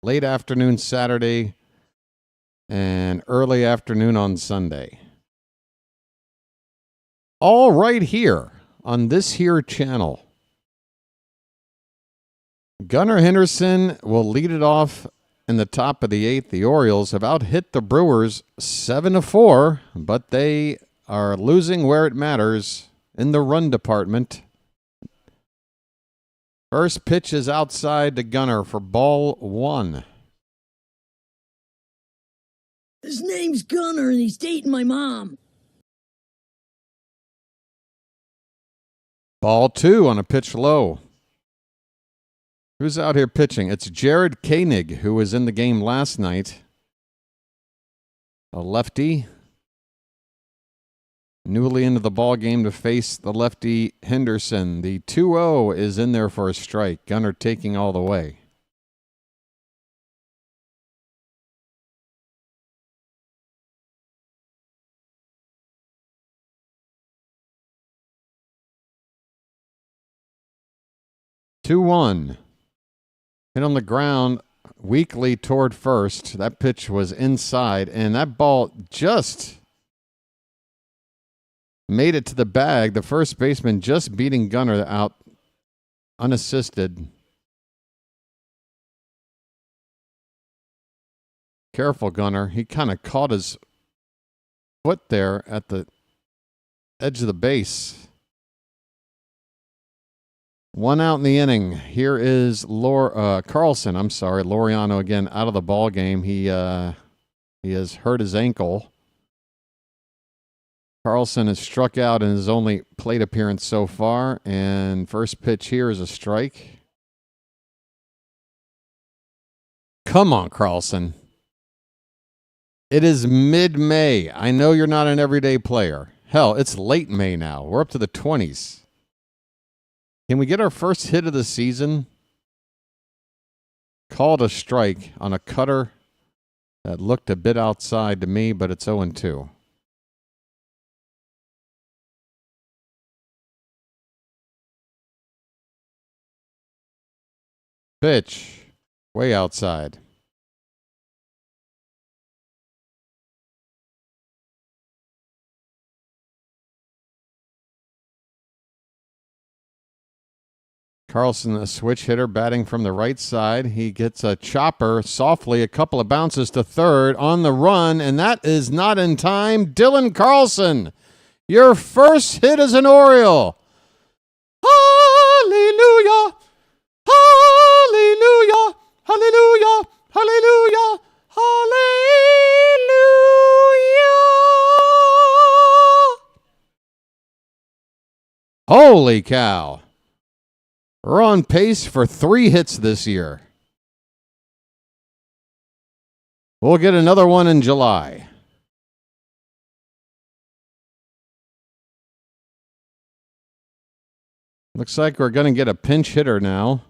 Speaker 2: late afternoon Saturday, and early afternoon on Sunday. all right here on this here channel. Gunnar Henderson will lead it off in the top of the 8th. The Orioles have out-hit the Brewers 7-4, but they are losing where it matters in the run department. First pitch is outside to Gunnar for ball 1.
Speaker 4: His name's Gunnar, and he's dating my mom.
Speaker 2: Ball 2 on a pitch low. Who's out here pitching? It's Jared Koenig, who was in the game last night. A lefty. Newly into the ball game to face the lefty Henderson. The 2-0 is in there for a strike. Gunnar taking all the way. Two-one. Hit on the ground weakly toward first. That pitch was inside, and that ball just made it to the bag. The first baseman just beating Gunnar out unassisted. Careful, Gunnar. He kind of caught his foot there at the edge of the base. One out in the inning. Here is Carlson. I'm sorry, Laureano again out of the ball game. He has hurt his ankle. Carlson has struck out in his only plate appearance so far, and first pitch here is a strike. Come on, Carlson. It is mid-May. I know you're not an everyday player. Hell, it's late May now. We're up to the 20s. Can we get our first hit of the season? Called a strike on a cutter that looked a bit outside to me, but it's 0-2. Pitch. Way outside. Carlson, a switch hitter, batting from the right side. He gets a chopper softly, a couple of bounces to third on the run, and that is not in time. Dylan Carlson, your first hit as an Oriole. Hallelujah! Hallelujah! Hallelujah! Hallelujah! Hallelujah! Holy cow! We're on pace for 3 hits this year. We'll get another one in July. Looks like we're going to get a pinch hitter now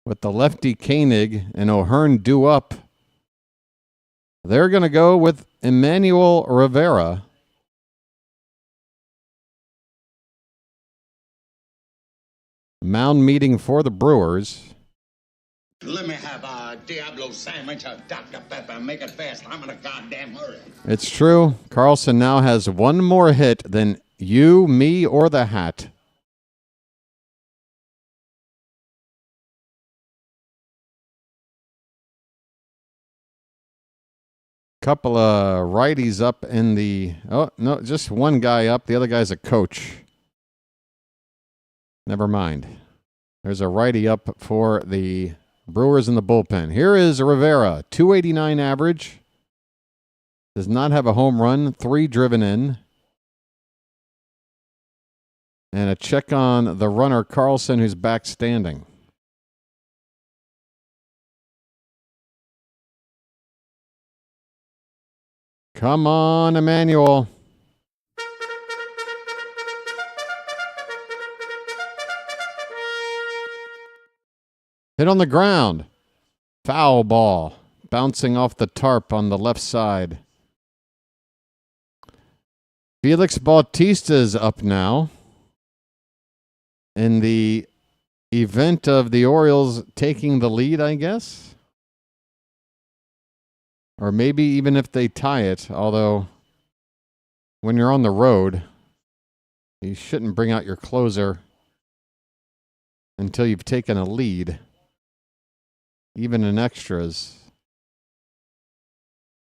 Speaker 2: with the lefty Koenig and O'Hearn due up. They're going to go with Emmanuel Rivera. Mound meeting for the Brewers.
Speaker 20: Let me have a Diablo sandwich, a Dr. Pepper, make it fast. I'm in a goddamn hurry.
Speaker 2: It's true. Carlson now has one more hit than you, me, or the hat. Couple of righties up in the... Oh, no, just one guy up. The other guy's a coach. Never mind. There's a righty up for the Brewers in the bullpen. Here is Rivera, 289 average. Does not have a home run, 3 driven in. And a check on the runner, Carlson, who's back standing. Come on, Emmanuel. Hit on the ground. Foul ball. Bouncing off the tarp on the left side. Felix Bautista's up now. In the event of the Orioles taking the lead, I guess. Or maybe even if they tie it, although when you're on the road, You shouldn't bring out your closer until you've taken a lead, even in extras.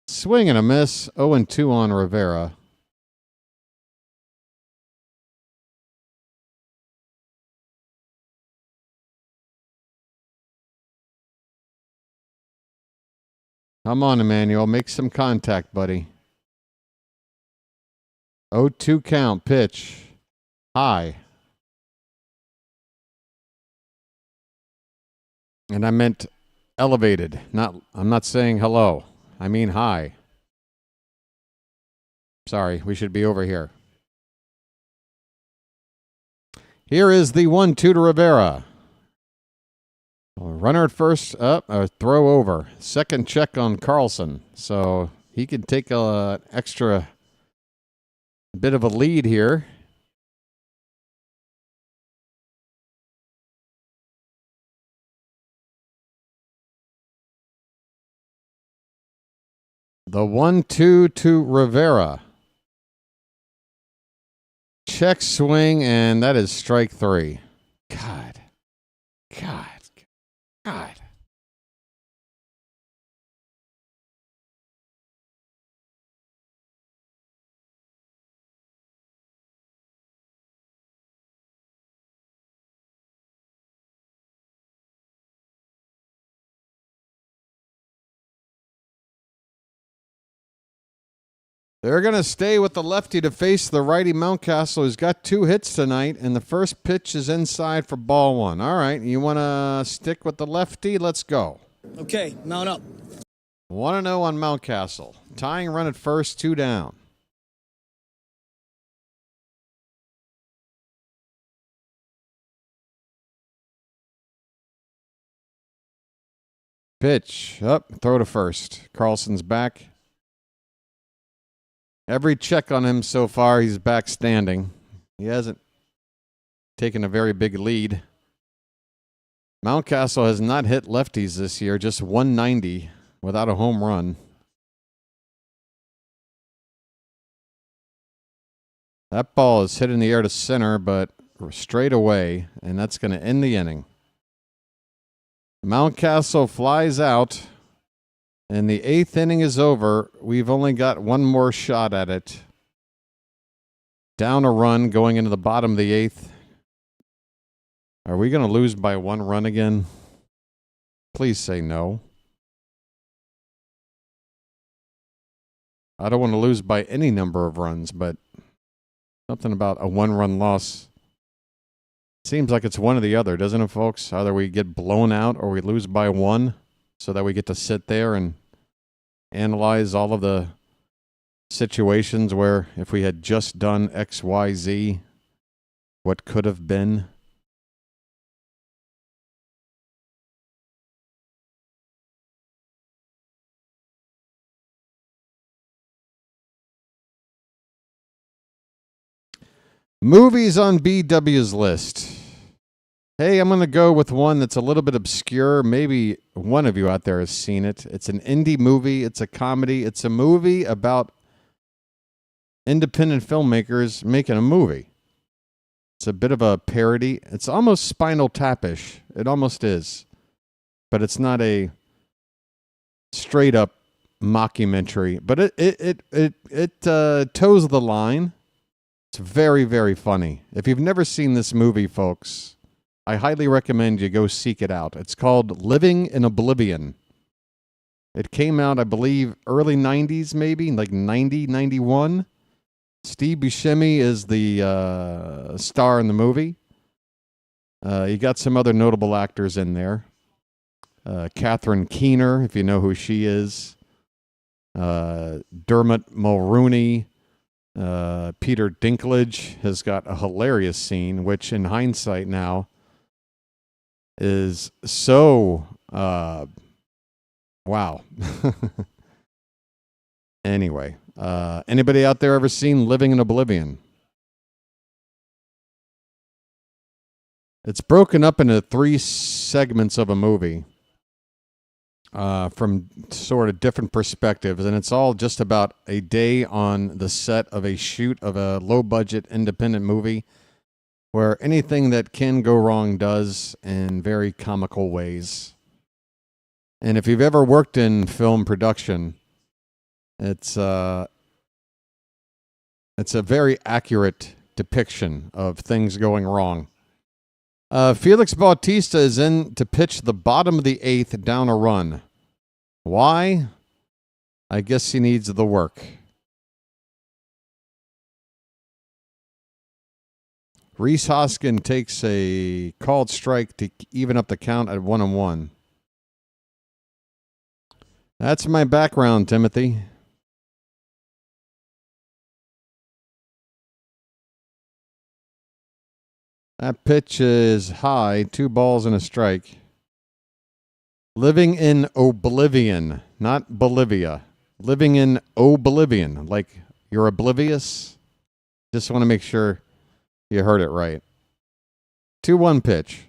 Speaker 2: Swing and a miss. 0-2 on Rivera. Come on, Emmanuel. Make some contact, buddy. 0-2 count. Pitch. High. And I meant elevated. I'm not saying hello. I mean high. Sorry, we should be over here. Here is the 1-2 to Rivera. Runner at first, up, a throw over. Second check on Carlson. So he can take an extra bit of a lead here. The 1-2 to Rivera. Check swing, and that is strike 3. God. They're going to stay with the lefty to face the righty Mountcastle, who's got 2 hits tonight, and the first pitch is inside for ball 1. All right, you want to stick with the lefty? Let's go.
Speaker 16: Okay, mount up.
Speaker 2: 1-0 on Mountcastle. Tying run at first, 2 down. Pitch. Up, throw to first. Carlson's back. Every check on him so far, he's back standing. He hasn't taken a very big lead. Mountcastle has not hit lefties this year, just 190 without a home run. That ball is hit in the air to center, but straight away, and that's going to end the inning. Mountcastle flies out. And the 8th inning is over. We've only got one more shot at it. Down a run going into the bottom of the 8th. Are we going to lose by 1 run again? Please say no. I don't want to lose by any number of runs, but something about a 1-run loss. Seems like it's one or the other, doesn't it, folks? Either we get blown out or we lose by 1 so that we get to sit there and analyze all of the situations where if we had just done X, Y, Z, what could have been. Movies on BW's list. Hey, I'm going to go with one that's a little bit obscure. Maybe one of you out there has seen it. It's an indie movie. It's a comedy. It's a movie about independent filmmakers making a movie. It's a bit of a parody. It's almost Spinal Tap-ish. It almost is. But it's not a straight-up mockumentary. But it toes the line. It's very, very funny. If you've never seen this movie, folks, I highly recommend you go seek it out. It's called Living in Oblivion. It came out, I believe, early 90s maybe, like 90, 91. Steve Buscemi is the star in the movie. You got some other notable actors in there. Catherine Keener, if you know who she is. Dermot Mulrooney. Peter Dinklage has got a hilarious scene, which in hindsight now is so wow. Anyway, anybody out there ever seen Living in Oblivion? It's broken up into 3 segments of a movie. from sort of different perspectives, and it's all just about a day on the set of a shoot of a low-budget independent movie where anything that can go wrong does in very comical ways. And if you've ever worked in film production, it's a very accurate depiction of things going wrong. Felix Bautista is in to pitch the bottom of the 8th down a run. Why? I guess he needs the work. Rhys Hoskin takes a called strike to even up the count at 1-1. That's my background, Timothy. That pitch is high, 2 balls and a strike. Living in oblivion, not Bolivia. Living in oblivion, like you're oblivious. Just want to make sure you heard it right. 2-1 pitch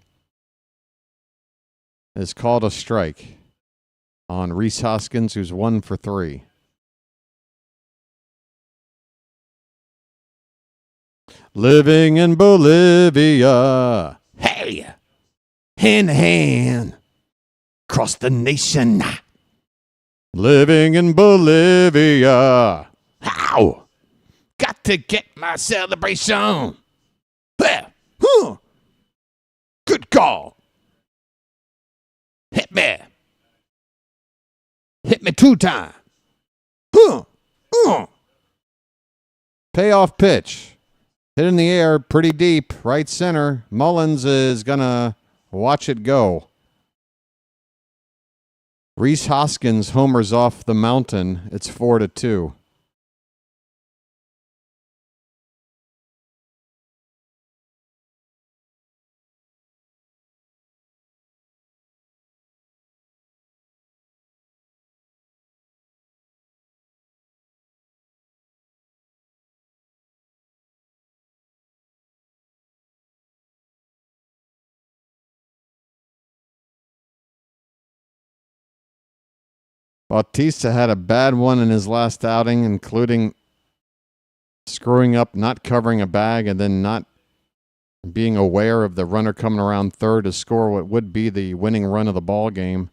Speaker 2: is called a strike on Rhys Hoskins, who's 1 for 3. Living in Bolivia.
Speaker 11: Hey, hand to hand, across the nation.
Speaker 2: Living in Bolivia.
Speaker 11: Ow! Got to get my celebration. There. Good call. Hit me. Hit me 2 times.
Speaker 2: Payoff pitch. Hit in the air, pretty deep, right center. Mullins is going to watch it go. Rhys Hoskins homers off the mountain. It's 4-2. Bautista had a bad one in his last outing, including screwing up, not covering a bag, and then not being aware of the runner coming around third to score what would be the winning run of the ball game.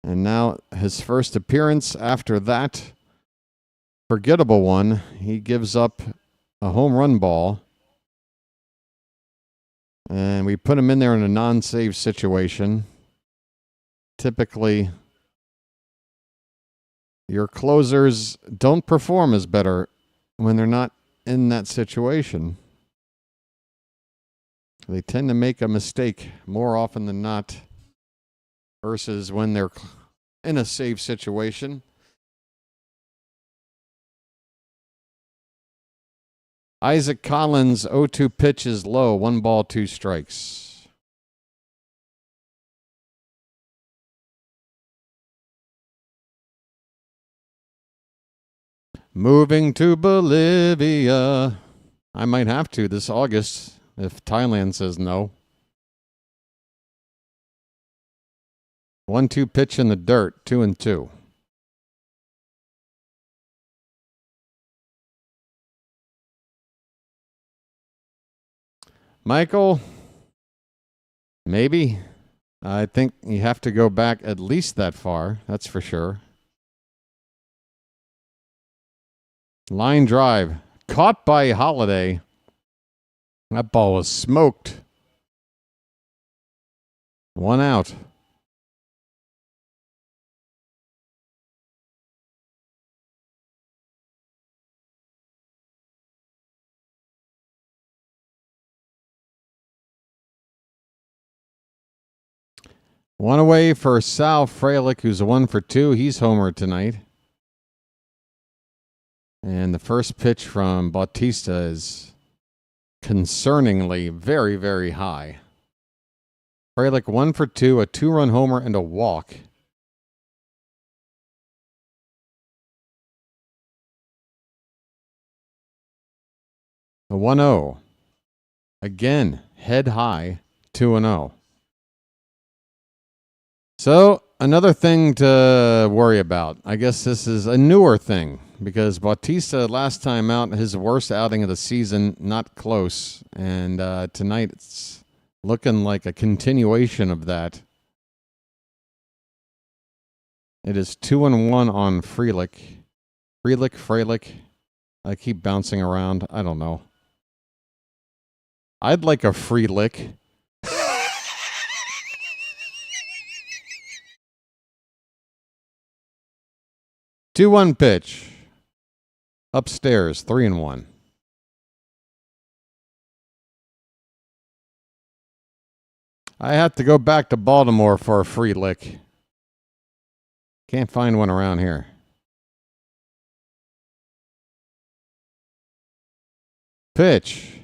Speaker 2: And now his first appearance after that forgettable one, he gives up a home run ball. And we put him in there in a non-save situation. Typically, your closers don't perform as better when they're not in that situation. They tend to make a mistake more often than not versus when they're in a save situation. Isaac Collins' 0-2 pitch is low. 1 ball, 2 strikes. Moving to Bolivia. I might have to this August if Thailand says no. 1-2 pitch in the dirt, 2-2. Michael, maybe. I think you have to go back at least that far, that's for sure. Line drive, caught by Holiday. That ball was smoked. 1 out. One away for Sal Frelick, who's a 1 for 2. He's homered tonight. And the first pitch from Bautista is concerningly very, very high. Frelick 1 for 2, a 2-run homer and a walk. A 1-0. Again, head high, 2-0. So another thing to worry about. I guess this is a newer thing because Bautista last time out, his worst outing of the season, not close. And tonight it's looking like a continuation of that. It is 2-1 on Frelick. Frelick. I keep bouncing around. I don't know. I'd like a free lick. Two 2-1 pitch. Upstairs, 3-1. I have to go back to Baltimore for a free lick. Can't find one around here. Pitch.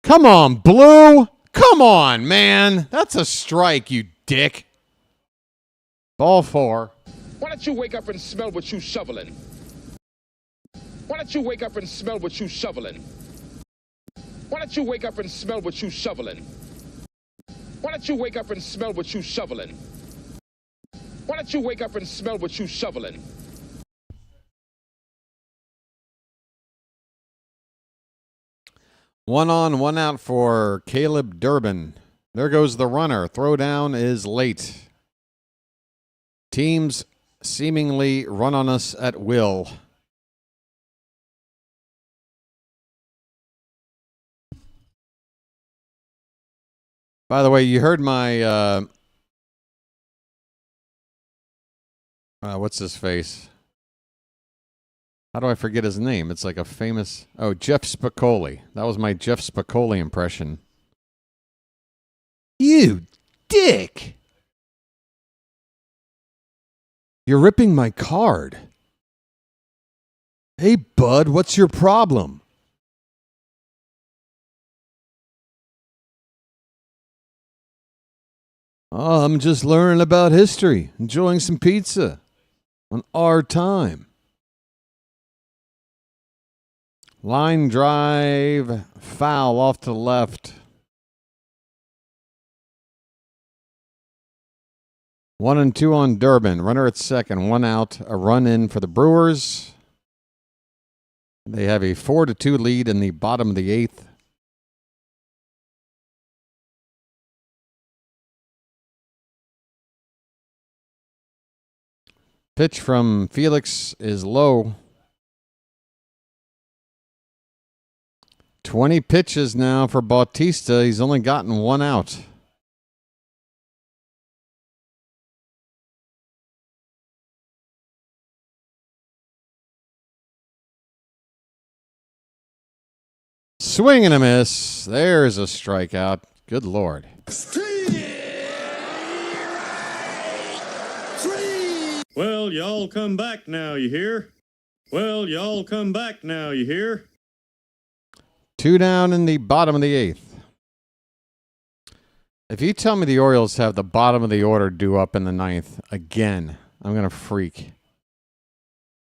Speaker 2: Come on, Blue. Come on, man. That's a strike, you dick. Ball 4.
Speaker 3: Why don't you wake up and smell what you shoveling? Why don't you wake up and smell what you shoveling? Why don't you wake up and smell what you shoveling? Why don't you wake up and smell what you shoveling? Why don't you wake up and smell what you shoveling?
Speaker 2: One on, one out for Caleb Durbin. There goes the runner. Throwdown is late. Teams seemingly run on us at will. By the way, you heard my what's his face? How do I forget his name? It's like a famous... Oh, Jeff Spicoli. That was my Jeff Spicoli impression. You dick! You're ripping my card. Hey, bud, what's your problem? Oh, I'm just learning about history, enjoying some pizza on our time. Line drive, foul off to the left. 1-2 on Durbin. Runner at second, 1 out. A run in for the Brewers. They have a 4-2 lead in the bottom of the 8th. Pitch from Felix is low. 20 pitches now for Bautista. He's only gotten 1 out. Swing and a miss. There's a strikeout. Good Lord.
Speaker 21: Well, y'all come back now, you hear? Well, y'all come back now, you hear?
Speaker 2: 2 down in the bottom of the 8th. If you tell me the Orioles have the bottom of the order due up in the 9th again, I'm going to freak.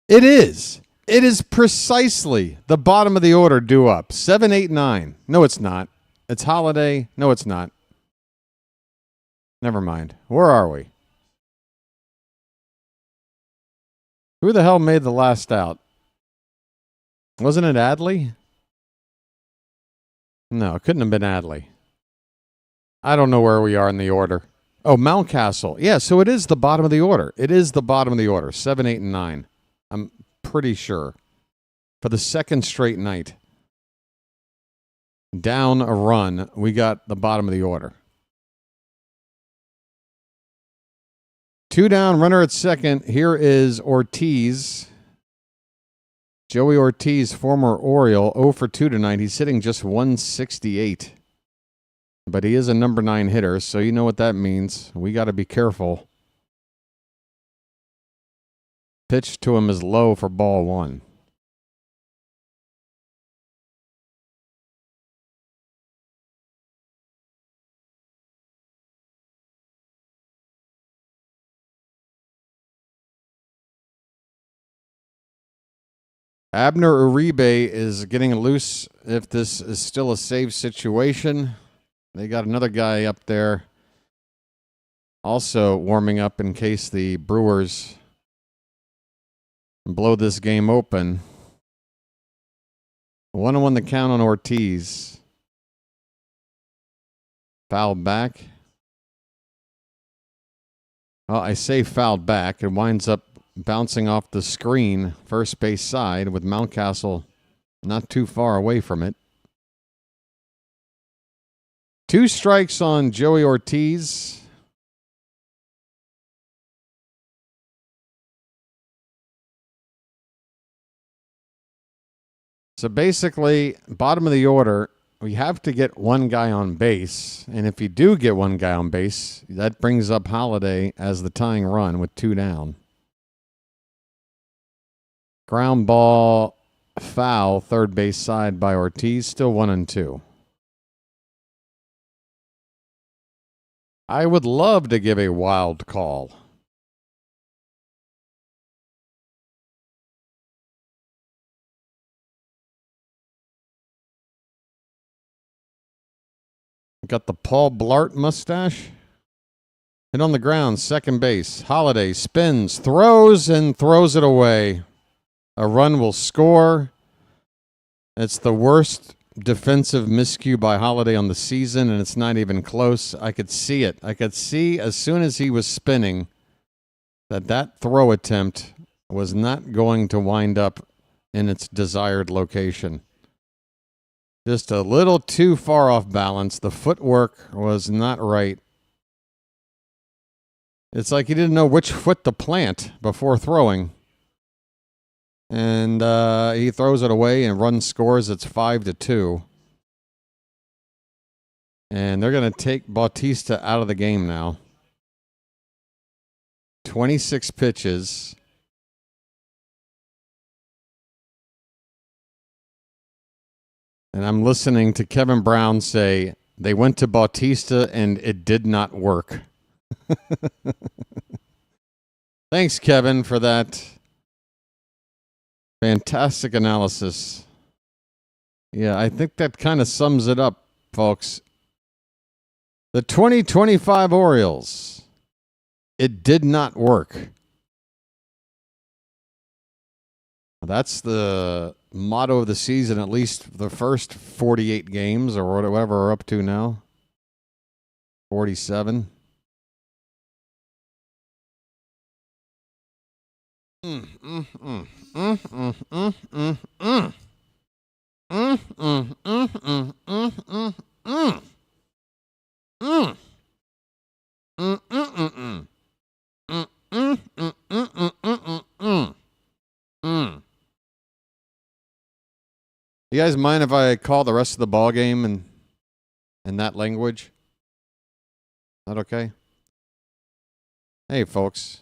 Speaker 2: It is. It is precisely the bottom of the order due up. 7, 8, 9. No, it's not. It's Holiday. No, it's not. Never mind. Where are we? Who the hell made the last out? Wasn't it Adley? No, it couldn't have been Adley. I don't know where we are in the order. Oh, Mountcastle. Yeah, so it is the bottom of the order. It is the bottom of the order. 7, 8, and 9. I'm pretty sure. For the second straight night. Down a run, we got the bottom of the order. 2 down, runner at second. Here is Ortiz. Joey Ortiz, former Oriole, 0 for 2 tonight. He's hitting just 168. But he is a number 9 hitter, so you know what that means. We got to be careful. Pitch to him is low for ball 1. Abner Uribe is getting loose if this is still a save situation. They got another guy up there. Also warming up in case the Brewers blow this game open. 1-1 the count on Ortiz. Fouled back. Well, I say fouled back. It winds up bouncing off the screen, first base side, with Mountcastle not too far away from it. 2 strikes on Joey Ortiz. So basically, bottom of the order, we have to get one guy on base. And if you do get one guy on base, that brings up Holiday as the tying run with 2 down. Ground ball foul, third base side by Ortiz, still 1-2. I would love to give a wild call. Got the Paul Blart mustache. And on the ground, second base. Holiday spins, throws, and throws it away. A run will score. It's the worst defensive miscue by Holiday on the season, and it's not even close. I could see it. I could see as soon as he was spinning that throw attempt was not going to wind up in its desired location. Just a little too far off balance. The footwork was not right. It's like he didn't know which foot to plant before throwing. And he throws it away and run scores. It's 5-2. And they're going to take Bautista out of the game now. 26 pitches. And I'm listening to Kevin Brown say, they went to Bautista and it did not work. Thanks, Kevin, for that fantastic analysis. Yeah, I think that kind of sums it up, folks. The 2025 Orioles, it did not work. That's the motto of the season, at least the first 48 games or whatever we're up to now. 47. You guys mind if I call the rest of the ball game in that language? Is that okay? Hey, folks.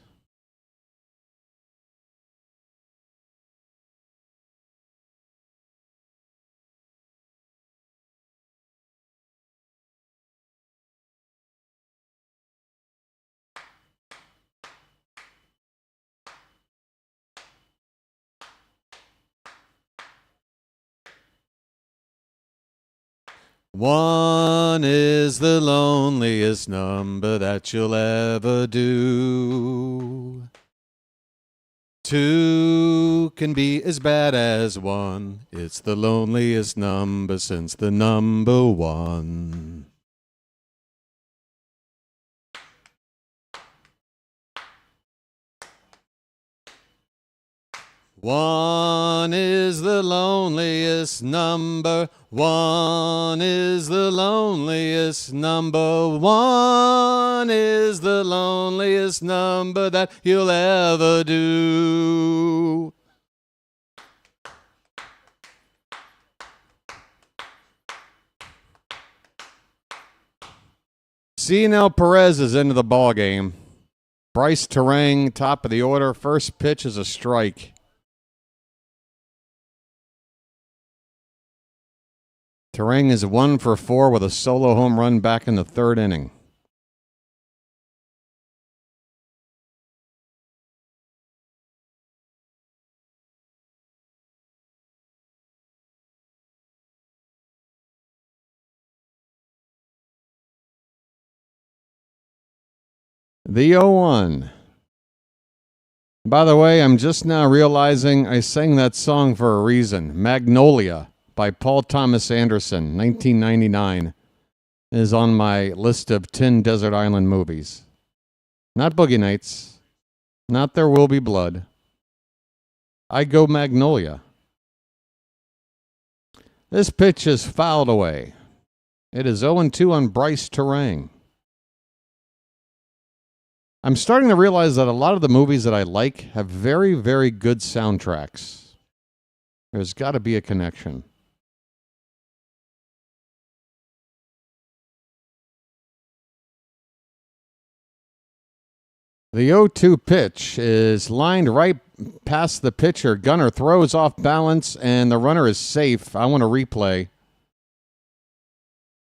Speaker 2: One is the loneliest number that you'll ever do. 2 can be as bad as 1. It's the loneliest number since the number 1. One is the loneliest number. 1 is the loneliest number. 1 is the loneliest number that you'll ever do. Cionel Perez is into the ball game. Bryce Terang, top of the order. First pitch is a strike. Terang is 1 for 4 with a solo home run back in the 3rd inning. The 0-1. By the way, I'm just now realizing I sang that song for a reason. Magnolia by Paul Thomas Anderson, 1999, is on my list of 10 desert island movies. Not Boogie Nights. Not There Will Be Blood. I go Magnolia. This pitch is fouled away. It is 0-2 on Bryce Terang. I'm starting to realize that a lot of the movies that I like have very, very good soundtracks. There's got to be a connection. The 0-2 pitch is lined right past the pitcher. Gunner throws off balance, and the runner is safe. I want a replay.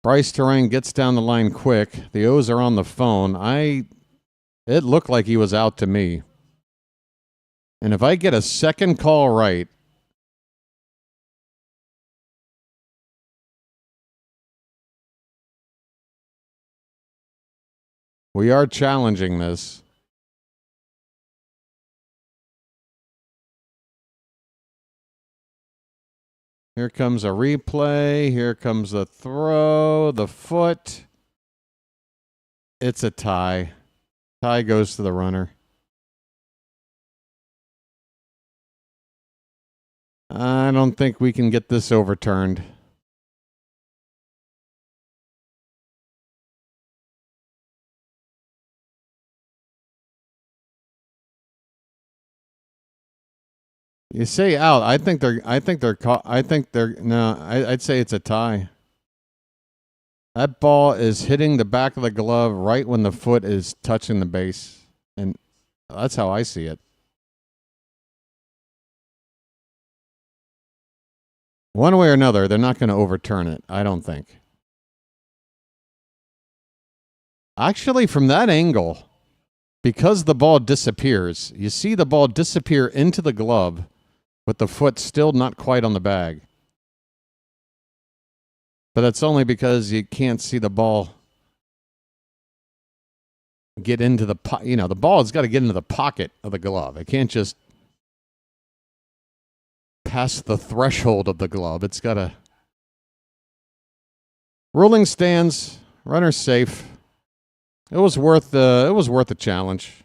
Speaker 2: Bryce Terang gets down the line quick. The O's are on the phone. It looked like he was out to me. And if I get a second call right, we are challenging this. Here comes a replay. Here comes the throw, the foot. It's a tie. Tie goes to the runner. I don't think we can get this overturned. You say out. I'd say it's a tie. That ball is hitting the back of the glove right when the foot is touching the base. And that's how I see it. One way or another, they're not going to overturn it, I don't think. Actually, from that angle, because the ball disappears, you see the ball disappear into the glove with the foot still not quite on the bag. But that's only because you can't see the ball get into the the ball has got to get into the pocket of the glove. It can't just pass the threshold of the glove. It's got to. Ruling stands. Runner safe. It was worth the challenge.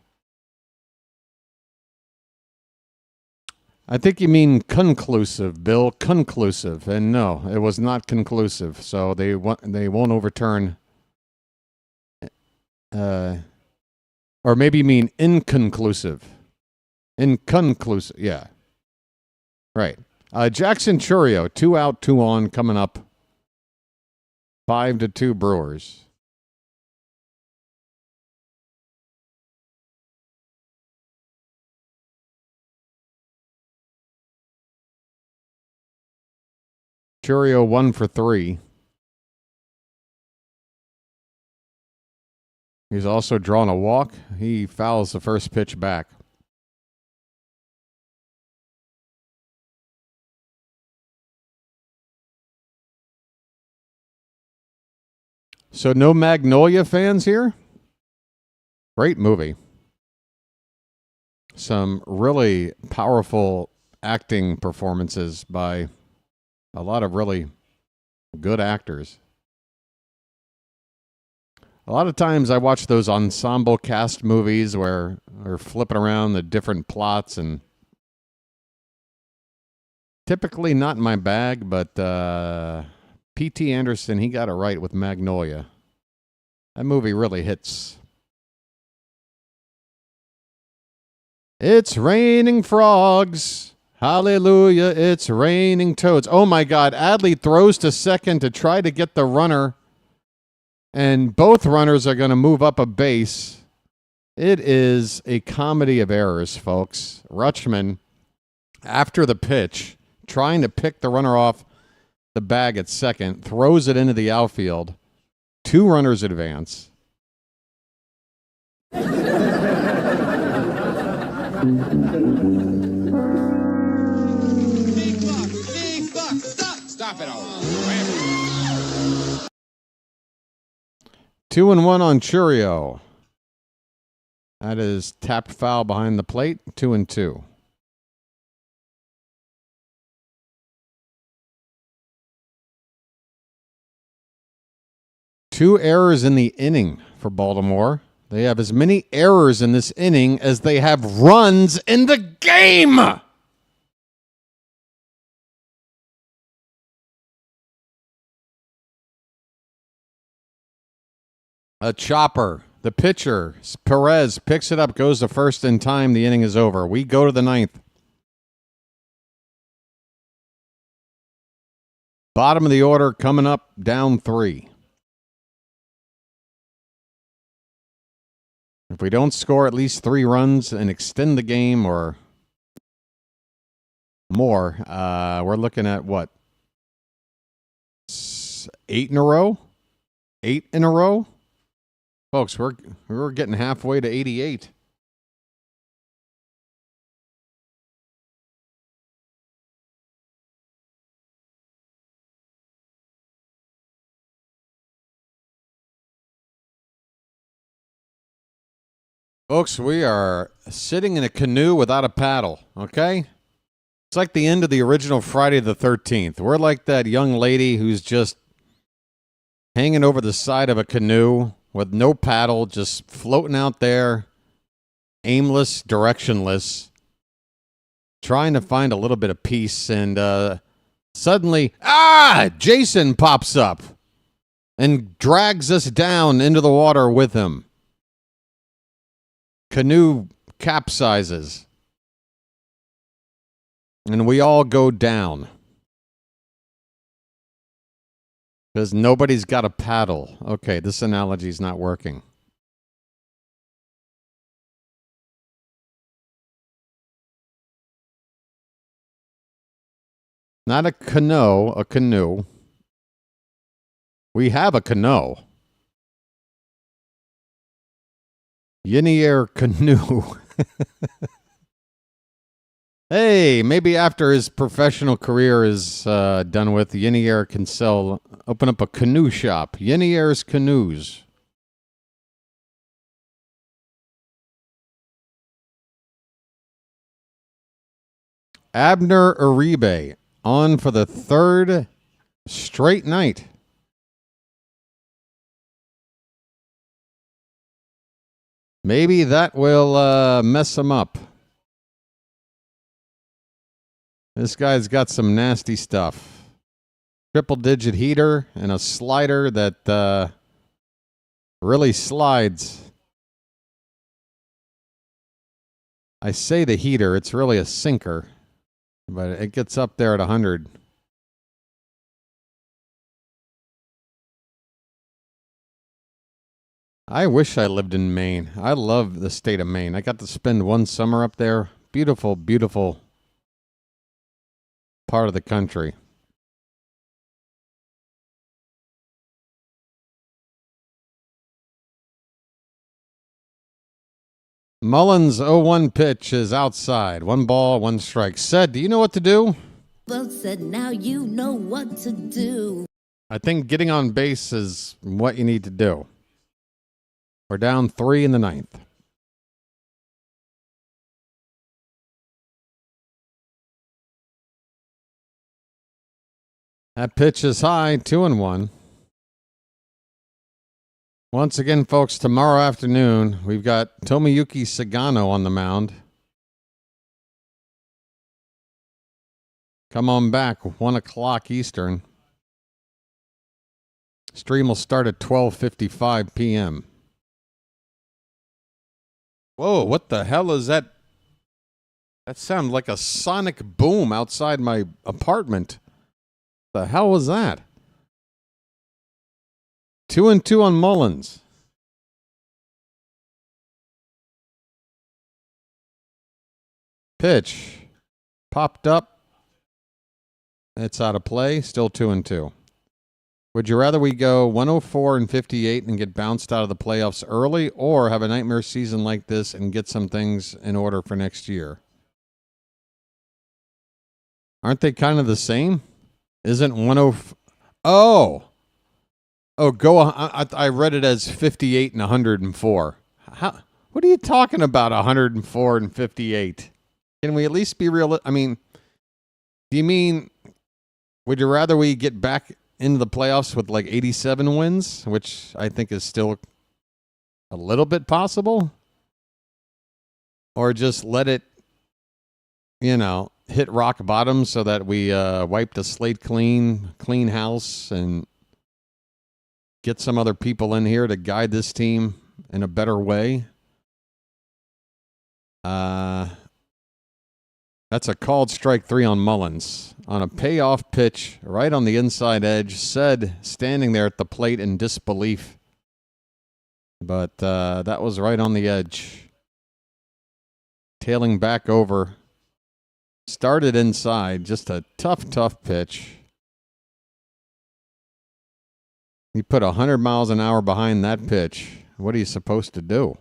Speaker 2: I think you mean conclusive, Bill. Conclusive, and no, it was not conclusive. So they won't overturn. Or maybe you mean inconclusive. Inconclusive, yeah. Right. Jackson Churio, 2 out, 2 on, coming up. 5-2 Brewers. Churio 1 for 3. He's also drawn a walk. He fouls the first pitch back. So no Magnolia fans here? Great movie. Some really powerful acting performances by a lot of really good actors. A lot of times I watch those ensemble cast movies where they're flipping around the different plots, and typically not in my bag, but P.T. Anderson, he got it right with Magnolia. That movie really hits. It's raining frogs. Hallelujah, it's raining toads. Oh my God, Adley throws to second to try to get the runner, and both runners are going to move up a base. It is a comedy of errors, folks. Rutschman, after the pitch, trying to pick the runner off the bag at second, throws it into the outfield. 2 runners advance.
Speaker 11: Stop it all.
Speaker 2: 2-1 on Churio. That is tapped foul behind the plate, 2-2. Two errors in the inning for Baltimore. They have as many errors in this inning as they have runs in the game. A chopper. The pitcher, Perez, picks it up, goes to first in time. The inning is over. We go to the ninth. Bottom of the order coming up, down 3. If we don't score at least 3 runs and extend the game or more, we're looking at what? 8 in a row? 8 in a row? Folks, we're getting halfway to 88. Folks, we are sitting in a canoe without a paddle, okay? It's like the end of the original Friday the 13th. We're like that young lady who's just hanging over the side of a canoe with no paddle, just floating out there, aimless, directionless, trying to find a little bit of peace, and suddenly, Jason pops up and drags us down into the water with him. Canoe capsizes, and we all go down. Because nobody's got a paddle. Okay, this analogy's not working. Not a canoe, a canoe. We have a canoe. Ynier canoe. Hey, maybe after his professional career is done with, Ynier can open up a canoe shop. Ynier's Canoes. Abner Uribe on for the 3rd straight night. Maybe that will mess him up. This guy's got some nasty stuff. Triple-digit heater and a slider that really slides. I say the heater, it's really a sinker, but it gets up there at 100. I wish I lived in Maine. I love the state of Maine. I got to spend one summer up there. Beautiful, beautiful part of the country. Mullins' 0-1 pitch is outside. 1 ball, 1 strike. Said, do you know what to do?
Speaker 7: Well said, now you know what to do.
Speaker 2: I think getting on base is what you need to do. We're down 3 in the 9th. That pitch is high, 2-1. Once again, folks, tomorrow afternoon, we've got Tomoyuki Sagano on the mound. Come on back, 1 o'clock Eastern. Stream will start at 12:55 p.m. Whoa, what the hell is that? That sounded like a sonic boom outside my apartment. The hell was that? 2-2 on Mullins. Pitch. Popped up. It's out of play. Still 2-2. Would you rather we go 104-58 and get bounced out of the playoffs early, or have a nightmare season like this and get some things in order for next year? Aren't they kind of the same? Isn't 104? Oh, go. I read it as 58 and 104. How? What are you talking about, 104 and 58? Can we at least be real? I mean, do you mean, would you rather we get back into the playoffs with like 87 wins, which I think is still a little bit possible? Or just let it, hit rock bottom so that we wipe the slate clean house, and get some other people in here to guide this team in a better way? That's a called strike 3 on Mullins on a payoff pitch right on the inside edge. Said standing there at the plate in disbelief. But that was right on the edge. Tailing back over. Started inside. Just a tough pitch. You put 100 miles an hour behind that pitch. What are you supposed to do?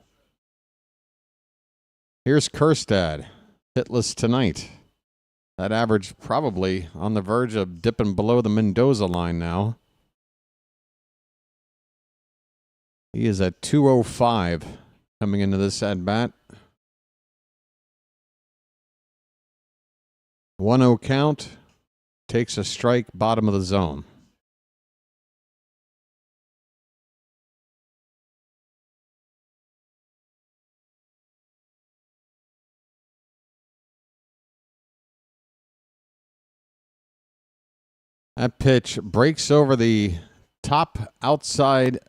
Speaker 2: Here's Kjerstad. Hitless tonight. That average probably on the verge of dipping below the Mendoza line now. He is at 205 coming into this at-bat. 1-0 count. Takes a strike, bottom of the zone. That pitch breaks over the top outside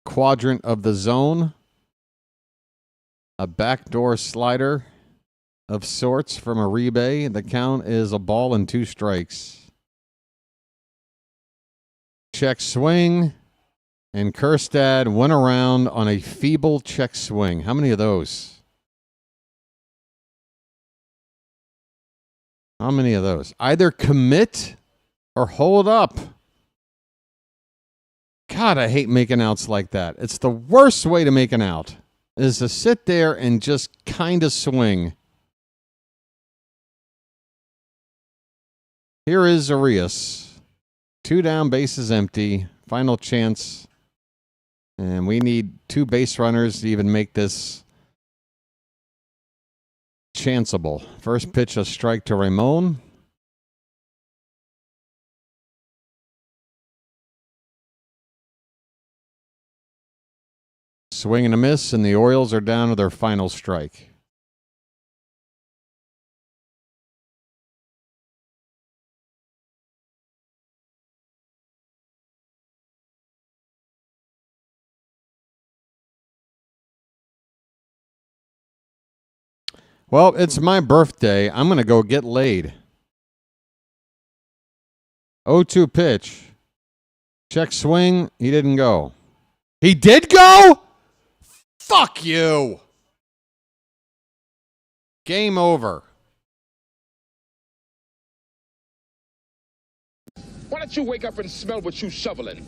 Speaker 2: quadrant of the zone. A backdoor slider of sorts from Uribe. The count is a ball and 2 strikes. Check swing. And Kjerstad went around on a feeble check swing. How many of those? How many of those? Either commit or hold up. God, I hate making outs like that. It's the worst way to make an out, is to sit there and just kind of swing. Here is Arias. 2 down, bases empty. Final chance. And we need 2 base runners to even make this chanceable. First pitch, a strike to Ramon. Swing and a miss, and the Orioles are down to their final strike. Well, it's my birthday. I'm going to go get laid. 0-2 pitch. Check swing. He didn't go. He did go? Fuck you. Game over.
Speaker 8: Why don't you wake up and smell what you shoveling?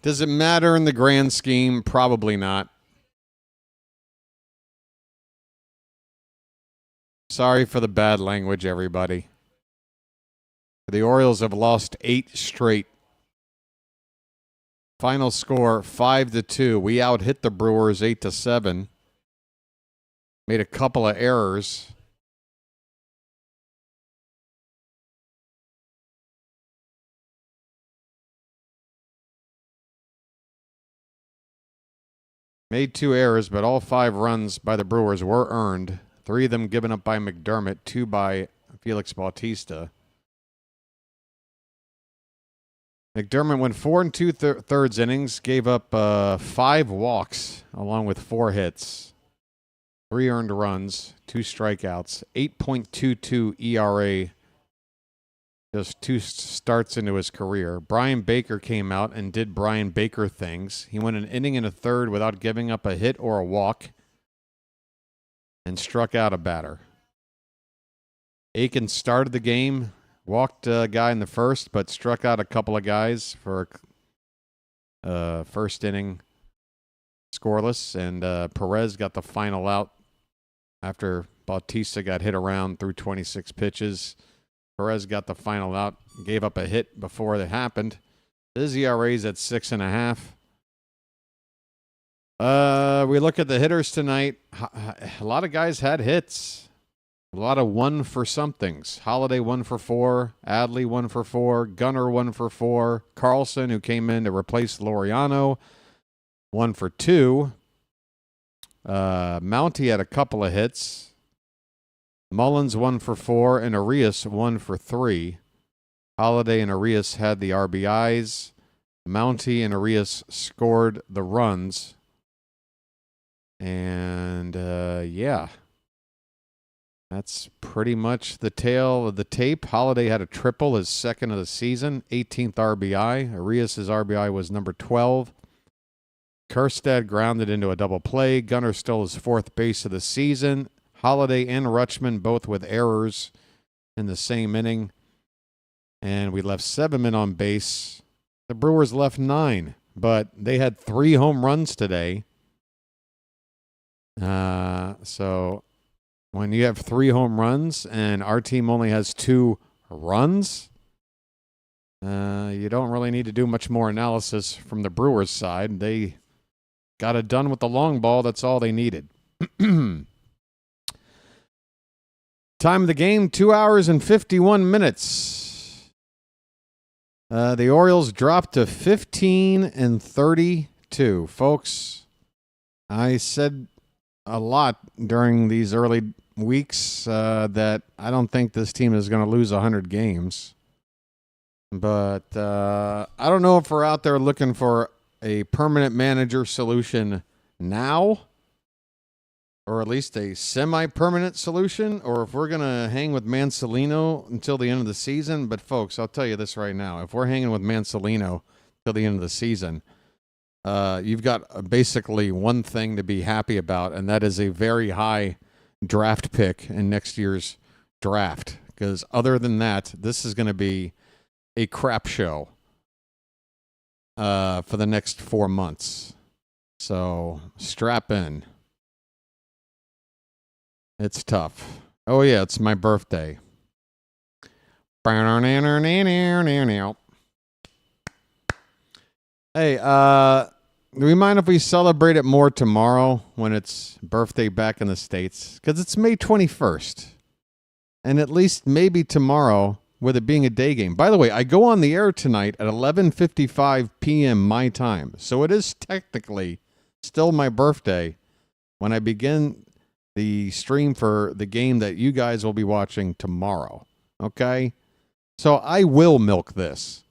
Speaker 2: Does it matter in the grand scheme? Probably not. Sorry for the bad language, everybody. The Orioles have lost 8 straight. Final score 5-2. We out-hit the Brewers 8-7. Made a couple of errors. Made 2 errors, but all 5 runs by the Brewers were earned. 3 of them given up by McDermott, 2 by Felix Bautista. McDermott went 4 2/3 innings, gave up 5 walks along with 4 hits, 3 earned runs, 2 strikeouts, 8.22 ERA, just 2 starts into his career. Brian Baker came out and did Brian Baker things. He went an inning and a third without giving up a hit or a walk and struck out a batter. Akin started the game. Walked a guy in the first, but struck out a couple of guys for first inning scoreless. And Perez got the final out after Bautista got hit around through 26 pitches. Perez got the final out, gave up a hit before that happened. His ERA's at 6.5. We look at the hitters tonight. A lot of guys had hits. A lot of 1 for somethings. Holiday 1 for 4. Adley 1 for 4. Gunnar 1 for 4. Carlson, who came in to replace Laureano, 1 for 2. Mountie had a couple of hits. Mullins 1 for 4. And Arias 1 for 3. Holiday and Arias had the RBIs. Mountie and Arias scored the runs. And, yeah. That's pretty much the tale of the tape. Holiday had a triple, his second of the season, 18th RBI. Arias' RBI was number 12. Kerstad grounded into a double play. Gunnar stole his 4th base of the season. Holiday and Rutschman both with errors in the same inning. And we left 7 men on base. The Brewers left 9, but they had 3 home runs today. So when you have 3 home runs and our team only has 2 runs, you don't really need to do much more analysis from the Brewers side. They got it done with the long ball. That's all they needed. Time of the game, 2 hours and 51 minutes. The Orioles dropped to 15-32. Folks, I said a lot during these early weeks that I don't think this team is going to lose 100 games. But I don't know if we're out there looking for a permanent manager solution now, or at least a semi-permanent solution, or if we're going to hang with Mansolino until the end of the season. But, folks, I'll tell you this right now. If we're hanging with Mansolino till the end of the season, you've got basically one thing to be happy about, and that is a very high draft pick in next year's draft. Because other than that, this is going to be a crap show for the next 4 months. So strap in. It's tough. Oh, yeah, it's my birthday. Hey, do we mind if we celebrate it more tomorrow when it's birthday back in the States? Because it's May 21st. And at least maybe tomorrow, with it being a day game. By the way, I go on the air tonight at 11:55 p.m. my time. So it is technically still my birthday when I begin the stream for the game that you guys will be watching tomorrow. Okay? So I will milk this.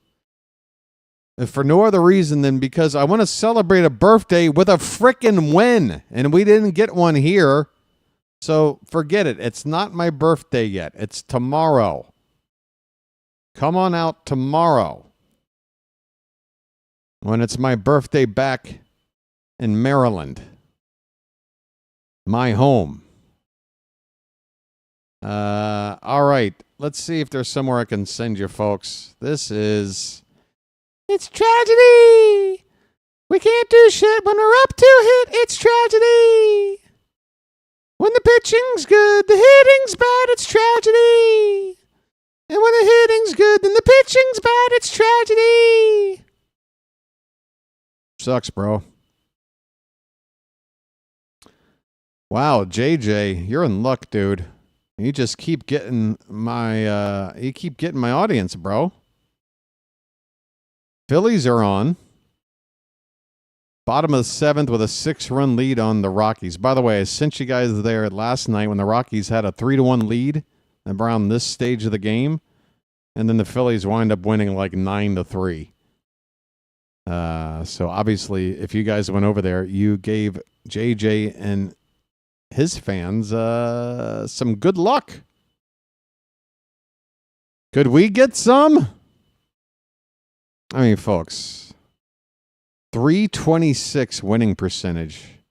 Speaker 2: If for no other reason than because I want to celebrate a birthday with a frickin' win. And we didn't get one here. So forget it. It's not my birthday yet. It's tomorrow. Come on out tomorrow. When it's my birthday back in Maryland. My home. All right. Let's see if there's somewhere I can send you, folks. This is... It's tragedy. We can't do shit when we're up 2 hit. It's tragedy. When the pitching's good, the hitting's bad. It's tragedy. And when the hitting's good, then the pitching's bad. It's tragedy. Sucks, bro. Wow, JJ, you're in luck, dude. You just keep getting my audience, bro. Phillies are on. Bottom of the 7th with a 6-run lead on the Rockies. By the way, I sent you guys there last night when the Rockies had a 3-1 lead around this stage of the game. And then the Phillies wind up winning like 9-3. So obviously, if you guys went over there, you gave JJ and his fans some good luck. Could we get some? I mean, folks, 326 winning percentage.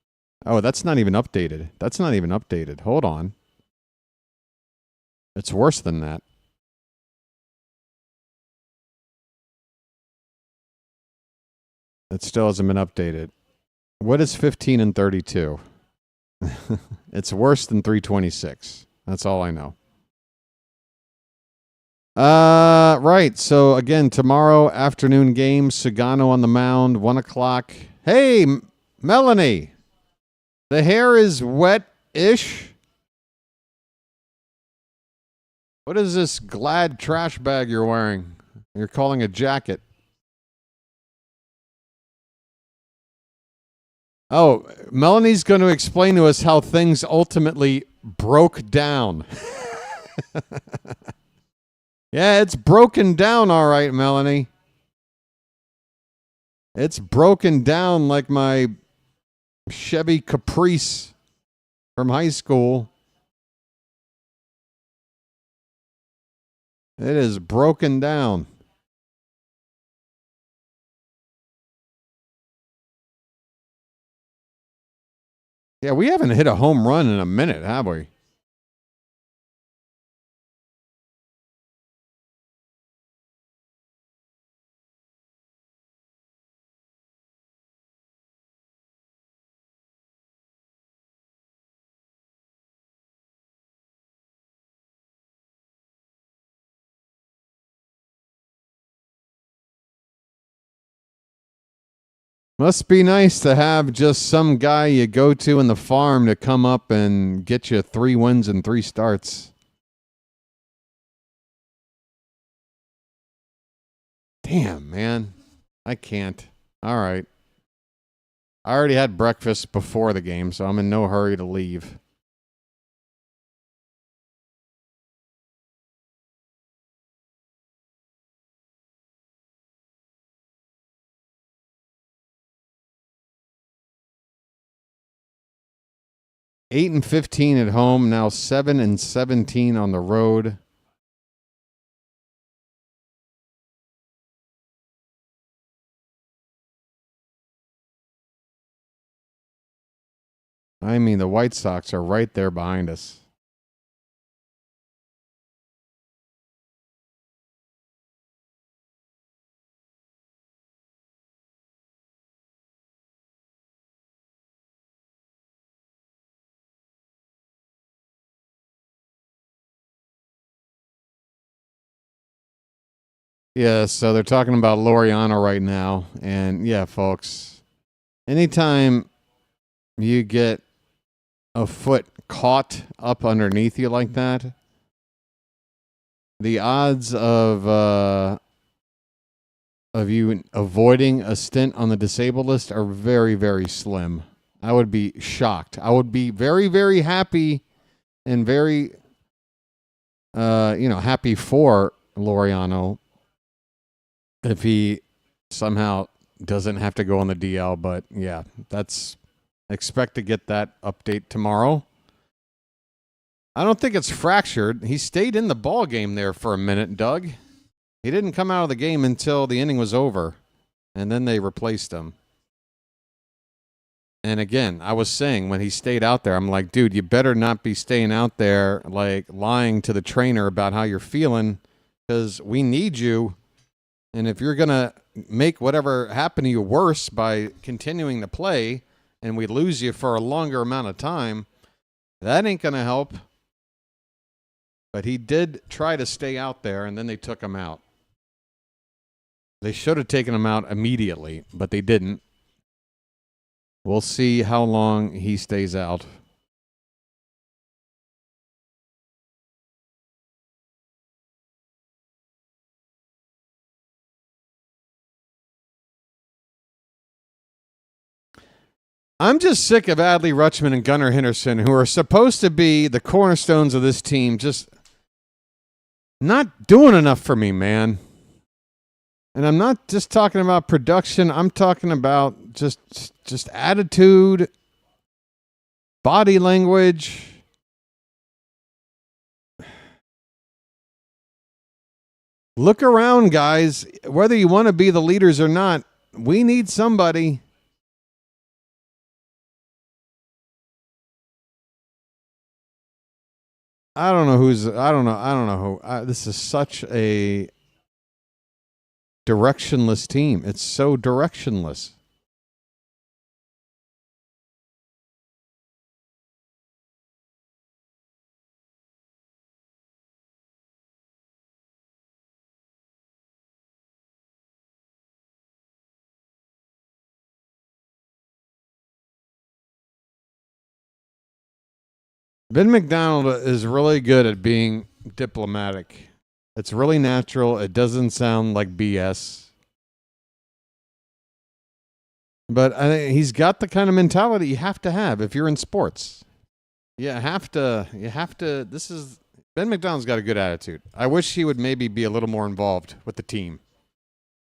Speaker 2: Oh, that's not even updated. That's not even updated. Hold on. It's worse than that. It still hasn't been updated. What is 15-32? It's worse than 326. That's all I know. Right. So again, tomorrow afternoon game, Sagano on the mound, 1 o'clock. Hey, Melanie, the hair is wet-ish. What is this Glad trash bag you're wearing? You're calling a jacket. Oh, Melanie's going to explain to us how things ultimately broke down. Yeah, it's broken down all right, Melanie. It's broken down like my Chevy Caprice from high school. It is broken down. Yeah, we haven't hit a home run in a minute, have we? Must be nice to have just some guy you go to in the farm to come up and get you 3 wins and 3 starts. Damn, man. I can't. All right. I already had breakfast before the game, so I'm in no hurry to leave. Eight and 15 at home, now 7 and 17 on the road. I mean, the White Sox are right there behind us. Yeah, so they're talking about Laureano right now. And yeah, folks, anytime you get a foot caught up underneath you like that, the odds of you avoiding a stint on the disabled list are very, very slim. I would be shocked. I would be very, very happy and very, happy for Laureano if he somehow doesn't have to go on the DL. But yeah, expect to get that update tomorrow. I don't think it's fractured. He stayed in the ball game there for a minute, Doug. He didn't come out of the game until the inning was over, and then they replaced him. And again, I was saying when he stayed out there, I'm like, dude, you better not be staying out there like lying to the trainer about how you're feeling, because we need you. And if you're going to make whatever happened to you worse by continuing to play and we lose you for a longer amount of time, that ain't going to help. But he did try to stay out there, and then they took him out. They should have taken him out immediately, but they didn't. We'll see how long he stays out. I'm just sick of Adley Rutschman and Gunnar Henderson, who are supposed to be the cornerstones of this team, just not doing enough for me, man. And I'm not just talking about production. I'm talking about just attitude, body language. Look around, guys. Whether you want to be the leaders or not, we need somebody. I don't know who. This is such a directionless team. It's so directionless. Ben McDonald is really good at being diplomatic. It's really natural. It doesn't sound like BS. But I think he's got the kind of mentality you have to have if you're in sports. You have to, Ben McDonald's got a good attitude. I wish he would maybe be a little more involved with the team,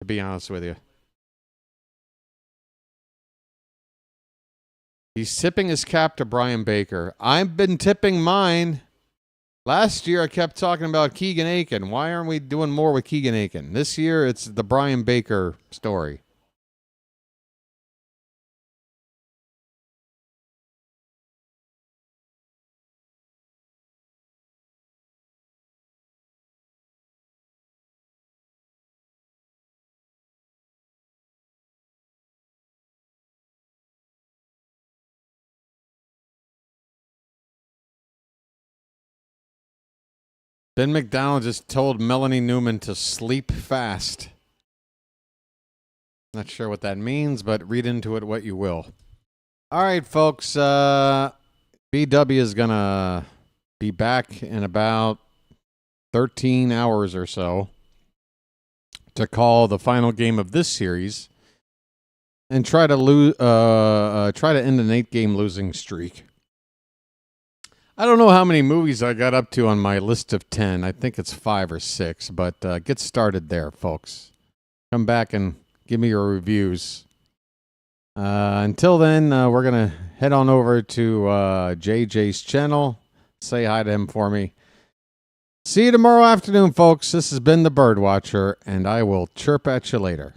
Speaker 2: to be honest with you. He's tipping his cap to Brian Baker. I've been tipping mine. Last year, I kept talking about Keegan Akin. Why aren't we doing more with Keegan Akin? This year, it's the Brian Baker story. Ben McDonald just told Melanie Newman to sleep fast. Not sure what that means, but read into it what you will. All right, folks. BW is going to be back in about 13 hours or so to call the final game of this series and try to end an 8-game losing streak. I don't know how many movies I got up to on my list of 10. I think it's 5 or 6, but get started there, folks. Come back and give me your reviews. Until then, we're going to head on over to JJ's channel. Say hi to him for me. See you tomorrow afternoon, folks. This has been the Birdwatcher, and I will chirp at you later.